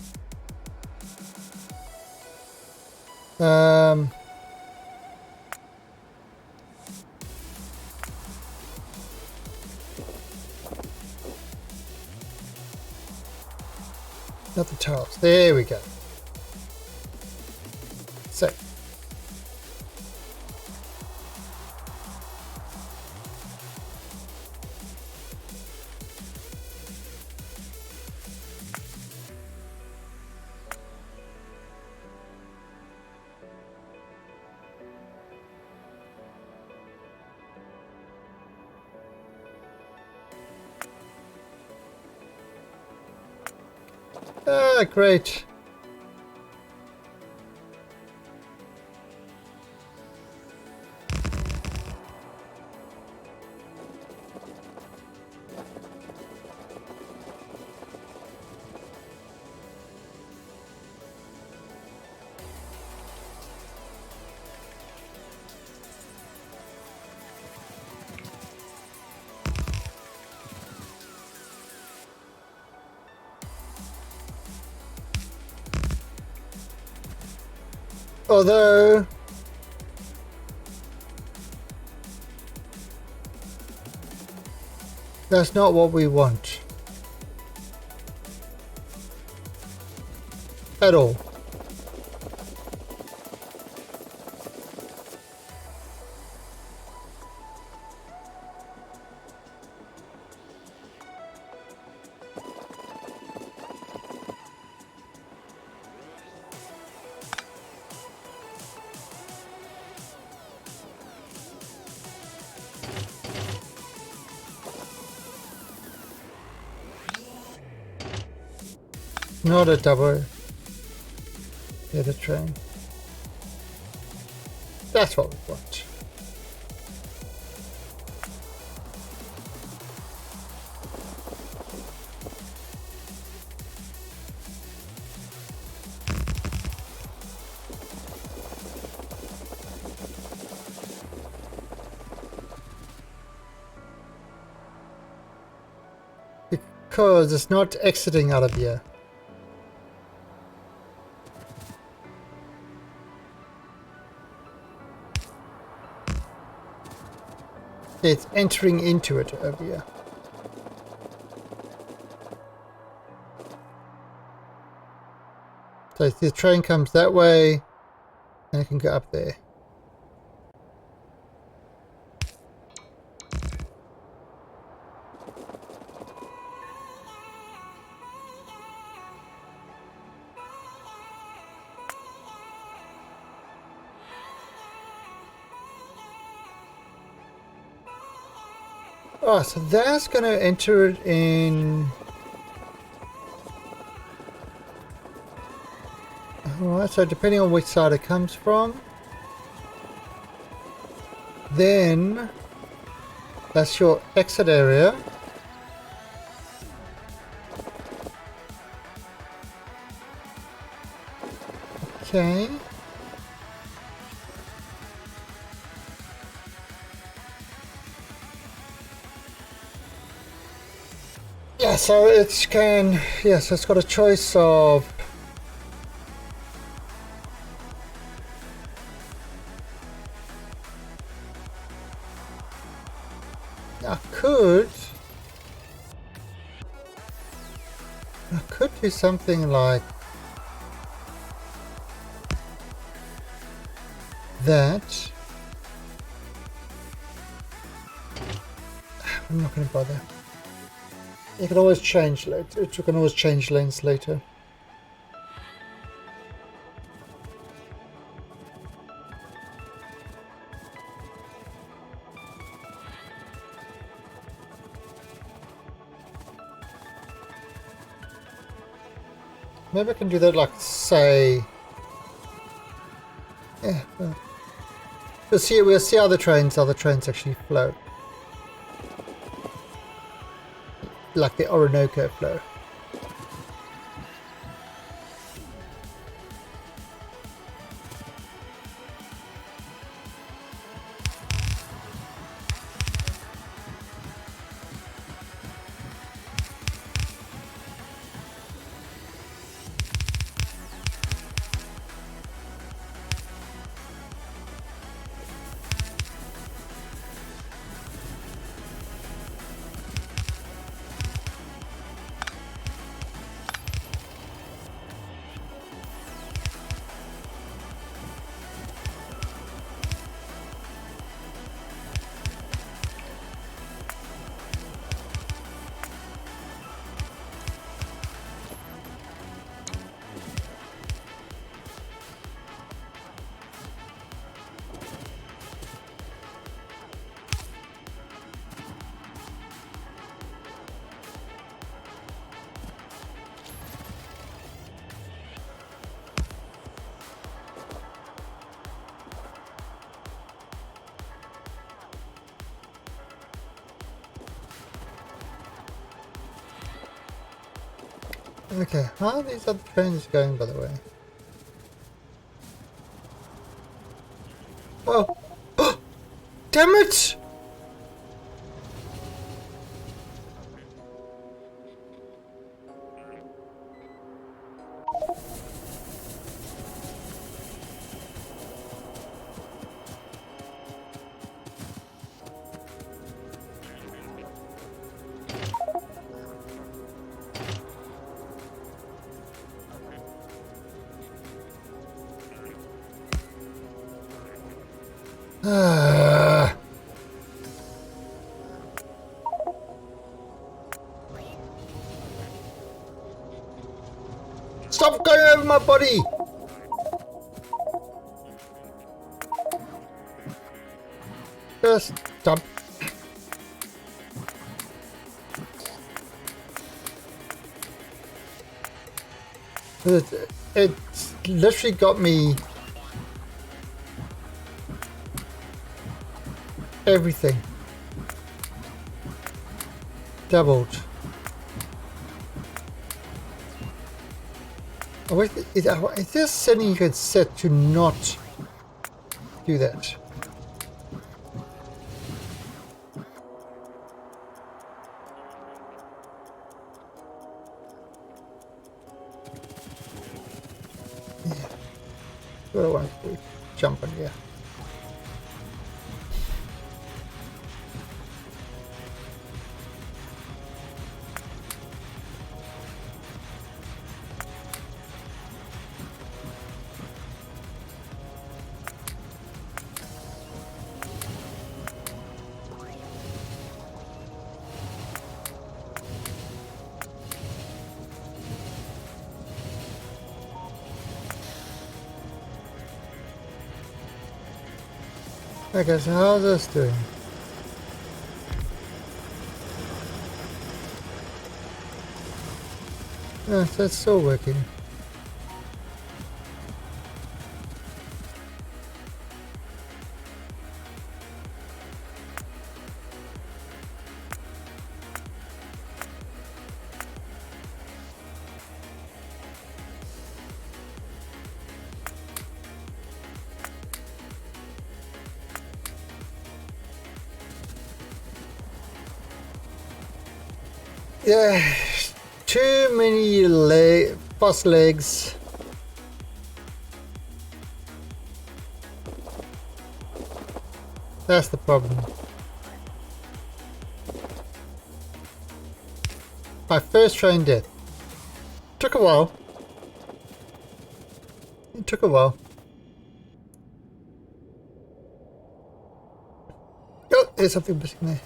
Not the tiles. There we go. So. Ah, great. Although that's not what we want at all. Not a double header train. That's what we want. Because it's not exiting out of here. It's entering into it over here. So if the train comes that way, and it can go up there. Oh, so that's going to enter it in Alright, so depending on which side it comes from, then that's your exit area. Okay. Yeah, so it can, yes, it's got a choice of I could do something like that. I'm not going to bother. You can always change later. You can always change lanes later. Maybe I can do that, like, say... Yeah, we'll see how the trains actually flow. Like the Orinoco flow. Okay, how are these other trains going, by the way? Oh! Damn it! Ah. Stop going over my body! Just stop. It literally got me everything. Doubled. Oh, wait, is this setting you could set to not do that? Yeah. Well, I want to jump on here. Okay, so how's this doing? Yes, that's still working. Yeah, too many fast legs. That's the problem. My first train death. Took a while. It took a while. Oh, there's something missing there.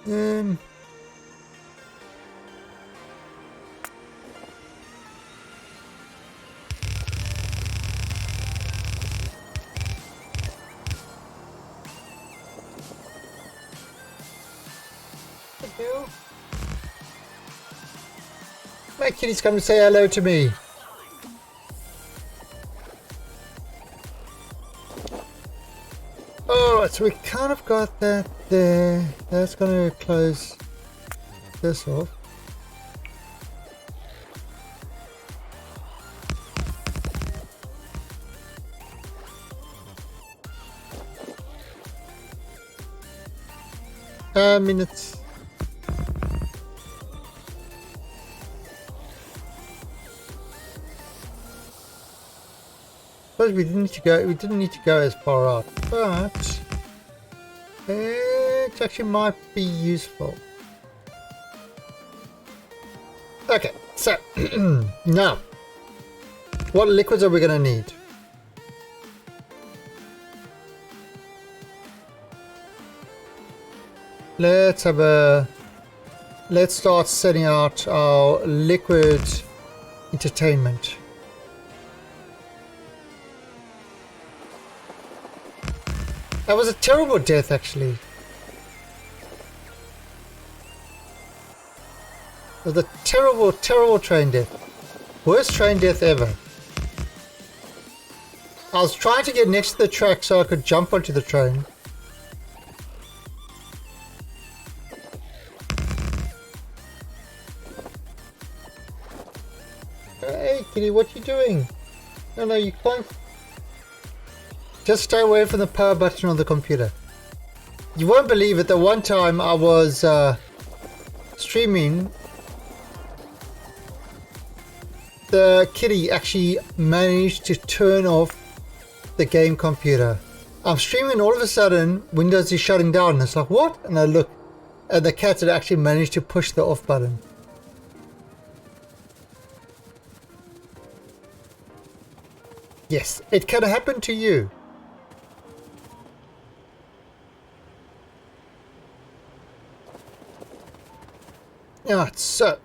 Um, My kitty's come to say hello to me. Alright, so we kind of got that there. That's going to close this off. Minutes. Suppose we didn't need to go. We didn't need to go as far out, but it actually might be useful. Okay, so now, what liquids are we going to need? Let's start setting out our liquid entertainment. That was a terrible death, actually. It was a terrible, terrible train death. Worst train death ever. I was trying to get next to the track so I could jump onto the train. Hey, kitty, what you doing? No, you can't. Just stay away from the power button on the computer. You won't believe it, the one time I was streaming, the kitty actually managed to turn off the game computer. I'm streaming, all of a sudden Windows is shutting down, and it's like, what? And I look, and the cat had actually managed to push the off button. Yes, it can happen to you. Alright, so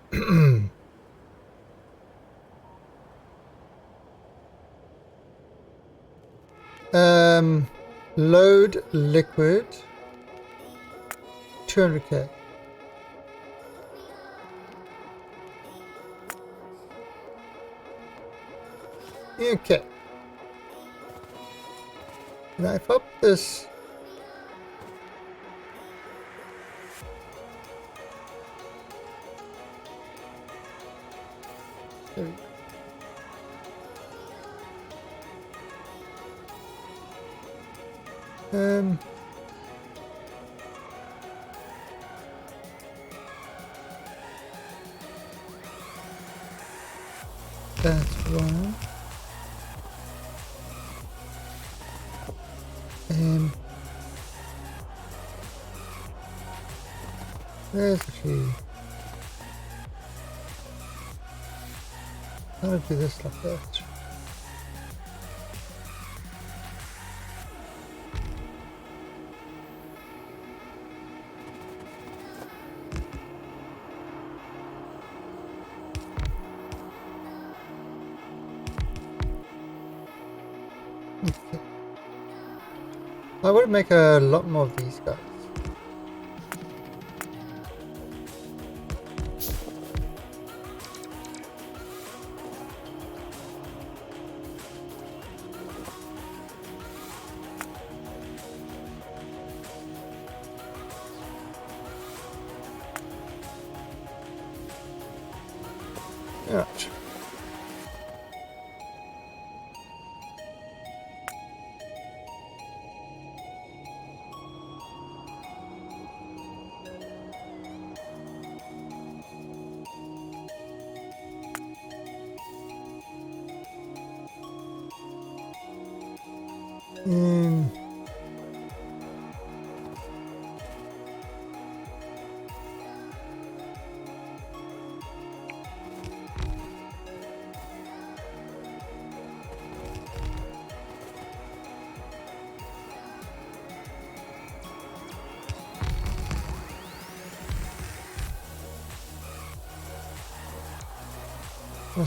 load liquid 200k. Okay. Now if I up this there we go. That's one. There's the key. How to do this like that? Okay. I would make a lot more of these guys. Right. Um,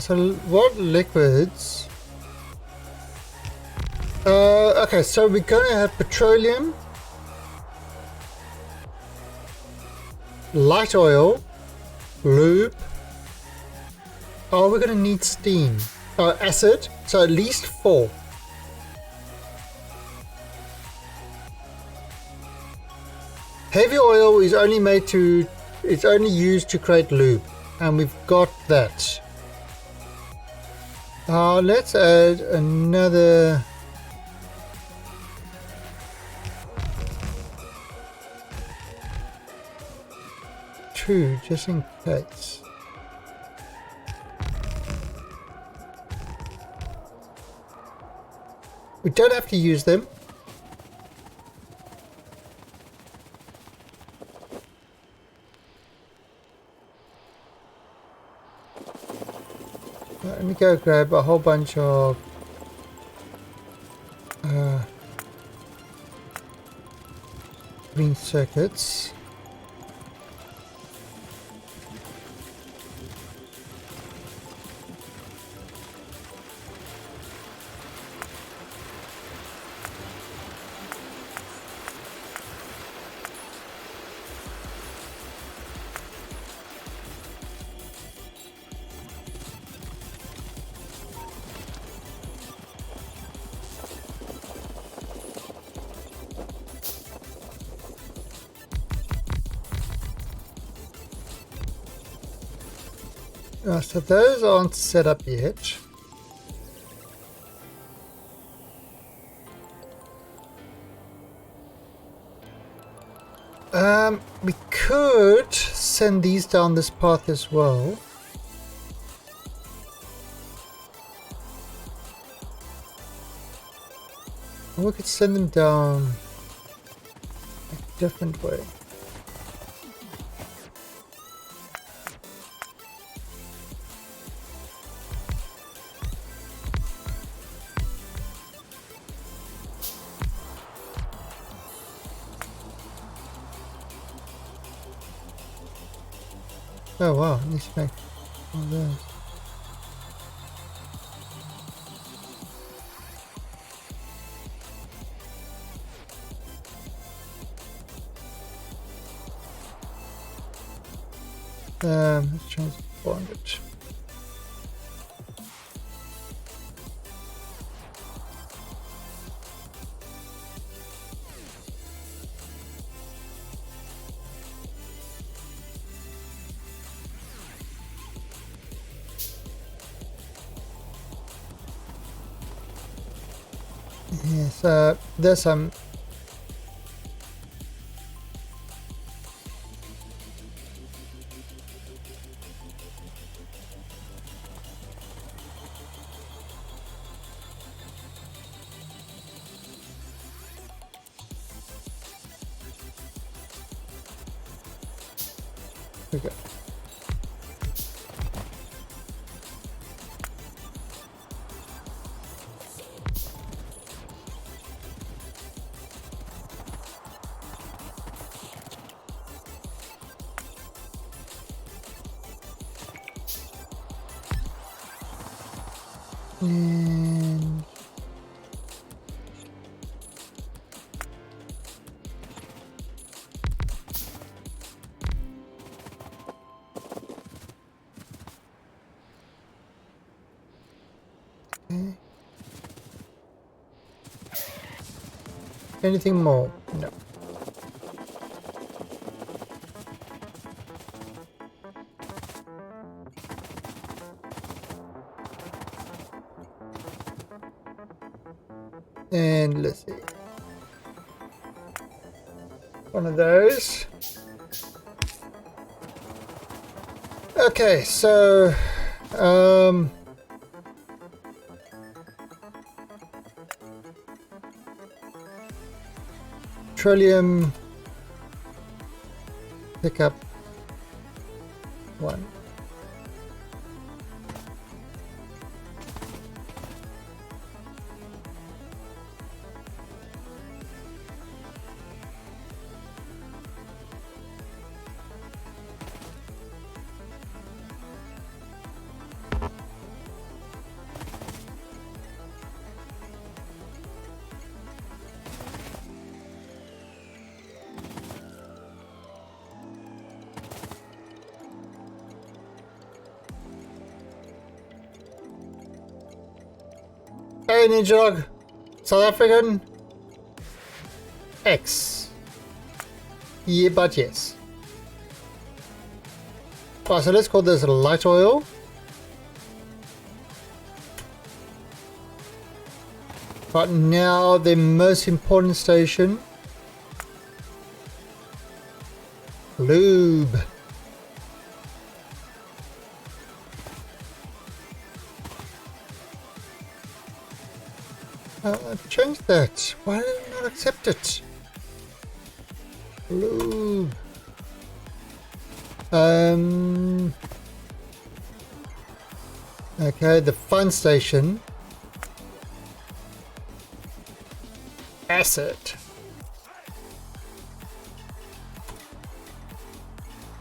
so what liquids? Okay, so we're gonna have petroleum, light oil, lube. Oh, we're gonna need steam. Acid. So at least 4. Heavy oil is only made to. It's only used to create lube, and we've got that. Let's add another. Two, just in case. We don't have to use them. Let me go grab a whole bunch of green circuits. So those aren't set up yet. We could send these down this path as well. Or we could send them down a different way. Oh wow, I need to make all those. Let's transpond it. Yes, there's some. Okay. And okay. Anything more? No. And let's see. One of those. Okay, so Trillium, pick up one. Hey Ninja Dog, South African X. Yeah, but yes. Alright, so let's call this light oil. But now the most important station, lube. Change that. Why did I not accept it? Lube. Okay, the fun station. Acid.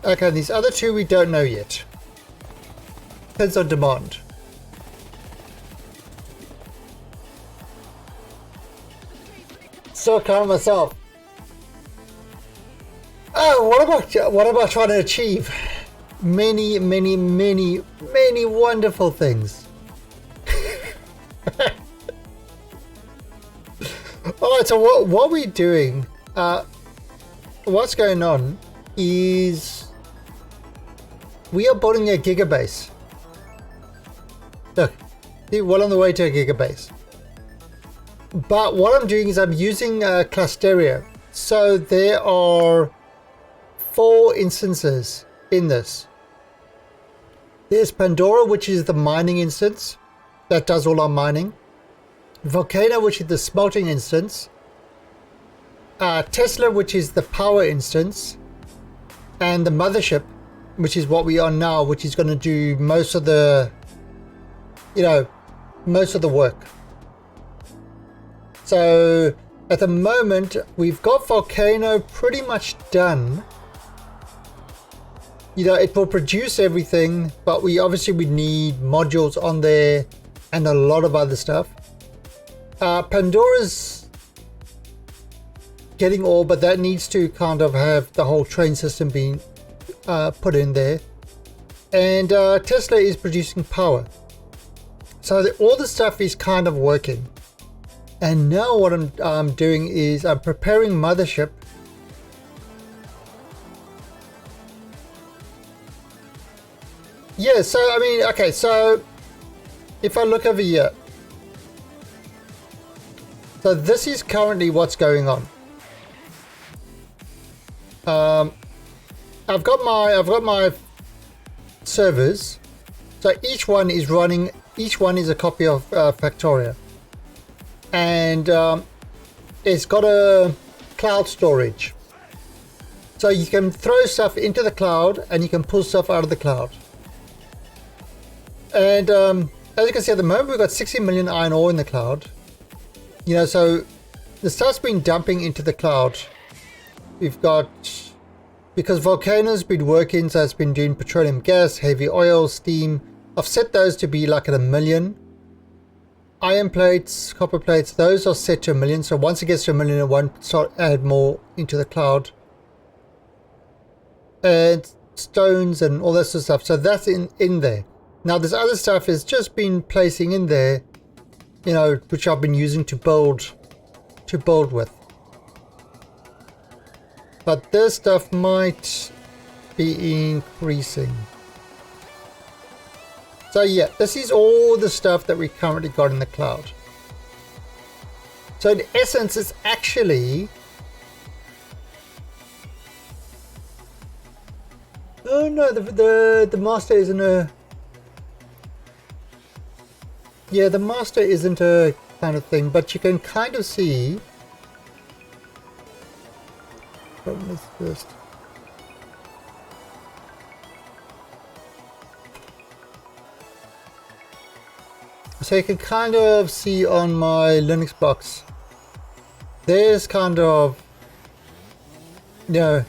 Okay, these other two we don't know yet. Depends on demand. So calm myself. Oh, what am I trying to achieve? Many wonderful things. Alright, so what we're doing, what's going on is we are building a gigabase. Look, we're well on the way to a gigabase. But what I'm doing is I'm using Clusterio. So there are 4 instances in this. There's Pandora, which is the mining instance that does all our mining. Volcano, which is the smelting instance. Tesla, which is the power instance. And the mothership, which is what we are now, which is going to do most of the, most of the work. So at the moment, we've got Volcano pretty much done. It will produce everything, but we need modules on there and a lot of other stuff. Pandora's getting all, but that needs to kind of have the whole train system being put in there. And Tesla is producing power. So all the stuff is kind of working. And now what I'm doing is I'm preparing mothership. Yeah, so okay, so if I look over here, so this is currently what's going on. I've got my servers, so each one is a copy of Factoria. And it's got a cloud storage, so you can throw stuff into the cloud and you can pull stuff out of the cloud. And as you can see, at the moment we've got 60 million iron ore in the cloud. So the stuff's been dumping into the cloud. We've got, because Volcano's been working, so it's been doing petroleum gas, heavy oil, steam. I've set those to be like at 1 million. Iron plates, copper plates, those are set to 1 million. So once it gets to 1 million, it won't start add more into the cloud. And stones and all that sort of stuff. So that's in there. Now this other stuff is just been placing in there, which I've been using to build with. But this stuff might be increasing. So yeah, this is all the stuff that we currently got in the cloud. So in essence, it's actually... Oh no, the master isn't a... Yeah, the master isn't a kind of thing, but you can kind of see... Problem is first. So you can kind of see on my Linux box, there's kind of, you know,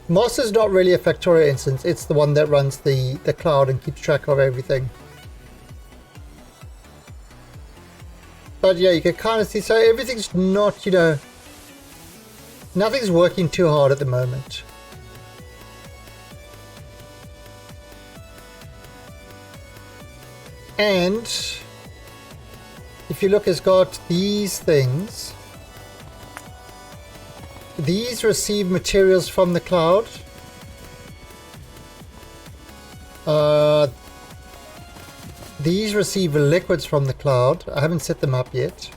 master's not really a Factorio instance, it's the one that runs the cloud and keeps track of everything. But yeah, you can kind of see, so everything's not, you know, nothing's working too hard at the moment. And if you look, it's got these things. These receive materials from the cloud. These receive liquids from the cloud. I haven't set them up yet.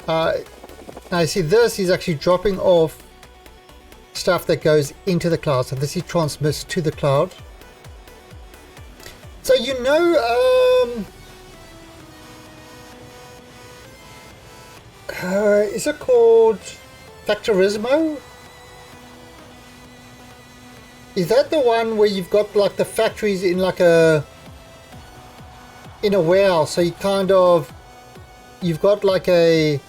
Now you see this is actually dropping off stuff that goes into the cloud. So this is transmits to the cloud. So you know, is it called Factorismo? Is that the one where you've got like the factories in like a warehouse? So you kind of, you've got like a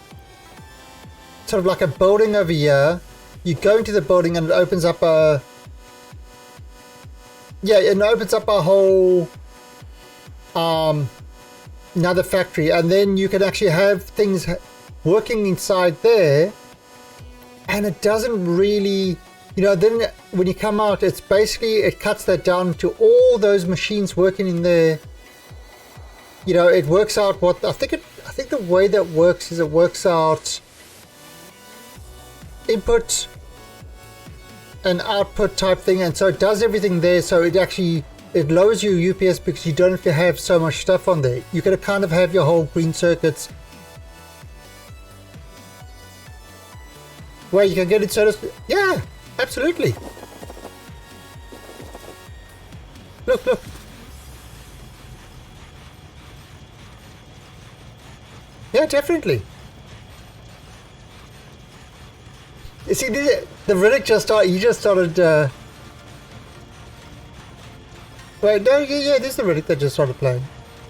sort of like a building over here. You go into the building and it opens up a, yeah, it opens up a whole another factory, and then you can actually have things working inside there, and it doesn't really, you know, then when you come out, it's basically, it cuts that down to all those machines working in there. You know, it works out what I think the way that works is it works out input and output type thing, and so it does everything there. So it actually, it lowers your UPS because you don't have to have so much stuff on there. You can kind of have your whole green circuits where you can get it. So yeah, absolutely. Look. Yeah, definitely. You see, the Riddick just started. You just started. Wait, no, yeah, this is the Riddick that just started playing.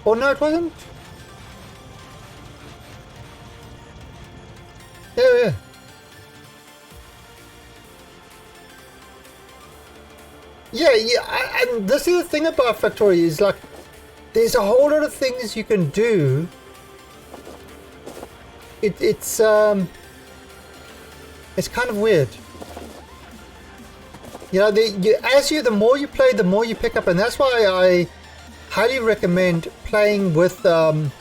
Oh no, it wasn't. Yeah. And this is the thing about Factorio is like, there's a whole lot of things you can do. It's kind of weird. You know, the more you play, the more you pick up, and that's why I highly recommend playing with sort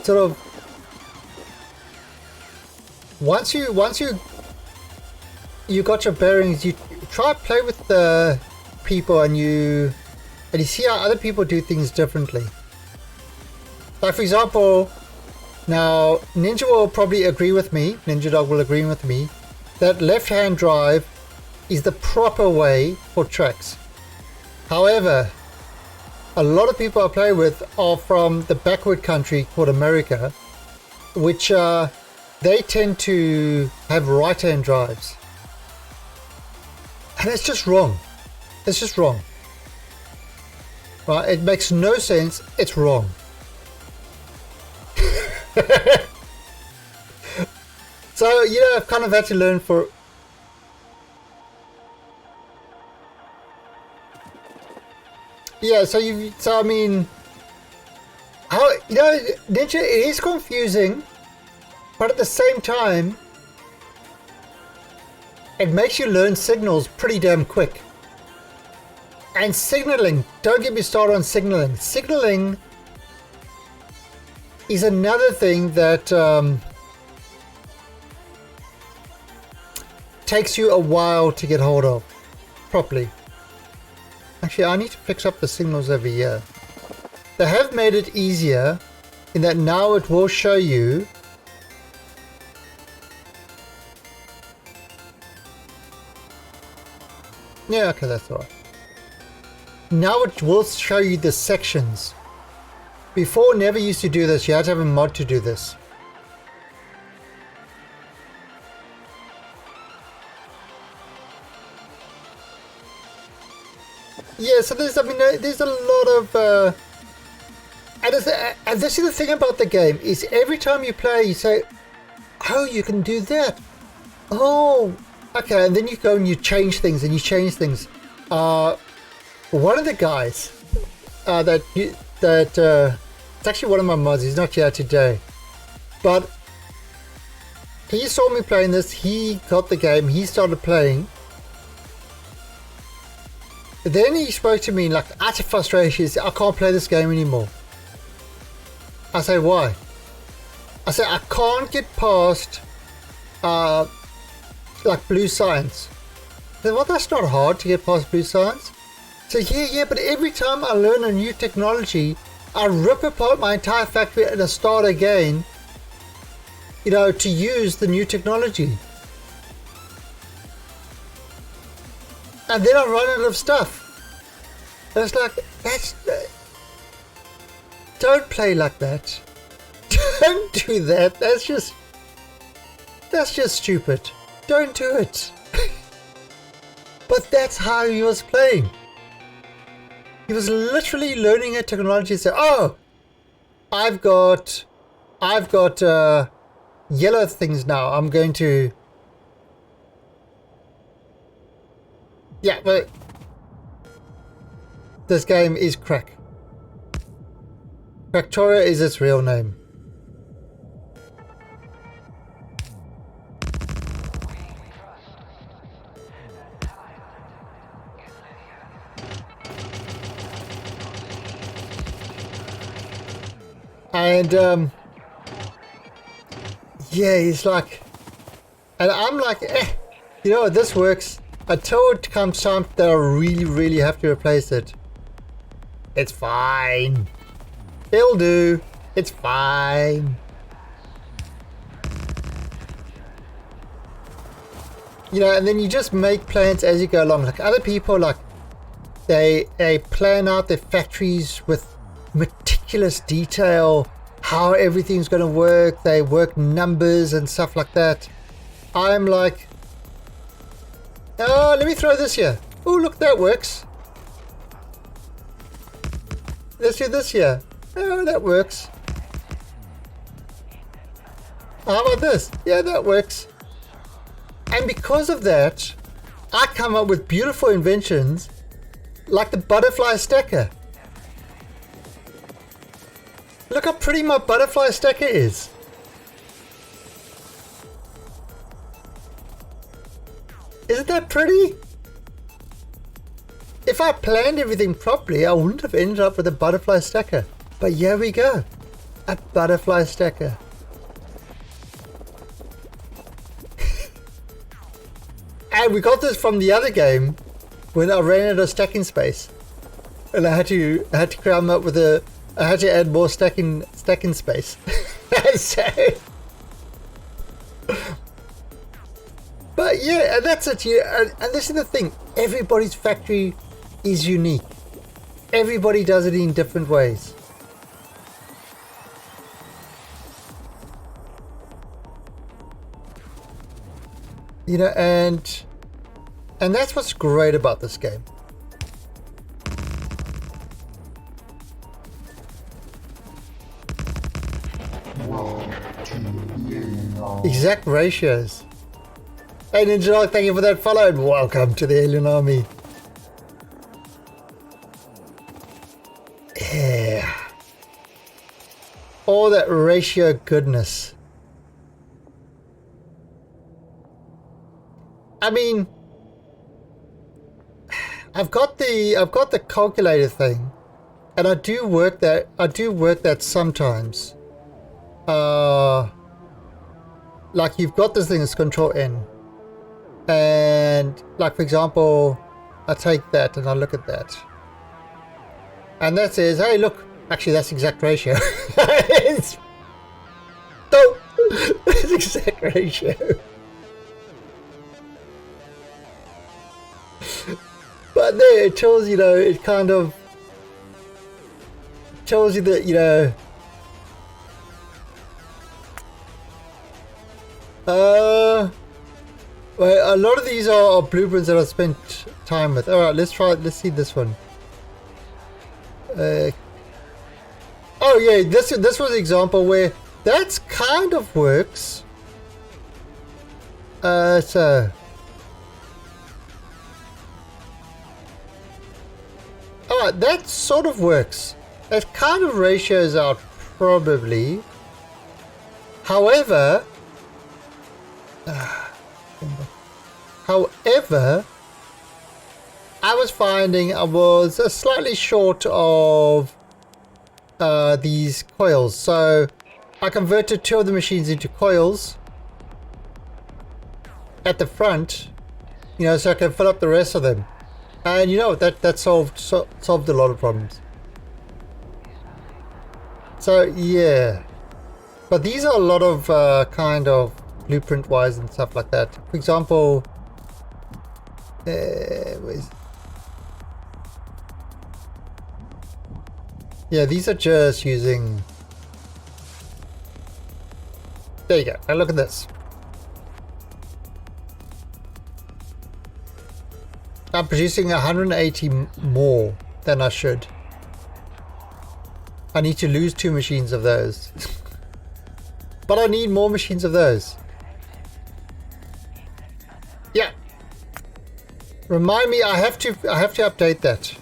of once you got your bearings, you try to play with the people, and you see how other people do things differently. Like for example, now Ninja will probably agree with me, Ninja Dog will agree with me, that left-hand drive is the proper way for tracks. However, a lot of people I play with are from the backward country called America, which they tend to have right-hand drives. And it's just wrong. It's just wrong. Right? It makes no sense. It's wrong. So, you know, I've kind of had to learn for... Yeah, so I mean... How, you know, Ninja, it is confusing, but at the same time, it makes you learn signals pretty damn quick. And signaling, don't get me started on signaling. Signaling is another thing that takes you a while to get hold of properly. Actually, I need to fix up the signals over here. They have made it easier in that now it will show you yeah, okay, that's all right. Now it will show you the sections. Before, never used to do this. You had to have a mod to do this. Yeah, so there's, I mean, there's a lot of, and this is the thing about the game, is every time you play, you say, oh, you can do that. Oh, okay, and then you go and you change things, one of the guys, it's actually one of my mods, he's not here today, but he saw me playing this, he got the game, he started playing. Then he spoke to me like utter frustration. He said, I can't play this game anymore. I say, why? I said, I can't get past like blue science. I said, well, that's not hard to get past blue science. So yeah, but every time I learn a new technology, I rip apart my entire factory and I start again, you know, to use the new technology. And then I run out of stuff. And it's like, don't play like that. Don't do that. That's just stupid. Don't do it. But that's how he was playing. He was literally learning a technology and said, oh, I've got yellow things now. I'm going to, yeah, but this game is crack. Victoria is its real name. And yeah, he's like, and I'm like, you know what, this works until it comes time that I really have to replace it. It's fine. It'll do. It's fine. You know, and then you just make plans as you go along. Like other people, like they plan out their factories with meticulous detail, how everything's going to work. They work numbers and stuff like that. I'm like, oh, let me throw this here. Oh, look, that works. Let's do this here. Oh, that works. How about this? Yeah, that works. And because of that, I come up with beautiful inventions like the butterfly stacker. Look how pretty my butterfly stacker is. Isn't that pretty? If I planned everything properly, I wouldn't have ended up with a butterfly stacker. But here we go. A butterfly stacker. And we got this from the other game when I ran out of stacking space. And I had to come up with I had to add more stacking space. So, but yeah, and that's it. And this is the thing. Everybody's factory is unique. Everybody does it in different ways. You know, and that's what's great about this game. Exact ratios. Hey Ninja, thank you for that follow and welcome to the Alien Army. Yeah. All that ratio goodness. I mean, I've got the calculator thing, and I do work that sometimes. Like you've got this thing that's Control N, and like for example, I take that and I look at that, and that says, hey, look, Actually, that's exact ratio. It's, no, that's exact ratio. But there, it tells, you know, it kind of tells you that, you know, well, a lot of these are blueprints that I spent time with. All right, let's see this one. Oh yeah, this was an example where that's kind of works. So. Alright, that sort of works. That kind of ratios out probably. However, I was finding I was slightly short of these coils. So I converted 2 of the machines into coils at the front, you know, so I can fill up the rest of them. And you know, that solved a lot of problems. So yeah, but these are a lot of kind of blueprint wise and stuff like that. For example, yeah, these are just using. There you go. Now look at this. I'm producing 180 more than I should. I need to lose 2 machines of those. But I need more machines of those. Yeah. Remind me, I have to update that.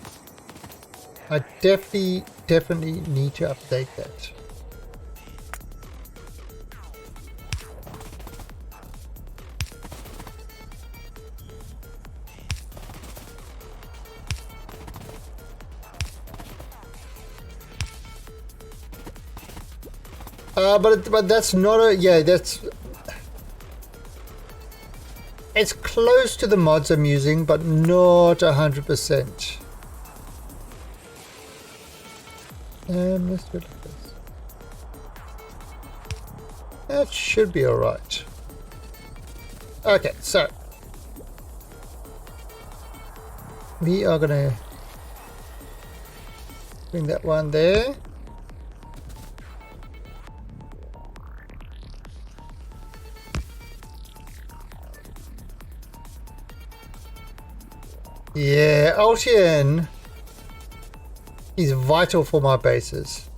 I definitely need to update that. But that's not a, yeah, that's, it's close to the mods I'm using, but not 100%. Let's do it like this. That should be alright. Okay, so we are gonna bring that one there. Yeah, LTN is vital for my bases.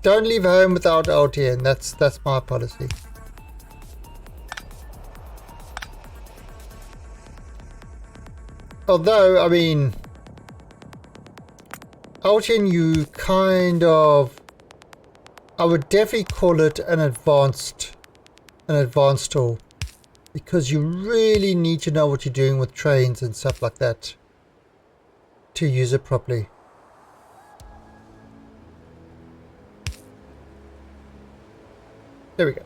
Don't leave home without LTN. That's my policy. Although, I mean, LTN, you kind of, I would definitely call it an advanced tool. Because you really need to know what you're doing with trains and stuff like that to use it properly. There we go.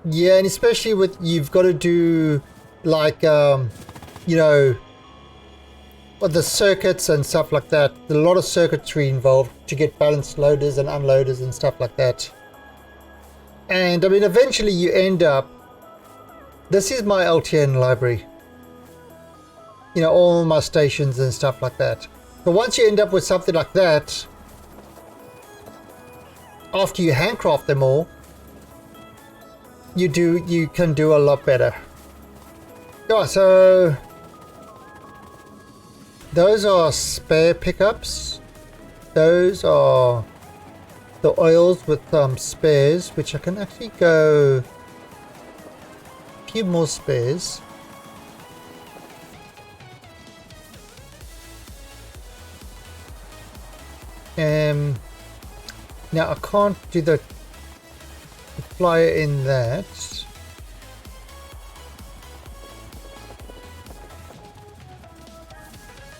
Yeah, and especially with, you've got to do like, you know, the circuits and stuff like that. There's a lot of circuitry involved to get balanced loaders and unloaders and stuff like that. And I mean, eventually you end up, this is my LTN library, you know, all my stations and stuff like that. But once you end up with something like that, after you handcraft them all, you can do a lot better. Yeah, so those are spare pickups. Those are the oils with spares, which I can actually go a few more spares. Now I can't do the flyer in that.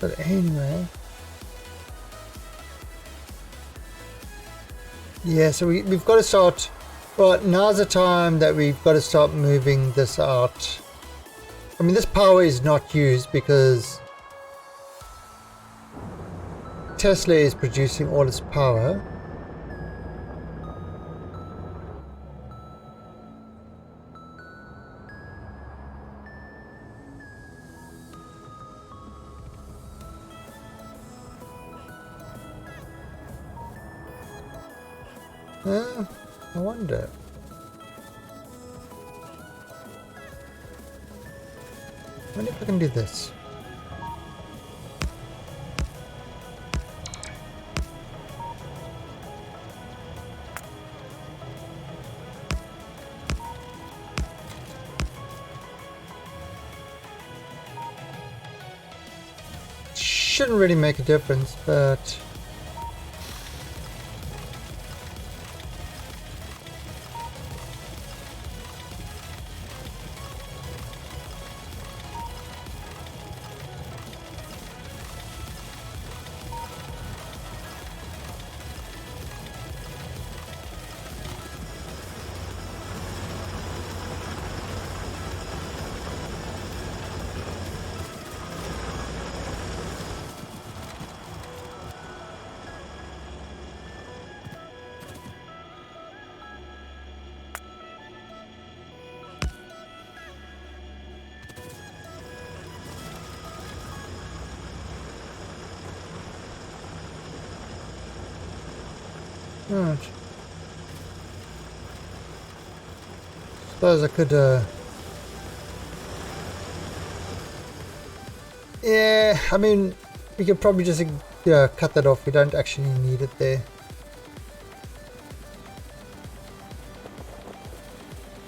But anyway. Yeah, so we've got to start, right, now's the time that we've got to start moving this out. I mean, this power is not used because Tesla is producing all its power. I wonder. I wonder if I can do this. Shouldn't really make a difference, but right. Suppose I could, yeah, I mean, we could probably just, cut that off. We don't actually need it there.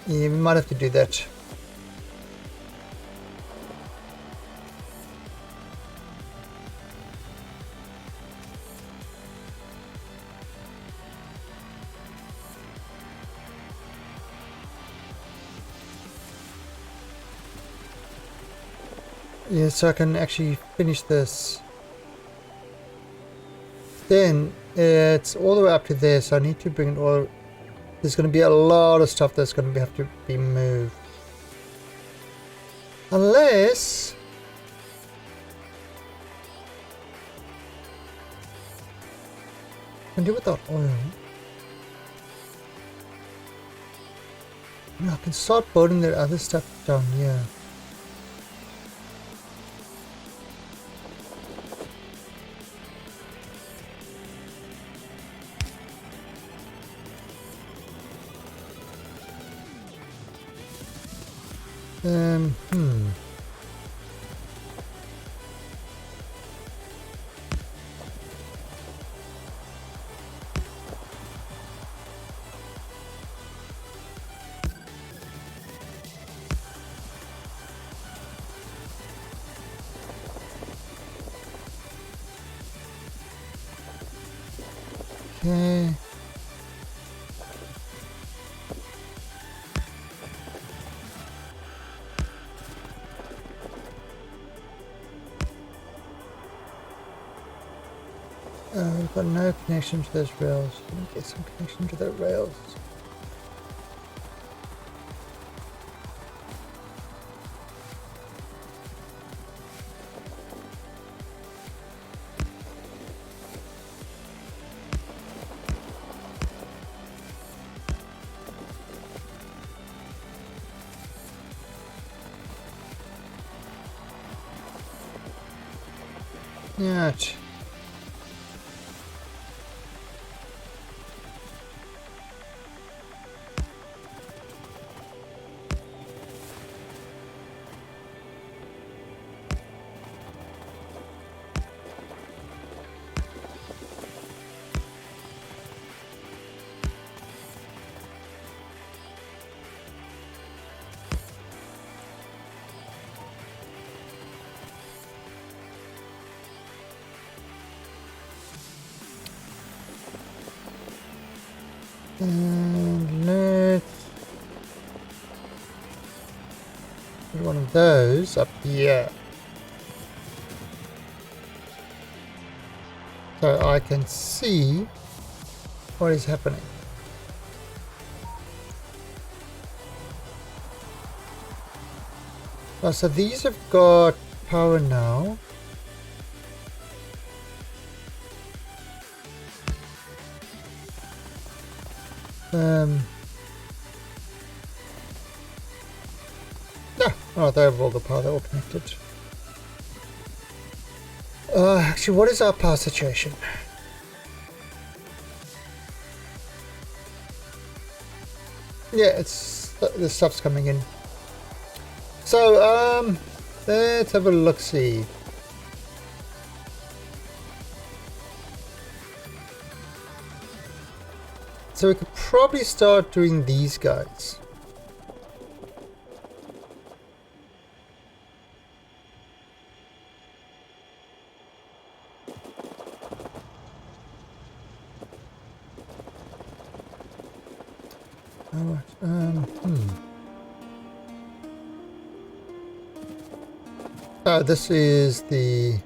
Yeah, we might have to do that. Yeah, so I can actually finish this. Then it's all the way up to there, so I need to bring it all. There's going to be a lot of stuff that's going to have to be moved. Unless I can do without oil. No, I can start building the other stuff down here. Hmm. Okay. We've got no connection to those rails. Let me get some connection to the rails. Yeah. And let's put one of those up here. So I can see what is happening. Oh, so these have got power now. No, oh, they have all the power. They're all connected. Actually, what is our power situation? Yeah, it's the stuff's coming in. So, let's have a look-see. So we could probably start doing these guys. This is the...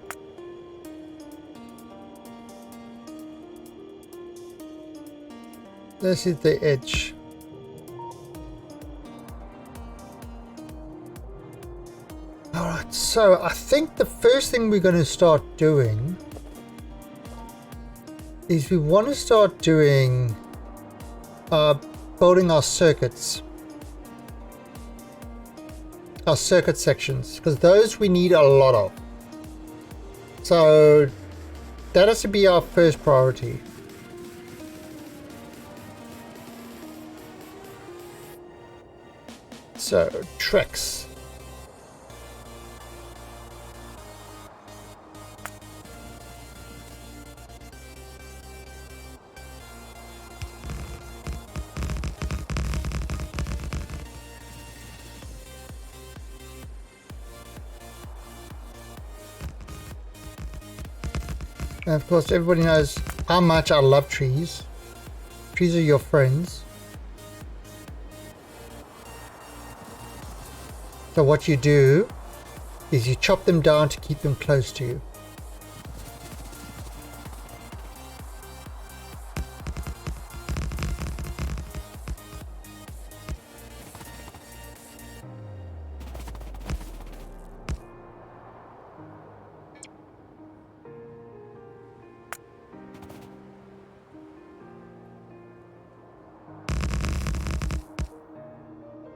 This is the edge. Alright, so I think the first thing we're going to start doing is we want to start doing building our circuits. Our circuit sections, because those we need a lot of. So that has to be our first priority. So tricks. And of course, everybody knows how much I love trees. Trees are your friends. So what you do is you chop them down to keep them close to you.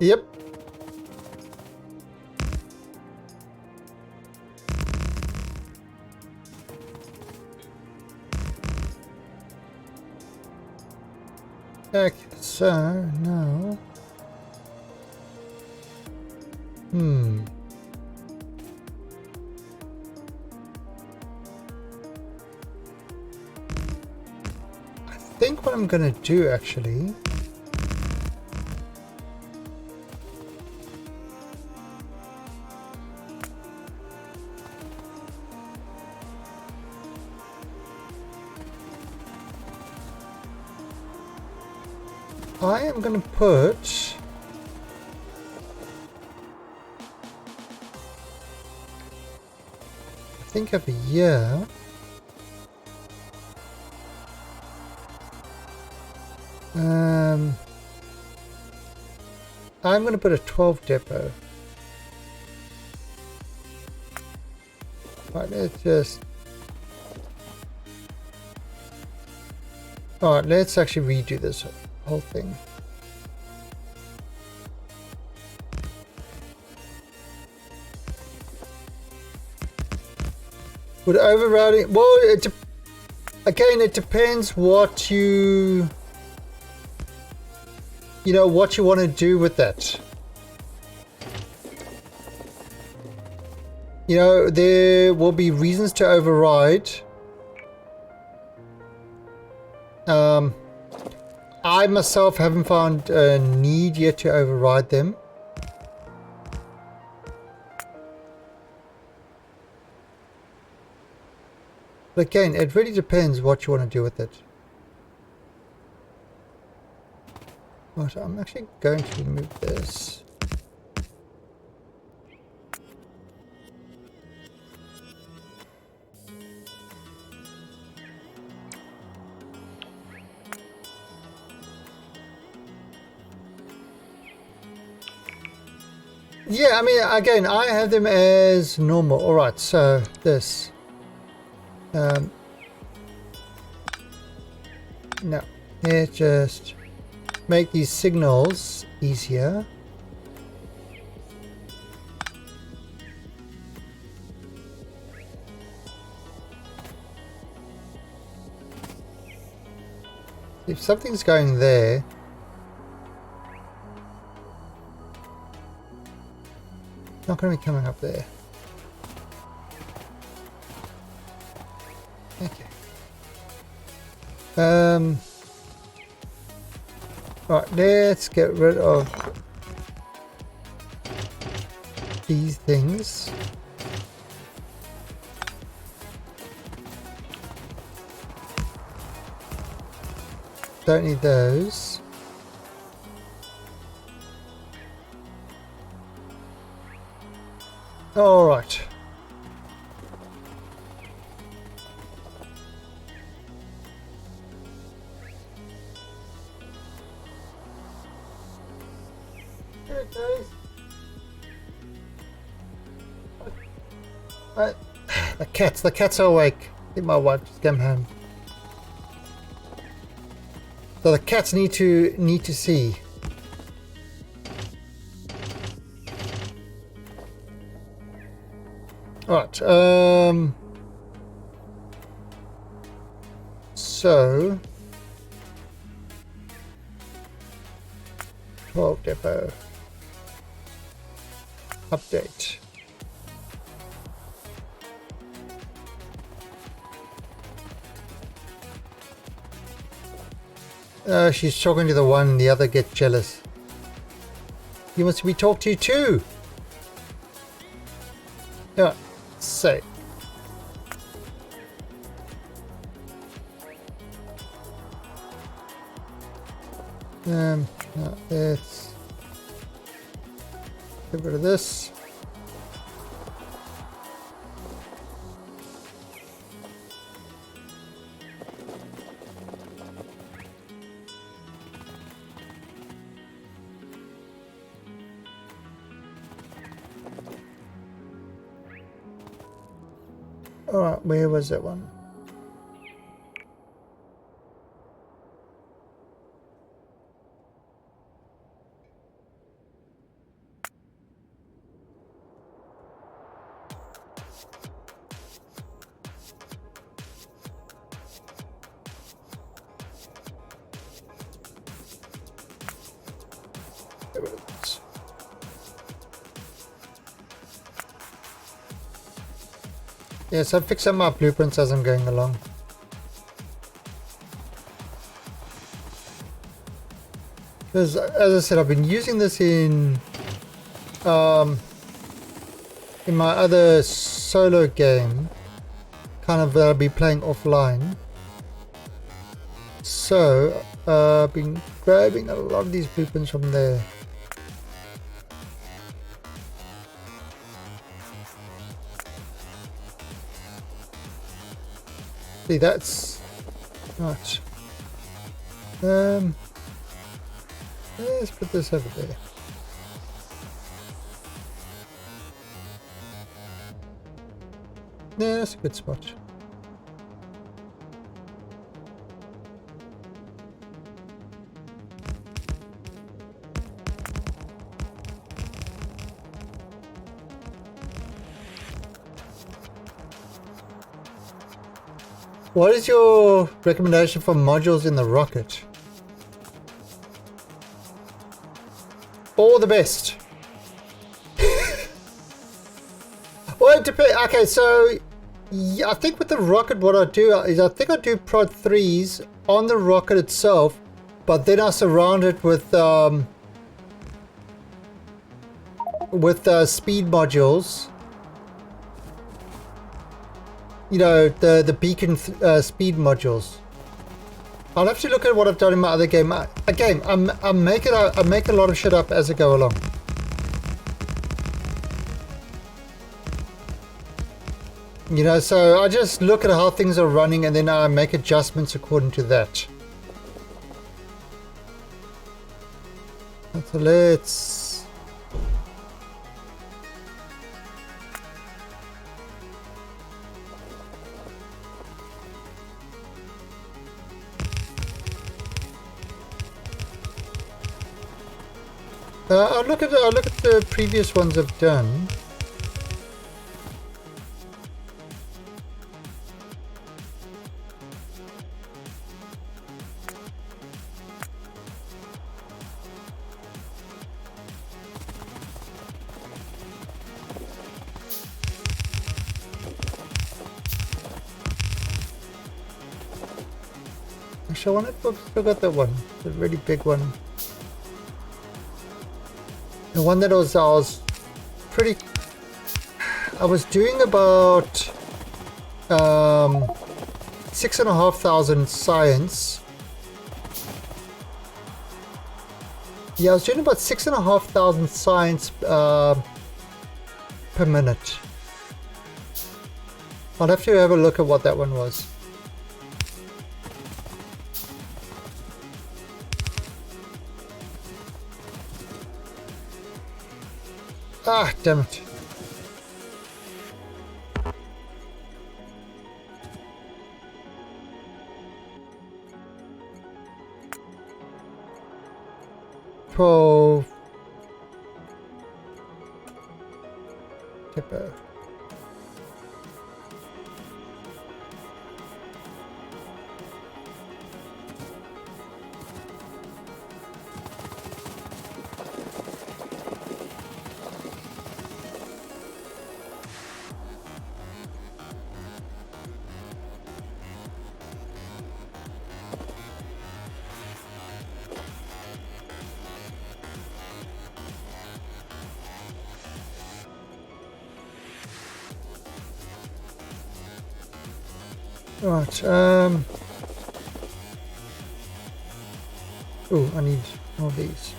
Yep. Okay, so now... I think what I'm gonna do actually... I am going to put... I think over here... I'm going to put a 12 depot. Right, let's just... Alright, let's actually redo this whole thing. Would overriding... Well, again, it depends what you... You know, what you want to do with that. You know, there will be reasons to override. I myself haven't found a need yet to override them. But again, it really depends what you want to do with it. Right, I'm actually going to remove this. Yeah, I mean, again, I have them as normal. All right, so this. No, let's just make these signals easier. If something's going there, it's not going to be coming up there. Okay. Right, let's get rid of these things. Don't need those. All right. Here it goes. The cats are awake. I think my wife just came home. So the cats need to see. Alright, so 12 depot update. She's talking to the one, the other gets jealous. You must be talked to too. Yeah, say. No, let's get rid of this. Alright, where was that one? Get rid of this. Yes, I'm fixing my blueprints as I'm going along. Because, as I said, I've been using this in my other solo game, kind of that I'll be playing offline. So, I've been grabbing a lot of these blueprints from there. See, that's right. Let's put this over there. Yeah, that's a good spot. What is your recommendation for modules in the rocket? All the best. Well, it depends. Okay, so yeah, I think with the rocket, what I do is I think I do prod 3s on the rocket itself, but then I surround it with speed modules. You know, the beacon speed modules. I'll have to look at what I've done in my other game. I make a lot of shit up as I go along. You know, so I just look at how things are running and then I make adjustments according to that. So let's I'll look at the previous ones I've done. Actually, I wanted to forgot that one, the really big one. The one that I was pretty. I was doing about 6,500 science. Yeah, I was doing about 6,500 science per minute. I'll have to have a look at what that one was. Ah, damn it. Pro Tipper. Right, oh, I need more of these.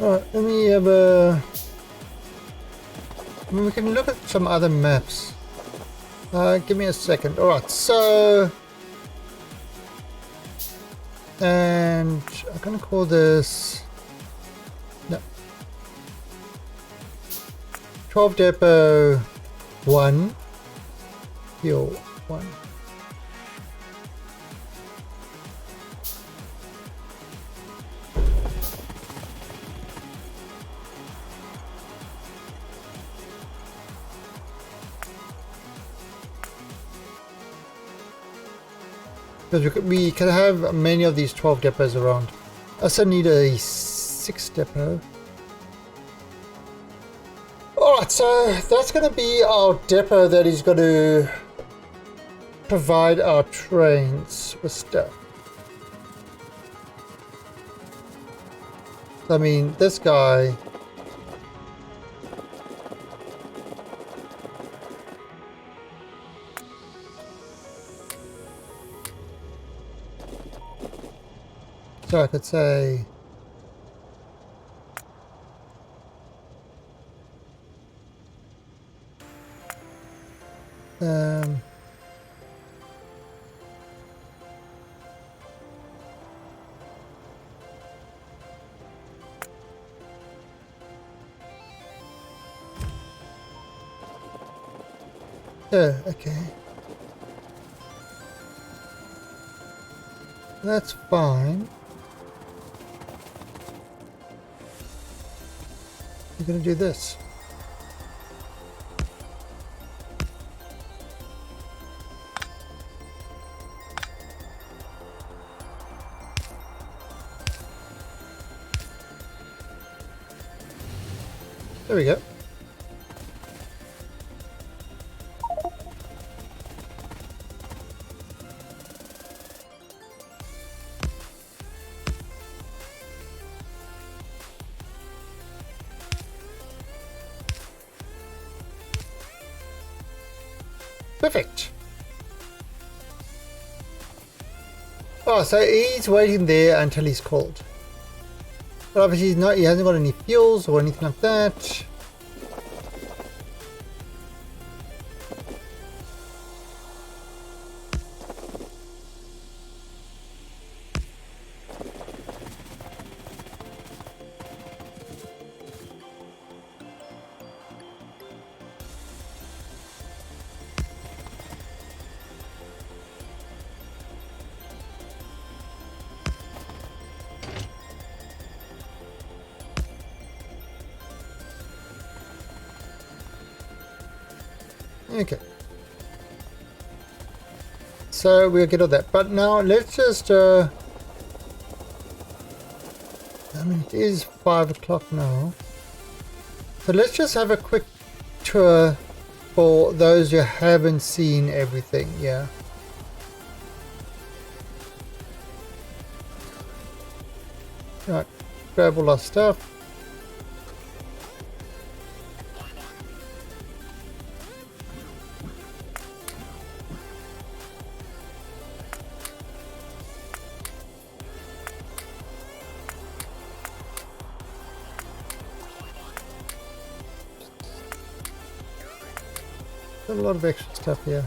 Alright, let me have a... I mean, we can look at some other maps. Give me a second. Alright, so... And I'm gonna call this... No. 12 Depot 1. Fuel 1. Because we can have many of these 12 depots around. I also need a 6 depot. Alright, so that's going to be our depot that is going to provide our trains with stuff. I mean, this guy... So I could say oh, okay. That's fine. You're gonna do this. There we go. Perfect. Oh, so he's waiting there until he's called. But obviously he hasn't got any fuels or anything like that. Okay. So we'll get all that. But now let's just... I mean, it is 5 o'clock now. So let's just have a quick tour for those who haven't seen everything. Yeah. Right. Grab all our stuff. A lot of extra stuff here.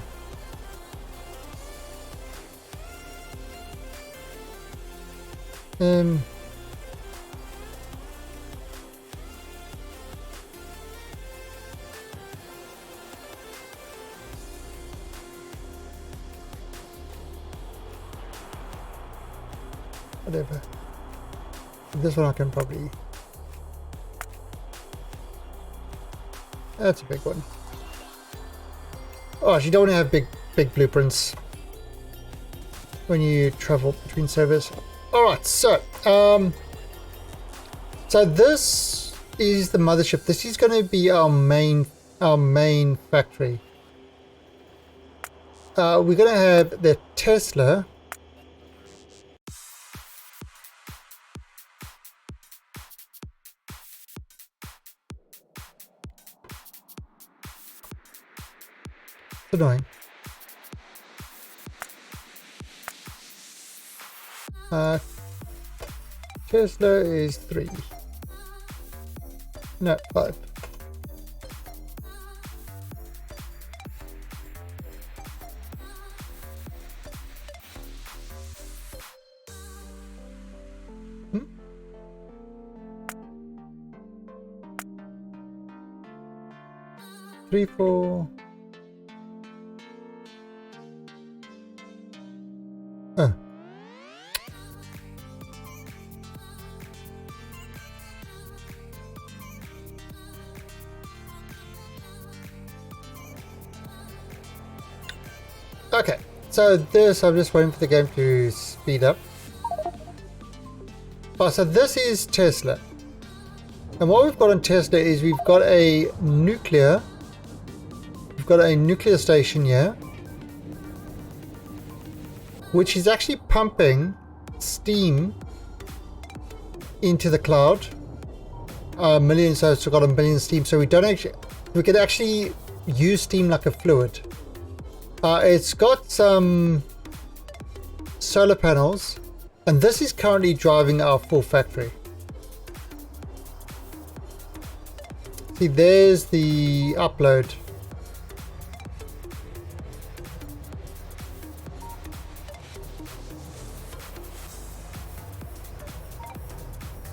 Whatever. This one I can probably... That's a big one. Oh, you don't want to have big blueprints when you travel between servers. Alright, so this is the mothership. This is going to be our main factory. We're going to have the Tesla. It's annoying. Tesla is 3. No, 5. Hmm? Three, 4. Oh. Okay, so this, I'm just waiting for the game to speed up. Oh, so this is Tesla. And what we've got on Tesla is we've got a nuclear station here, which is actually pumping steam into the cloud. So it's got a million steam, so we can actually use steam like a fluid. It's got some solar panels, and this is currently driving our full factory. See, there's the upload.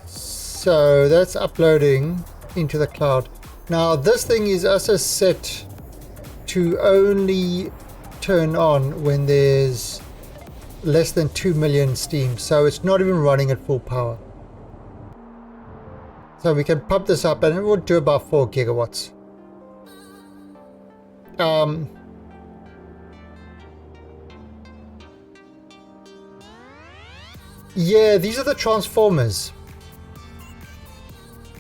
So that's uploading into the cloud. Now this thing is also set to only turn on when there's less than 2 million steam, so it's not even running at full power. So we can pump this up and it will do about 4 gigawatts. Yeah, these are the transformers.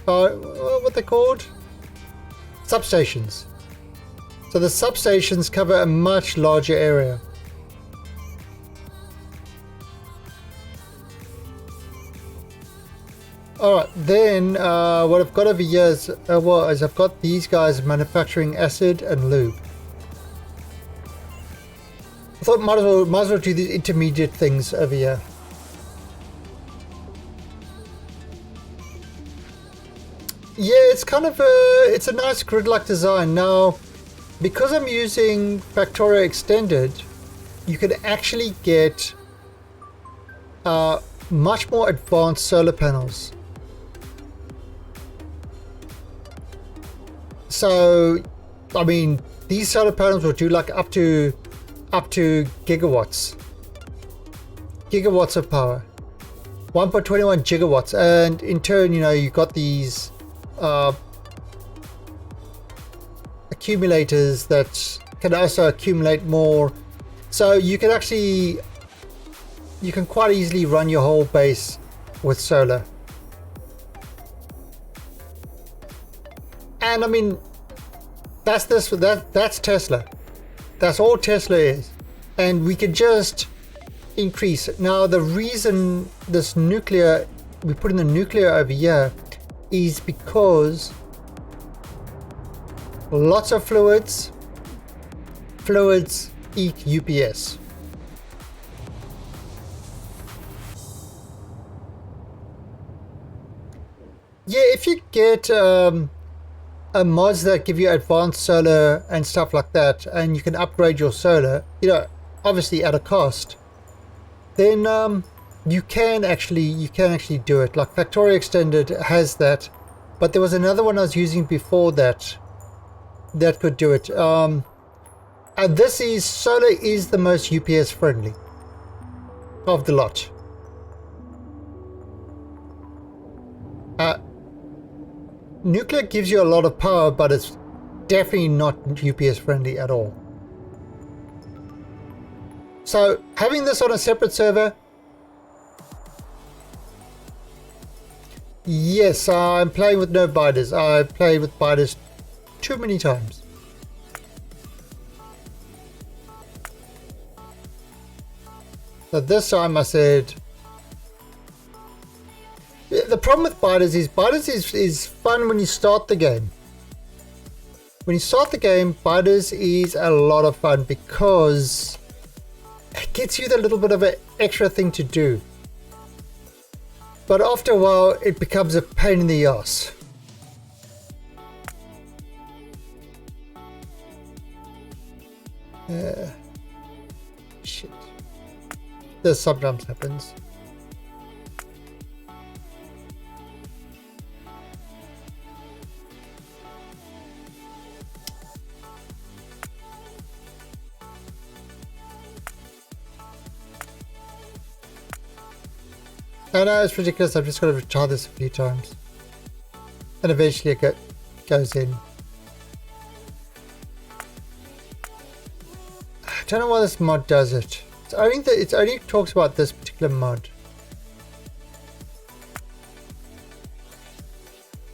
What they're called? Substations. So the substations cover a much larger area. Alright, then what I've got over here is, I've got these guys manufacturing acid and lube. I thought might as well do these intermediate things over here. Yeah, it's kind of it's a nice grid-like design. Now, because I'm using Factorio Extended, you can actually get much more advanced solar panels. So, I mean, these solar panels will do like up to gigawatts of power, 1.21 gigawatts, and in turn, you know, you've got these accumulators that can also accumulate more. So you can actually, you can quite easily run your whole base with solar. And I mean, that's Tesla. That's all Tesla is. And we could just increase it. Now the reason this nuclear, we put in the nuclear over here, is because lots of fluids eat UPS. Yeah, if you get mods that give you advanced solar and stuff like that, and you can upgrade your solar, you know, obviously at a cost, then you can actually do it. Like Factorio Extended has that, but there was another one I was using before that could do it. And this is, solar is the most UPS friendly of the lot. Nuclear gives you a lot of power, but it's definitely not UPS friendly at all. So having this on a separate server, yes, I'm playing with no biters. I played with biters too many times. So this time I said, the problem with biters is fun when you start the game. When you start the game, biters is a lot of fun because it gets you the little bit of an extra thing to do. But after a while, it becomes a pain in the ass. Shit. This sometimes happens. I know it's ridiculous. I've just got to try this a few times, and eventually it goes in. I don't know why this mod does it. It only talks about this particular mod.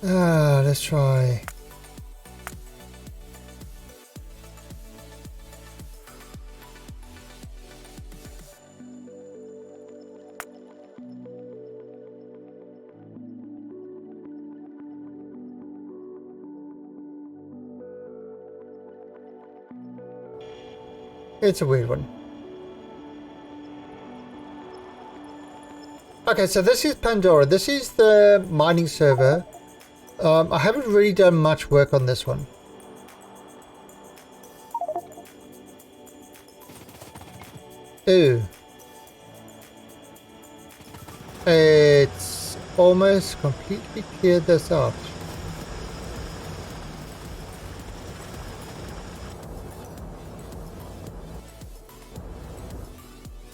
Let's try. It's a weird one. Okay, so this is Pandora. This is the mining server. I haven't really done much work on this one. Ooh. It's almost completely cleared this out.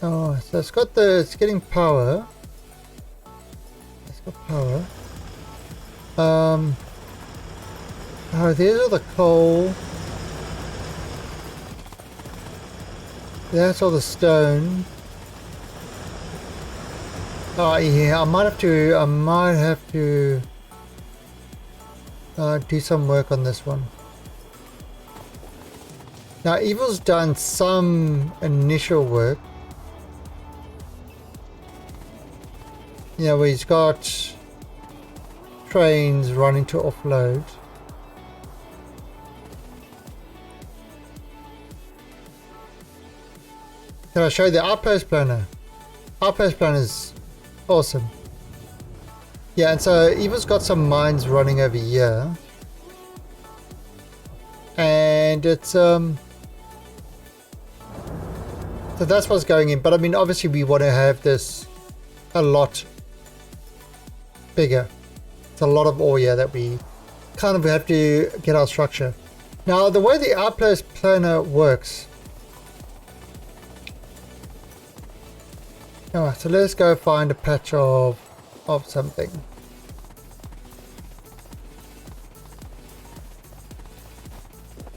Oh, so it's getting power. It's got power. Oh, there's all the coal. That's all the stone. Oh yeah, I might have to do some work on this one. Now Evil's done some initial work. Yeah, where he's got trains running to offload. Can I show you the outpost planner? Outpost planner is awesome. Yeah, and so Eva's got some mines running over here. And it's so that's what's going in. But I mean, obviously we want to have this a lot bigger. It's a lot of ore here that we kind of have to get our structure. Now the way the outpost planner works. Alright, so let's go find a patch of something.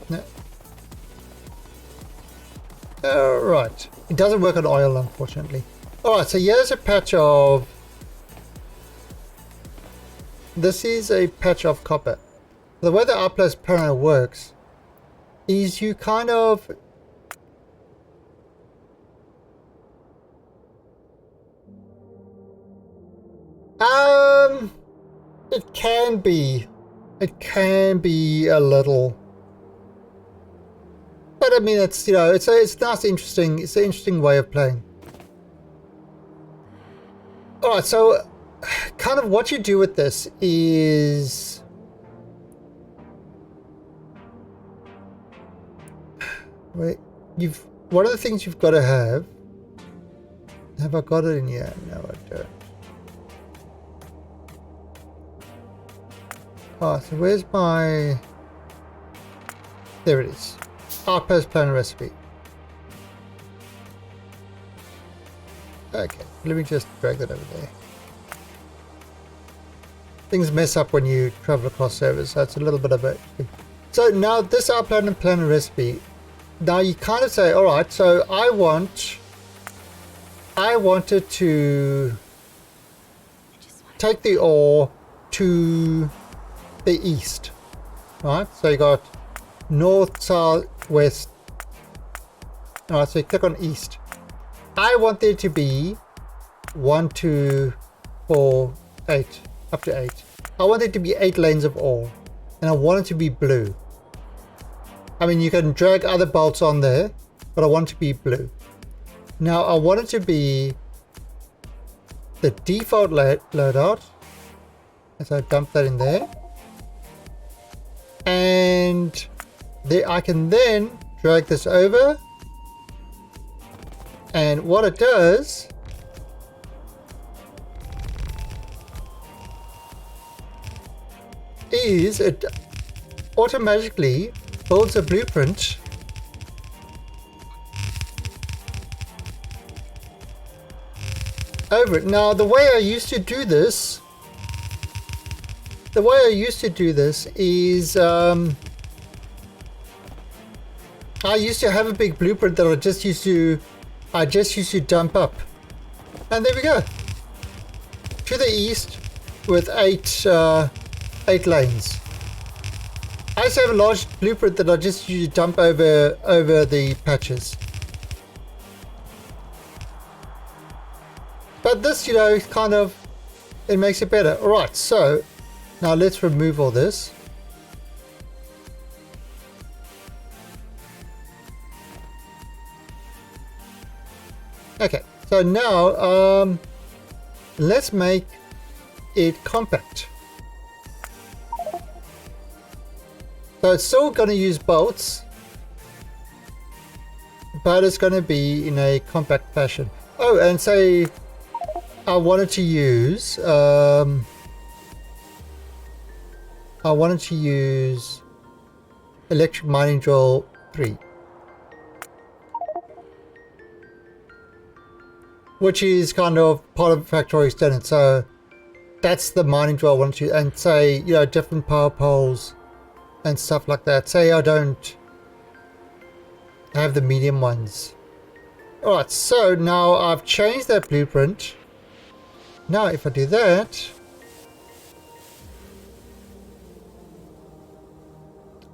No. It doesn't work on oil, unfortunately. Alright, so here's a patch of... This is a patch of copper. The way the outpost planner works is you kind of... It can be. It can be a little... But I mean, it's, you know, it's nice, interesting. It's an interesting way of playing. Alright, so kind of what you do with this is... Wait, one of the things you've got to have I got it in here? No, I don't. Oh, so where's my... There it is. Outpost planner recipe. Okay, let me just drag that over there. Things mess up when you travel across servers, so it's a little bit of a... So now this outpost planner recipe, now you kind of say, alright, so I wanted to take the ore to the east, right? So you got north, south, west. Alright, so you click on east. I want there to be 1, 2, 4, 8, up to 8. I want there to be 8 lanes of ore, and I want it to be blue. I mean, you can drag other bolts on there, but I want it to be blue. Now, I want it to be the default loadout, so I dump that in there, and I can then drag this over, and what it does is it automatically builds a blueprint over it. Now, the way I used to do this is I used to have a big blueprint that I just used to dump up, and there we go, to the east with 8 lanes. I used to have a large blueprint that I just used to dump over the patches. But this, you know, kind of, it makes it better. Alright, so now let's remove all this. Okay, so now let's make it compact. So it's still going to use bolts, but it's going to be in a compact fashion. Oh, and say I wanted to use electric mining drill 3, which is kind of part of factory extended. So that's the mining drill I wanted to, and say, you know, different power poles and stuff like that. Say I don't have the medium ones. Alright, so now I've changed that blueprint. Now if I do that,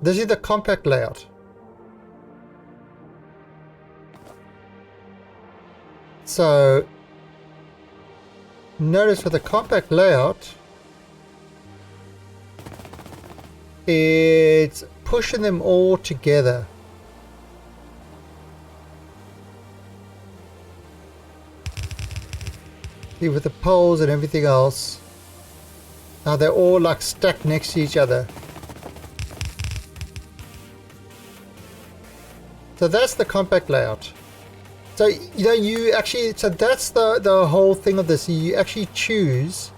this is the compact layout. So notice with the compact layout, it's pushing them all together. See, with the poles and everything else, now they're all like stacked next to each other. So that's the compact layout. So, you know, you actually, so that's the whole thing of this. You actually choose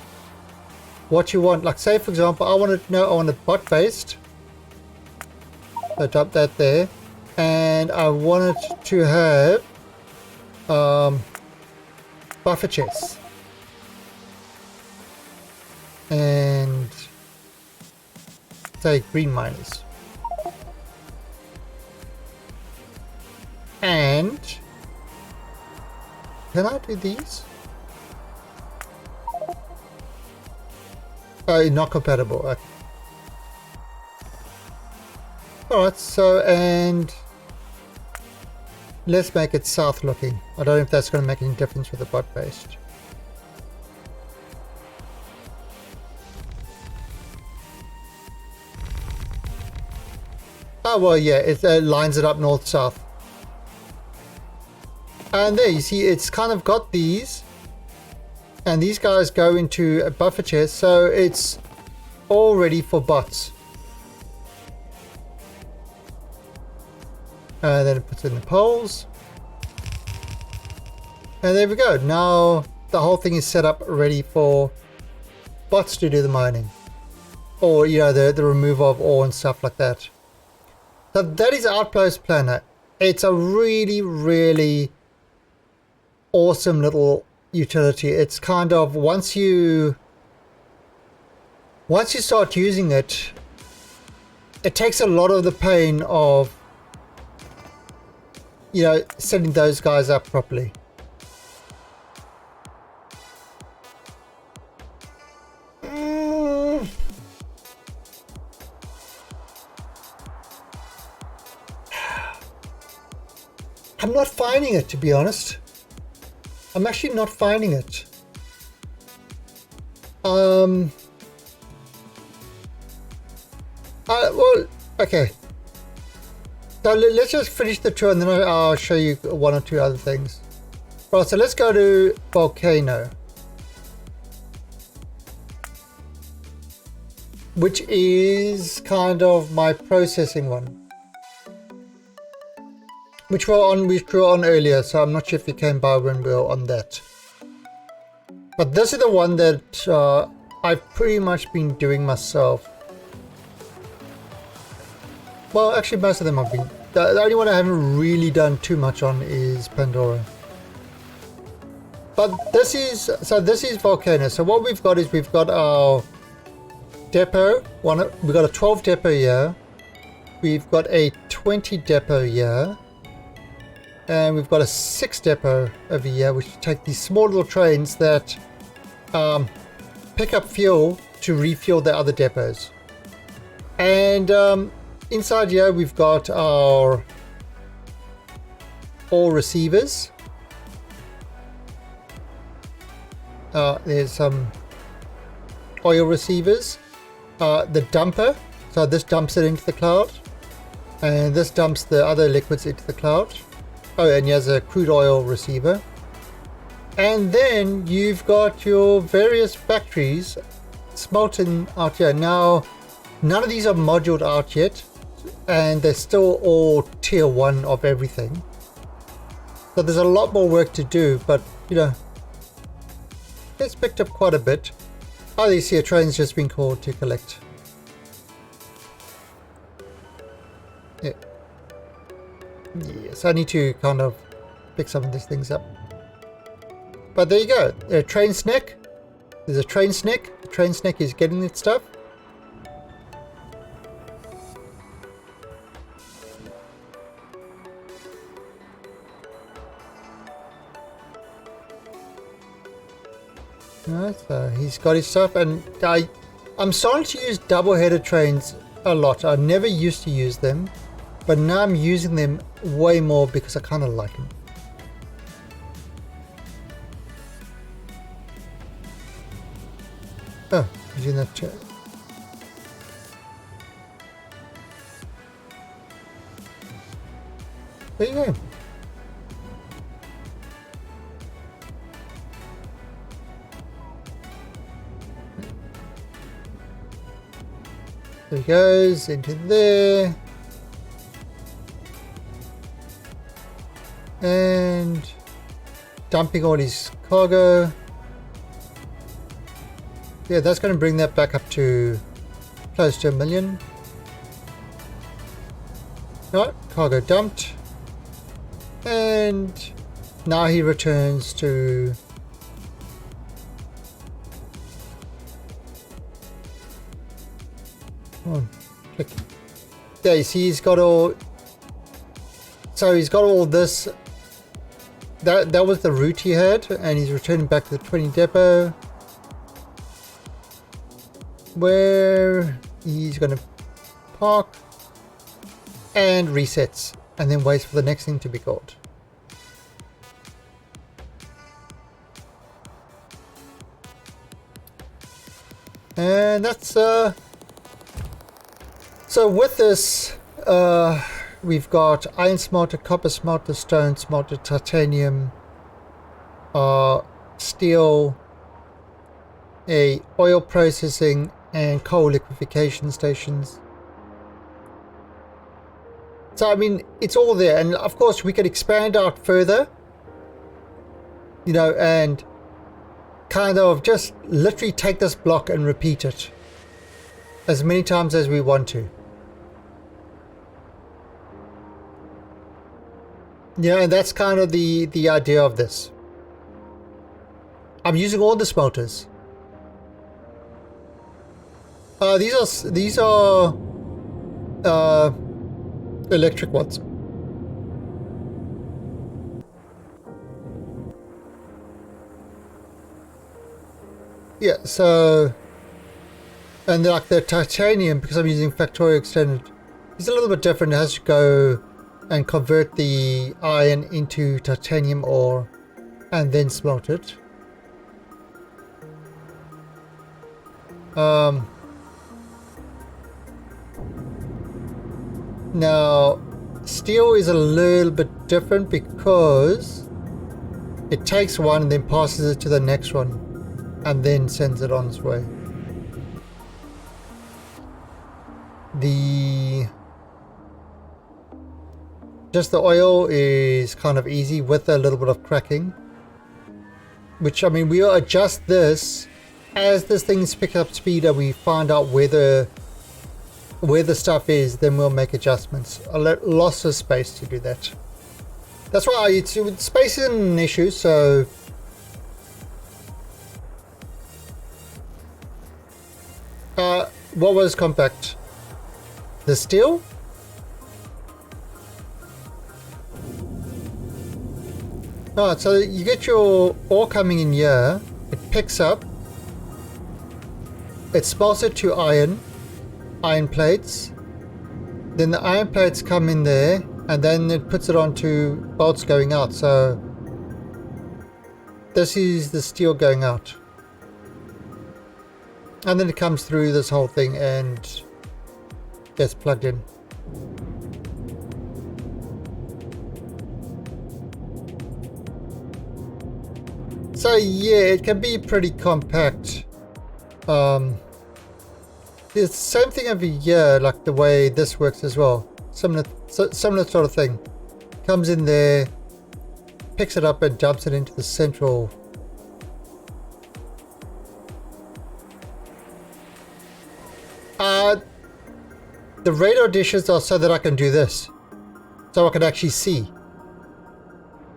what you want. Like, say for example, I want it bot based. So dump that there, and I want it to have buffer chests and say green miners, and Can I do these? Oh, not compatible. Okay. Alright, so, and let's make it south looking. I don't know if that's going to make any difference with the bot based. Oh, well, yeah, it lines it up north-south. And there, you see, it's kind of got these. And these guys go into a buffer chest, so it's all ready for bots. And then it puts in the poles. And there we go. Now the whole thing is set up ready for bots to do the mining. Or, you know, the removal of ore and stuff like that. So that is Outpost Planner. It's a really, really awesome little utility. It's kind of, once you start using it, it takes a lot of the pain of, you know, setting those guys up properly. I'm not finding it, to be honest. I'm actually not finding it. Well, okay. So let's just finish the tour and then I'll show you one or two other things. Right, so let's go to Volcano, which is kind of my processing one. Which we were on earlier, so I'm not sure if you came by when we were on that. But this is the one that I've pretty much been doing myself. Well, actually most of them I've been. The only one I haven't really done too much on is Pandora. But this is Volcano. So what we've got is we've got our depot. We've got a 12 depot here. We've got a 20 depot here. And we've got a 6 depot over here, which take these small little trains that pick up fuel to refuel the other depots. And inside here we've got our ore receivers. There's some oil receivers. The dumper, so this dumps it into the cloud. And this dumps the other liquids into the cloud. Oh, and here's a crude oil receiver. And then you've got your various factories smelting out here. Now, none of these are moduled out yet, and they're still all tier 1 of everything. So there's a lot more work to do, but, you know, it's picked up quite a bit. Oh, you see a train's just been called to collect. Yeah. Yes, I need to kind of pick some of these things up. But there you go. A train snack. There's a train snack. The train snack is getting its stuff. Alright, so he's got his stuff, and I'm starting to use double-headed trains a lot. I never used to use them. But now I'm using them way more because I kind of like them. Oh, he's in that chair. There you go. There he goes into there. And dumping all his cargo. Yeah, that's going to bring that back up to close to 1 million. Right, cargo dumped. And now he returns to come on, click. Yeah, you see he's got all, so he's got all this that was the route he had, and he's returning back to the 20 depot, where he's going to park and resets, and then waits for the next thing to be called. And that's so with this we've got iron smelter, copper smelter, stone smelter, titanium, steel, a oil processing and coal liquefaction stations. So I mean, it's all there, and of course we could expand out further, you know, and kind of just literally take this block and repeat it as many times as we want to. Yeah, and that's kind of the idea of this. I'm using all the smelters. These are electric ones. Yeah, so, and like the titanium, because I'm using Factorio Extended, it's a little bit different. It has to go and convert the iron into titanium ore and then smelt it. Now, steel is a little bit different because it takes one and then passes it to the next one and then sends it on its way. Just the oil is kind of easy with a little bit of cracking, which I mean we'll adjust this as this thing's picking up speed and we find out where the stuff is, then we'll make adjustments. I'll let lots of space to do that. That's why space isn't an issue, so what was compact? The steel? Alright, so you get your ore coming in here, it picks up, it smelts it to iron plates, then the iron plates come in there, and then it puts it onto bolts going out. So this is the steel going out. And then it comes through this whole thing and gets plugged in. So yeah, it can be pretty compact. It's the same thing over here, like the way this works as well. Similar sort of thing. Comes in there, picks it up and dumps it into the central. The radar dishes are so that I can do this. So I can actually see.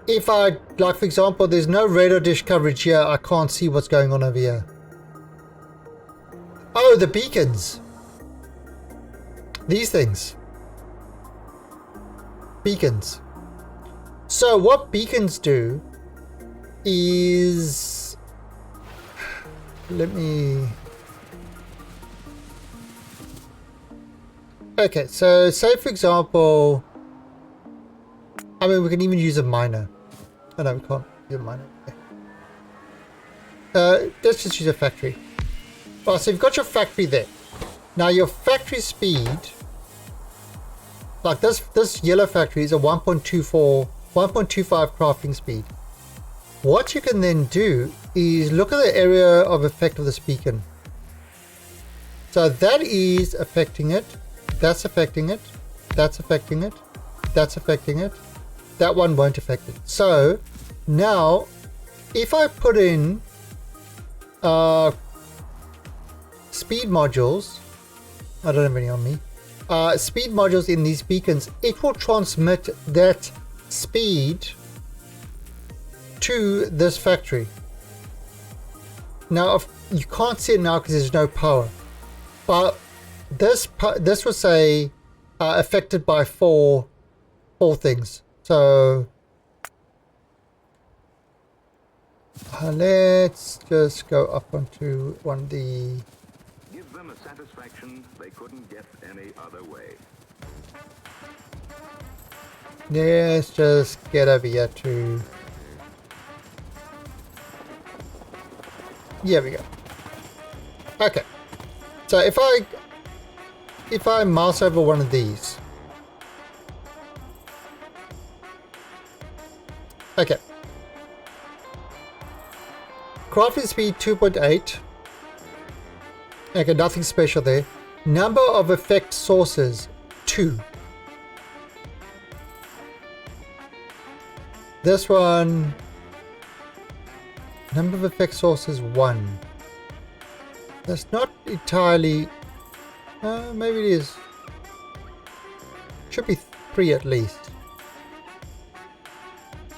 If I, like for example, there's no radar dish coverage here, I can't see what's going on over here. Oh, the beacons. These things. Beacons. So what beacons do is, let me, okay, so say for example, I mean we can even use a miner. Oh no, we can't use a miner. Okay. Let's just use a factory. Well, so you've got your factory there. Now your factory speed, like this yellow factory is a 1.25 crafting speed. What you can then do is look at the area of effect of this beacon. So that is affecting it, that's affecting it, that's affecting it, that's affecting it, that one won't affect it. So now if I put in speed modules, I don't have any on me, speed modules in these beacons, it will transmit that speed to this factory. Now you can't see it now because there's no power, but this will say affected by four things. So Let's just go up onto one of the... Give them a satisfaction they couldn't get any other way. Let's just get over here to... Here we go. Okay. So if I mouse over one of these. Okay. Crafting speed 2.8. Okay, nothing special there. Number of effect sources 2. This one, number of effect sources 1. That's not entirely, maybe it is. Should be 3 at least.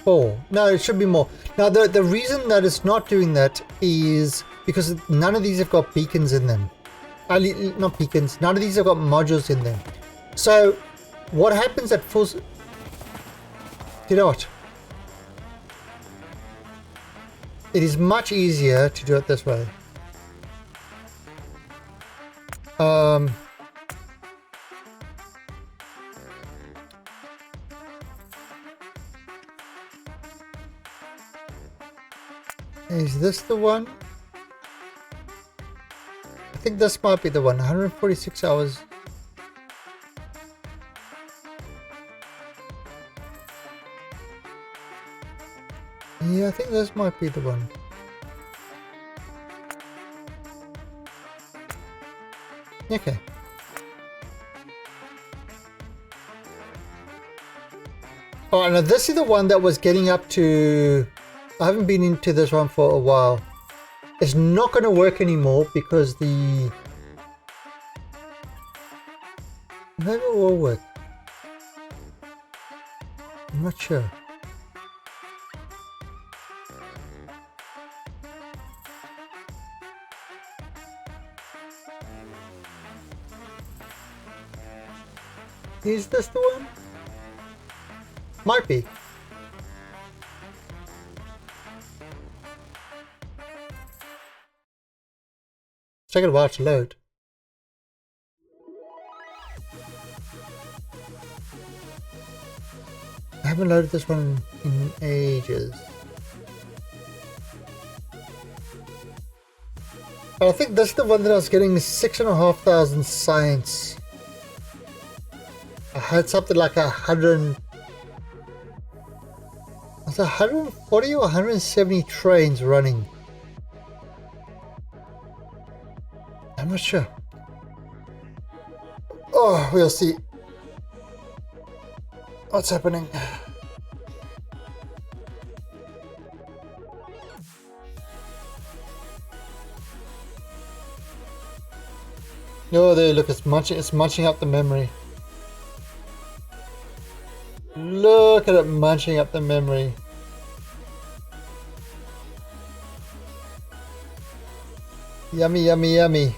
4. No, it should be more. Now the reason that it's not doing that is because none of these have got beacons in them. Not beacons, none of these have got modules in them. So what happens at full... You know what? It is much easier to do it this way. Is this the one? I think this might be the one. 146 hours. Yeah, I think this might be the one. Okay. Alright, now this is the one that was getting up to... I haven't been into this one for a while. It's not going to work anymore because the... Maybe it will work. I'm not sure. Is this the one? Might be. It's taking a while to load. I haven't loaded this one in ages. But I think this is the one that I was getting 6,500 science. I had something like 100. Was it 140 or 170 trains running? I'm not sure. Oh, we'll see. What's happening? Oh, there, look, it's munching up the memory. Look at it munching up the memory. Yummy, yummy, yummy.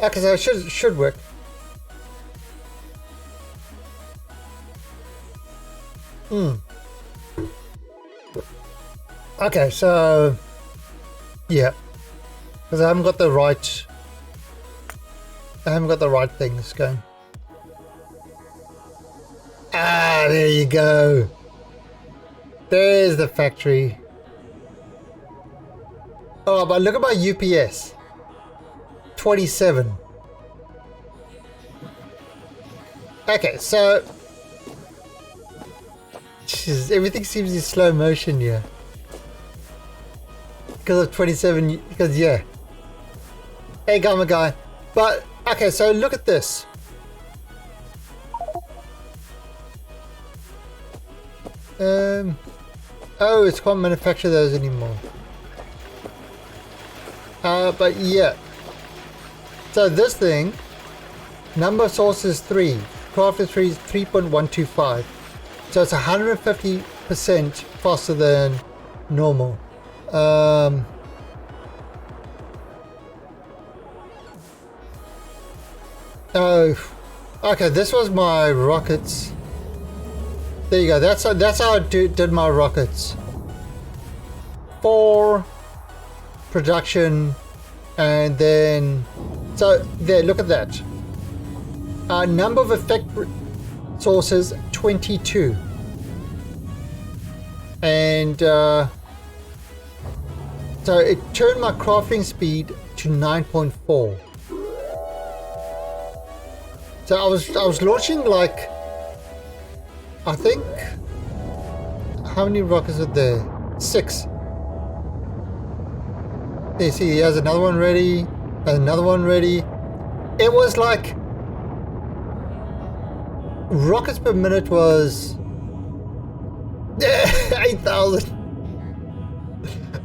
Okay, so it should work. Okay, so yeah, because I haven't got the right things going. Ah, there you go. There's the factory. Oh, but look at my UPS. 27. Okay, so Jesus, everything seems in slow motion here. Because of 27, because yeah. Hey, Gamma guy. But, okay, so look at this. Oh, it's can't manufacture those anymore. But yeah. So this thing, number of sources 3, crafted 3 is 3.125. So it's 150% faster than normal. Oh, okay. This was my rockets. There you go. That's how I did my rockets. 4 production, and then so there, look at that. Number of effect sources 22, and so it turned my crafting speed to 9.4. So I was launching like, I think, how many rockets are there? 6. You see, he has another one ready, and another one ready. It was like rockets per minute was 8,000,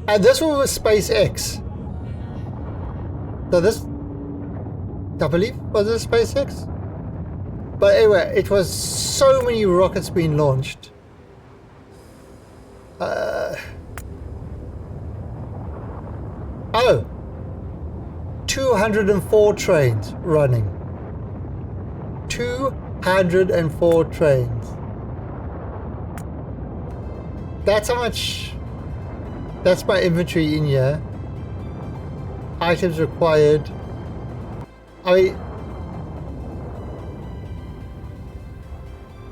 and this one was SpaceX. So this, I believe, was it SpaceX? But anyway, it was so many rockets being launched. 204 trains running. 204 trains. That's how much. That's my inventory in here. Items required. I mean,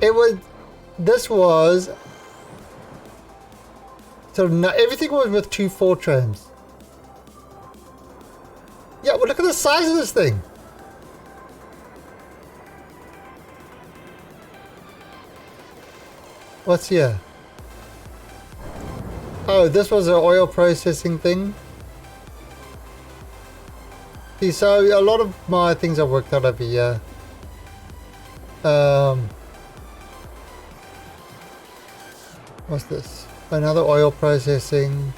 it was. This was. So now everything was with 2 4 trains. Yeah, well, look at the size of this thing. What's here? Oh, this was an oil processing thing. See, so a lot of my things I've worked out over here. What's this? Another oil processing.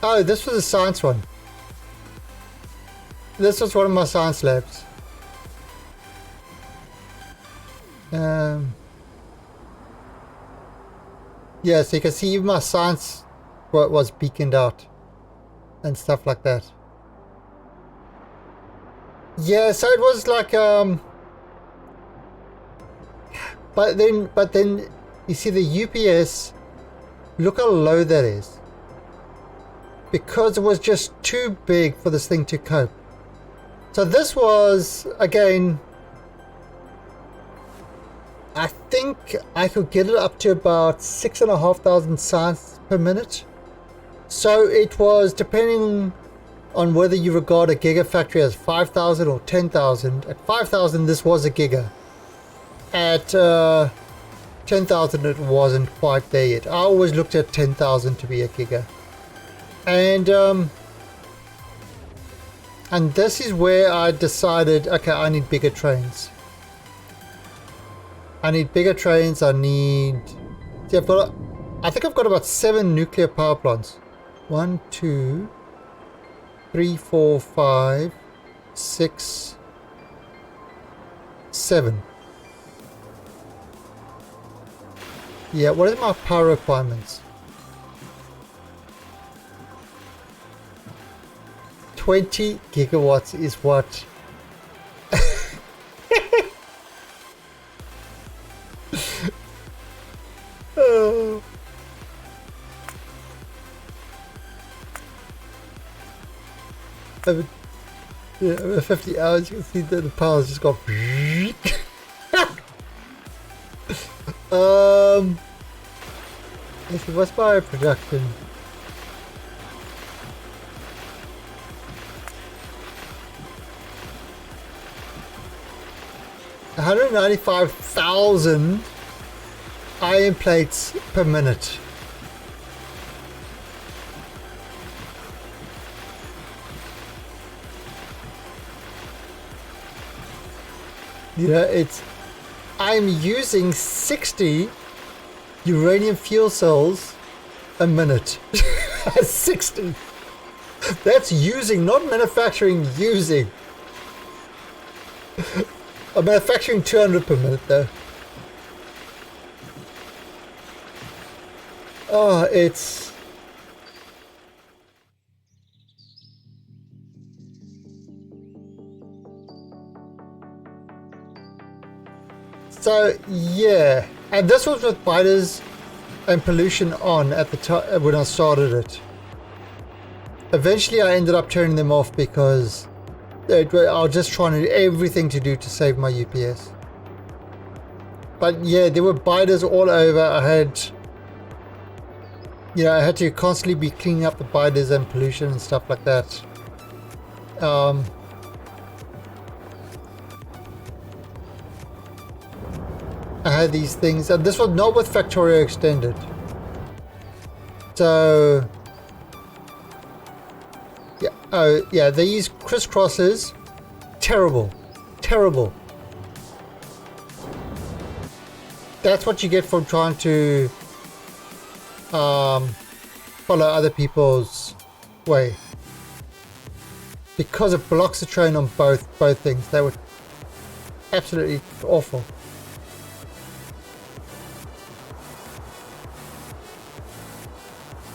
Oh, this was a science one. This was one of my science labs. Yeah, so you can see even my science was beaconed out and stuff like that. Yeah, so it was like but then you see the UPS, look how low that is. Because it was just too big for this thing to cope. So this was, again, I think I could get it up to about 6,500 science per minute. So it was, depending on whether you regard a gigafactory as 5,000 or 10,000. At 5,000 this was a giga. At 10,000 it wasn't quite there yet. I always looked at 10,000 to be a giga. And this is where I decided, okay, I need bigger trains. I need bigger trains. I need. See, I think I've got about 7 nuclear power plants. 1, 2, 3, 4, 5, 6, 7. Yeah, what are my power requirements? 20 gigawatts is what? Oh. Over 50 hours, you can see that the power's just gone. Let's see, what's my production? $195,000 iron plates per minute. You know, I'm using 60 uranium fuel cells a minute. 60. That's using, not manufacturing, using. I'm manufacturing 200 per minute though. Oh, it's... So, yeah. And this was with biters. and pollution on at the time when I started it. Eventually I ended up turning them off because I was just trying to do everything to do to save my UPS. But yeah, there were biters all over. I had to constantly be cleaning up the biters and pollution and stuff like that. I had these things, and this was not with Factorio Extended. So yeah, oh yeah, these crisscrosses, terrible. That's what you get from trying to follow other people's way, because it blocks the train on both things. They were absolutely awful.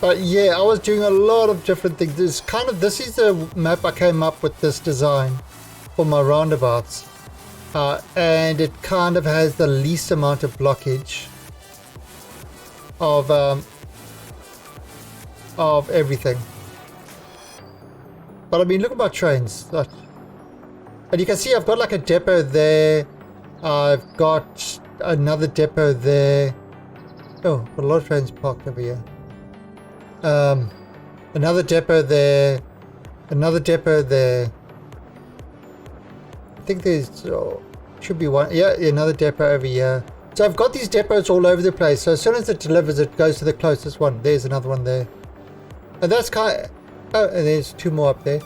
But yeah, I was doing a lot of different things. This is the map I came up with, this design for my roundabouts. And it kind of has the least amount of blockage of everything. But I mean, look at my trains. And you can see I've got like a depot there. I've got another depot there. Oh, got a lot of trains parked over here. Another depot there. Another depot there. I think there's should be one. Yeah, another depot over here. So I've got these depots all over the place. So as soon as it delivers, it goes to the closest one. There's another one there. And that's kind of... Oh, and there's two more up there.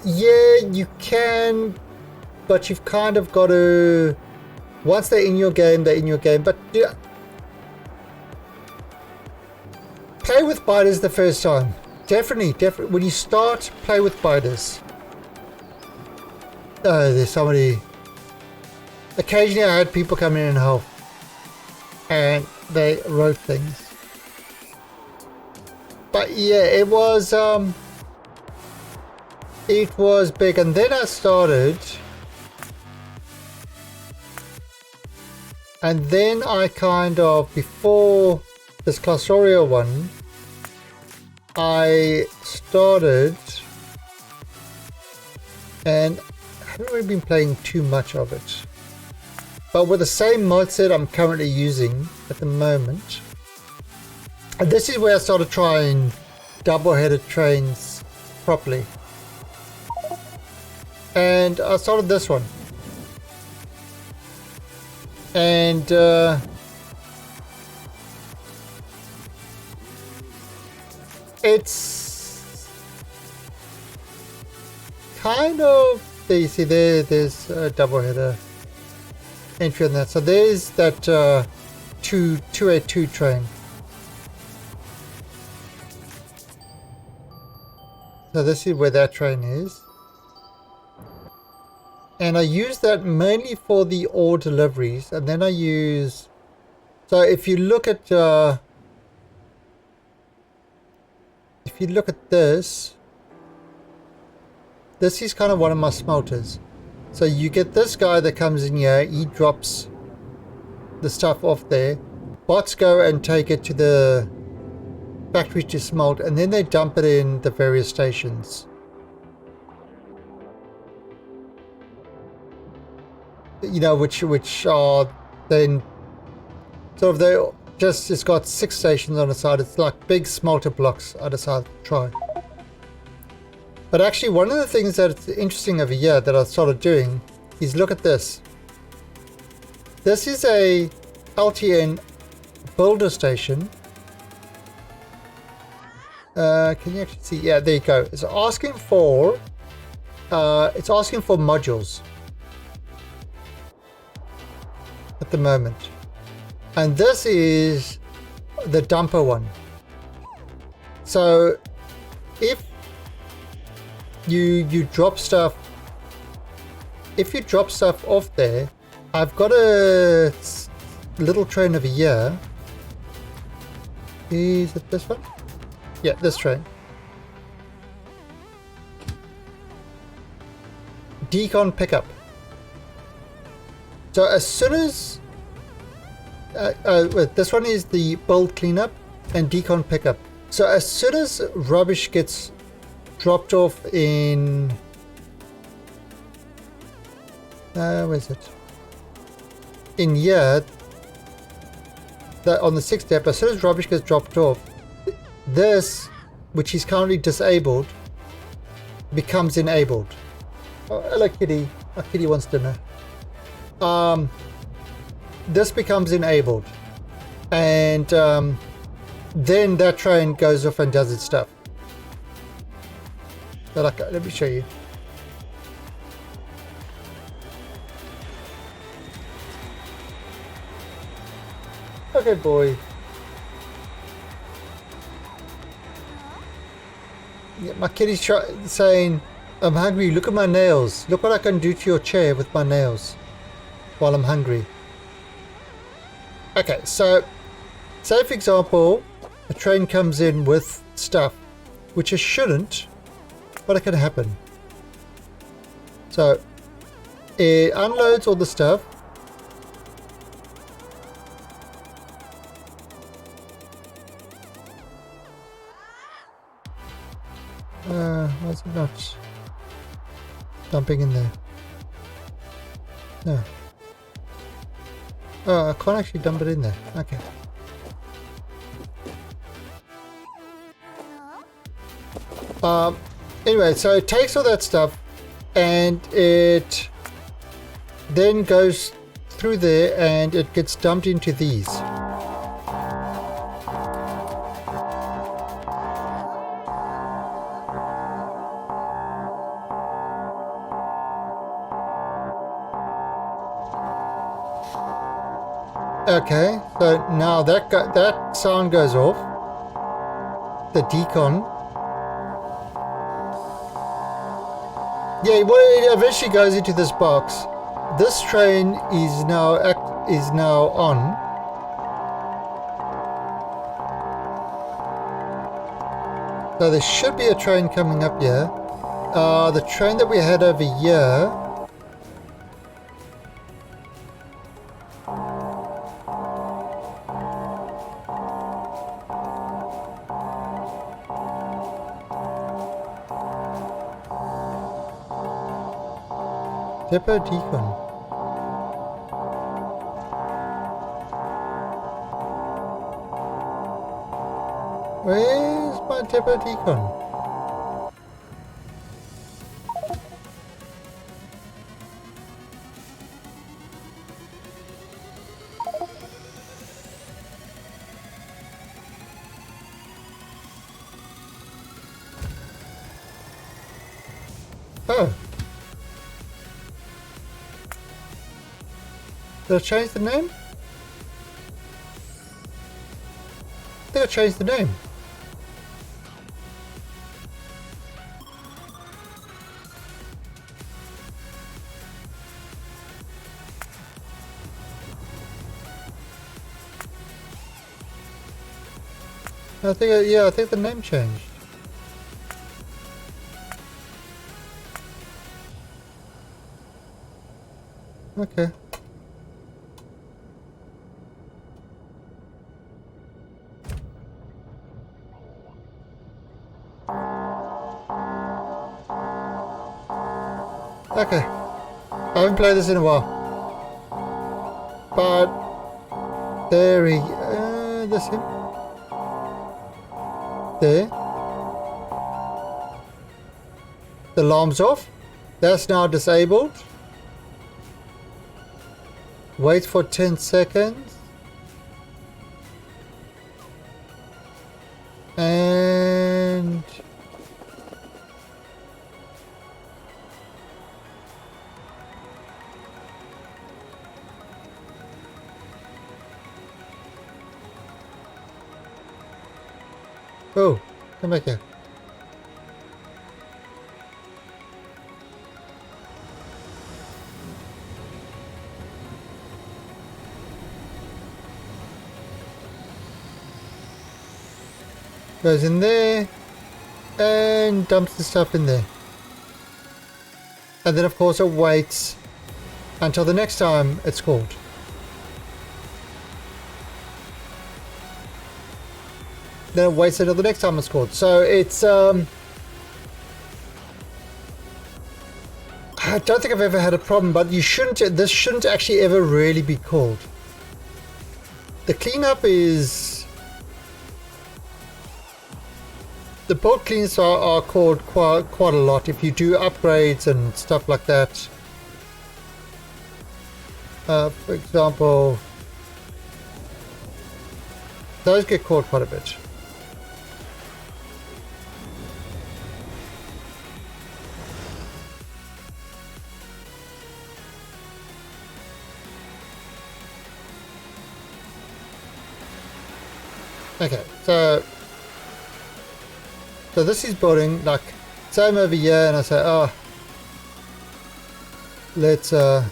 Yeah, you can, but you've kind of got to... Once they're in your game, they're in your game. But yeah, play with biters the first time. Definitely. When you start, play with biters. There's somebody... Occasionally I had people come in and help. And they wrote things. But yeah, it was big. And then I started... And then I kind of, before this Clusterio one, I started, and I haven't really been playing too much of it, but with the same mod set I'm currently using at the moment. And this is where I started trying double-headed trains properly. And I started this one. And it's kind of, there you see there's a double header entry on that. So there's that 282 train. So this is where that train is. And I use that mainly for the ore deliveries, and then I use... So if you look at this is kind of one of my smelters. So you get this guy that comes in here, he drops the stuff off there. Bots go and take it to the factory to smelt, and then they dump it in the various stations. You know, which are then sort of, they just, it's got 6 stations on the side. It's like big smelter blocks I decided to try. But actually, one of the things that's interesting over here that I started doing is, look at this. This is a LTN builder station. Can you actually see? Yeah, there you go. It's asking for modules at the moment, and this is the dumper one. So if you drop stuff, off there, I've got a little train over here. Is it this one? Yeah, this train. Decon pickup. So as soon as wait, this one is the build cleanup and decon pickup. So as soon as rubbish gets dropped off in where is it? In here, on the 6th step, as soon as rubbish gets dropped off, this, which is currently disabled, becomes enabled. Oh, hello kitty. My kitty wants dinner. This becomes enabled, and then that train goes off and does its stuff. So like, let me show you. Okay, boy. Yeah, my kitty's saying, I'm hungry, look at my nails. Look what I can do to your chair with my nails while I'm hungry. Okay, so say for example, a train comes in with stuff, which it shouldn't, but it can happen. So it unloads all the stuff. Why is it not dumping in there? No. Oh, I can't actually dump it in there. Okay. Anyway, so it takes all that stuff and it then goes through there and it gets dumped into these. Okay, so now that sound goes off. The decon. Yeah, well, it eventually goes into this box. This train is now on. So there should be a train coming up here. The train that we had over here. Depot decon. Where's my depot decon? Oh. Did I change the name? I think I changed the name. I think the name changed. Okay. Okay. I haven't played this in a while. But there we that's him. There. The alarm's off. That's now disabled. Wait for 10 seconds. And oh, come back here. Goes in there and dumps the stuff in there. And then of course it waits until the next time it's called. Then it waits until the next time it's called. So it's I don't think I've ever had a problem, but this shouldn't actually ever really be called. The cleanup is, the bulk cleans are called quite a lot if you do upgrades and stuff like that. For example, those get called quite a bit. Okay, so this is building, like, say I'm over here and I say, oh, let's alright,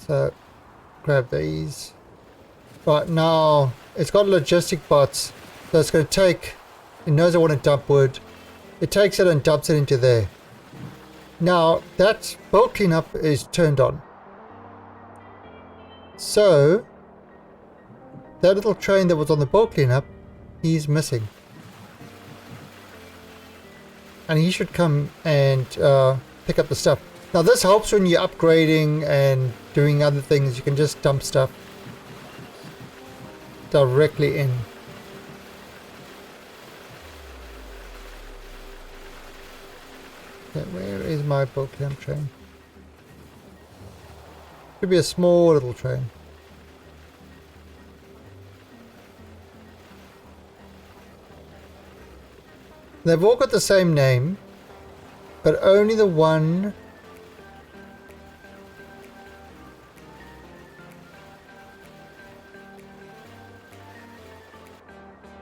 so grab these. Right, now it's got logistic bots, so it's going to take, it knows I want to dump wood, it takes it and dumps it into there. Now that bulk cleanup is turned on. So that little train that was on the bulk cleanup, he's missing. And he should come and pick up the stuff. Now this helps when you're upgrading and doing other things. You can just dump stuff directly in. Okay, where is my bulk cleanup train? Could be a small little train. They've all got the same name, but only the one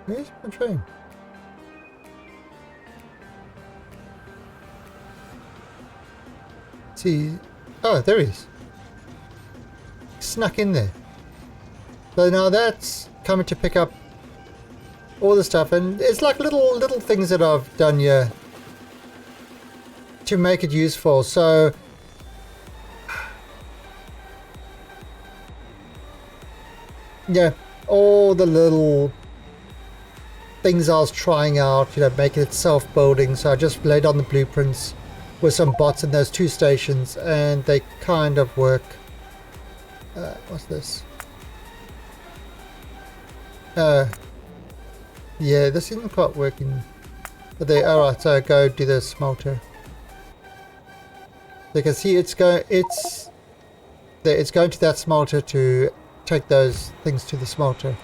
where's my train? See, oh, there he is. Snuck in there. So now that's coming to pick up all the stuff, and it's like little things that I've done here to make it useful. So yeah, all the little things I was trying out, you know, making it self-building. So I just laid on the blueprints with some bots in those two stations, and they kind of work. What's this? Yeah, this isn't quite working. But they, alright, so go do the smelter. You can see it's going to that smelter to take those things to the smelter.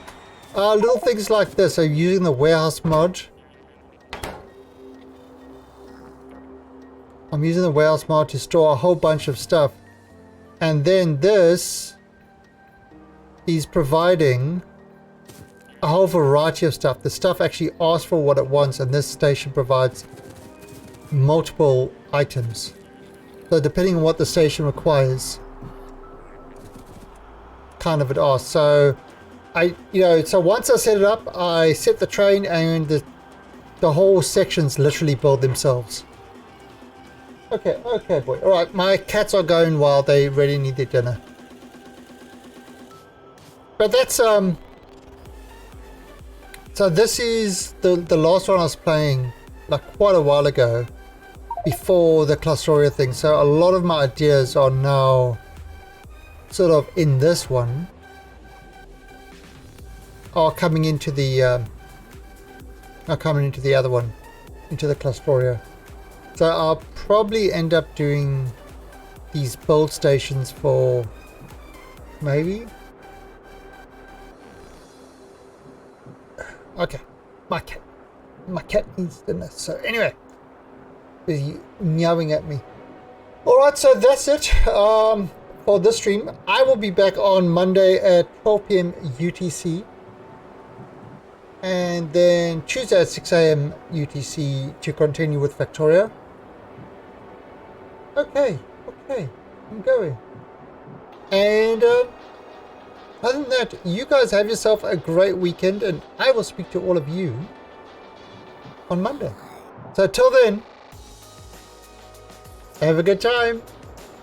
Little things like this are using the warehouse mod. I'm using the warehouse mod to store a whole bunch of stuff, and then this is providing a whole variety of stuff. The stuff actually asks for what it wants, and this station provides multiple items. So depending on what the station requires, kind of it asks. So so once I set it up, I set the train, and the whole sections literally build themselves. Okay, boy. Alright, my cats are going wild. They really need their dinner. But that's, so this is the last one I was playing, like, quite a while ago, before the Clusterio thing. So a lot of my ideas are now sort of in this one, are coming into the, other one, into the Clusterio. So I'll probably end up doing these build stations for maybe. Okay, my cat needs dinner. So anyway, he's meowing at me. Alright, so that's it for this stream. I will be back on Monday at 12 PM UTC. And then Tuesday at 6 AM UTC to continue with Victoria. Okay, I'm going. And other than that, you guys have yourself a great weekend, and I will speak to all of you on Monday. So till then, Have a good time.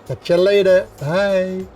Catch you later. Bye.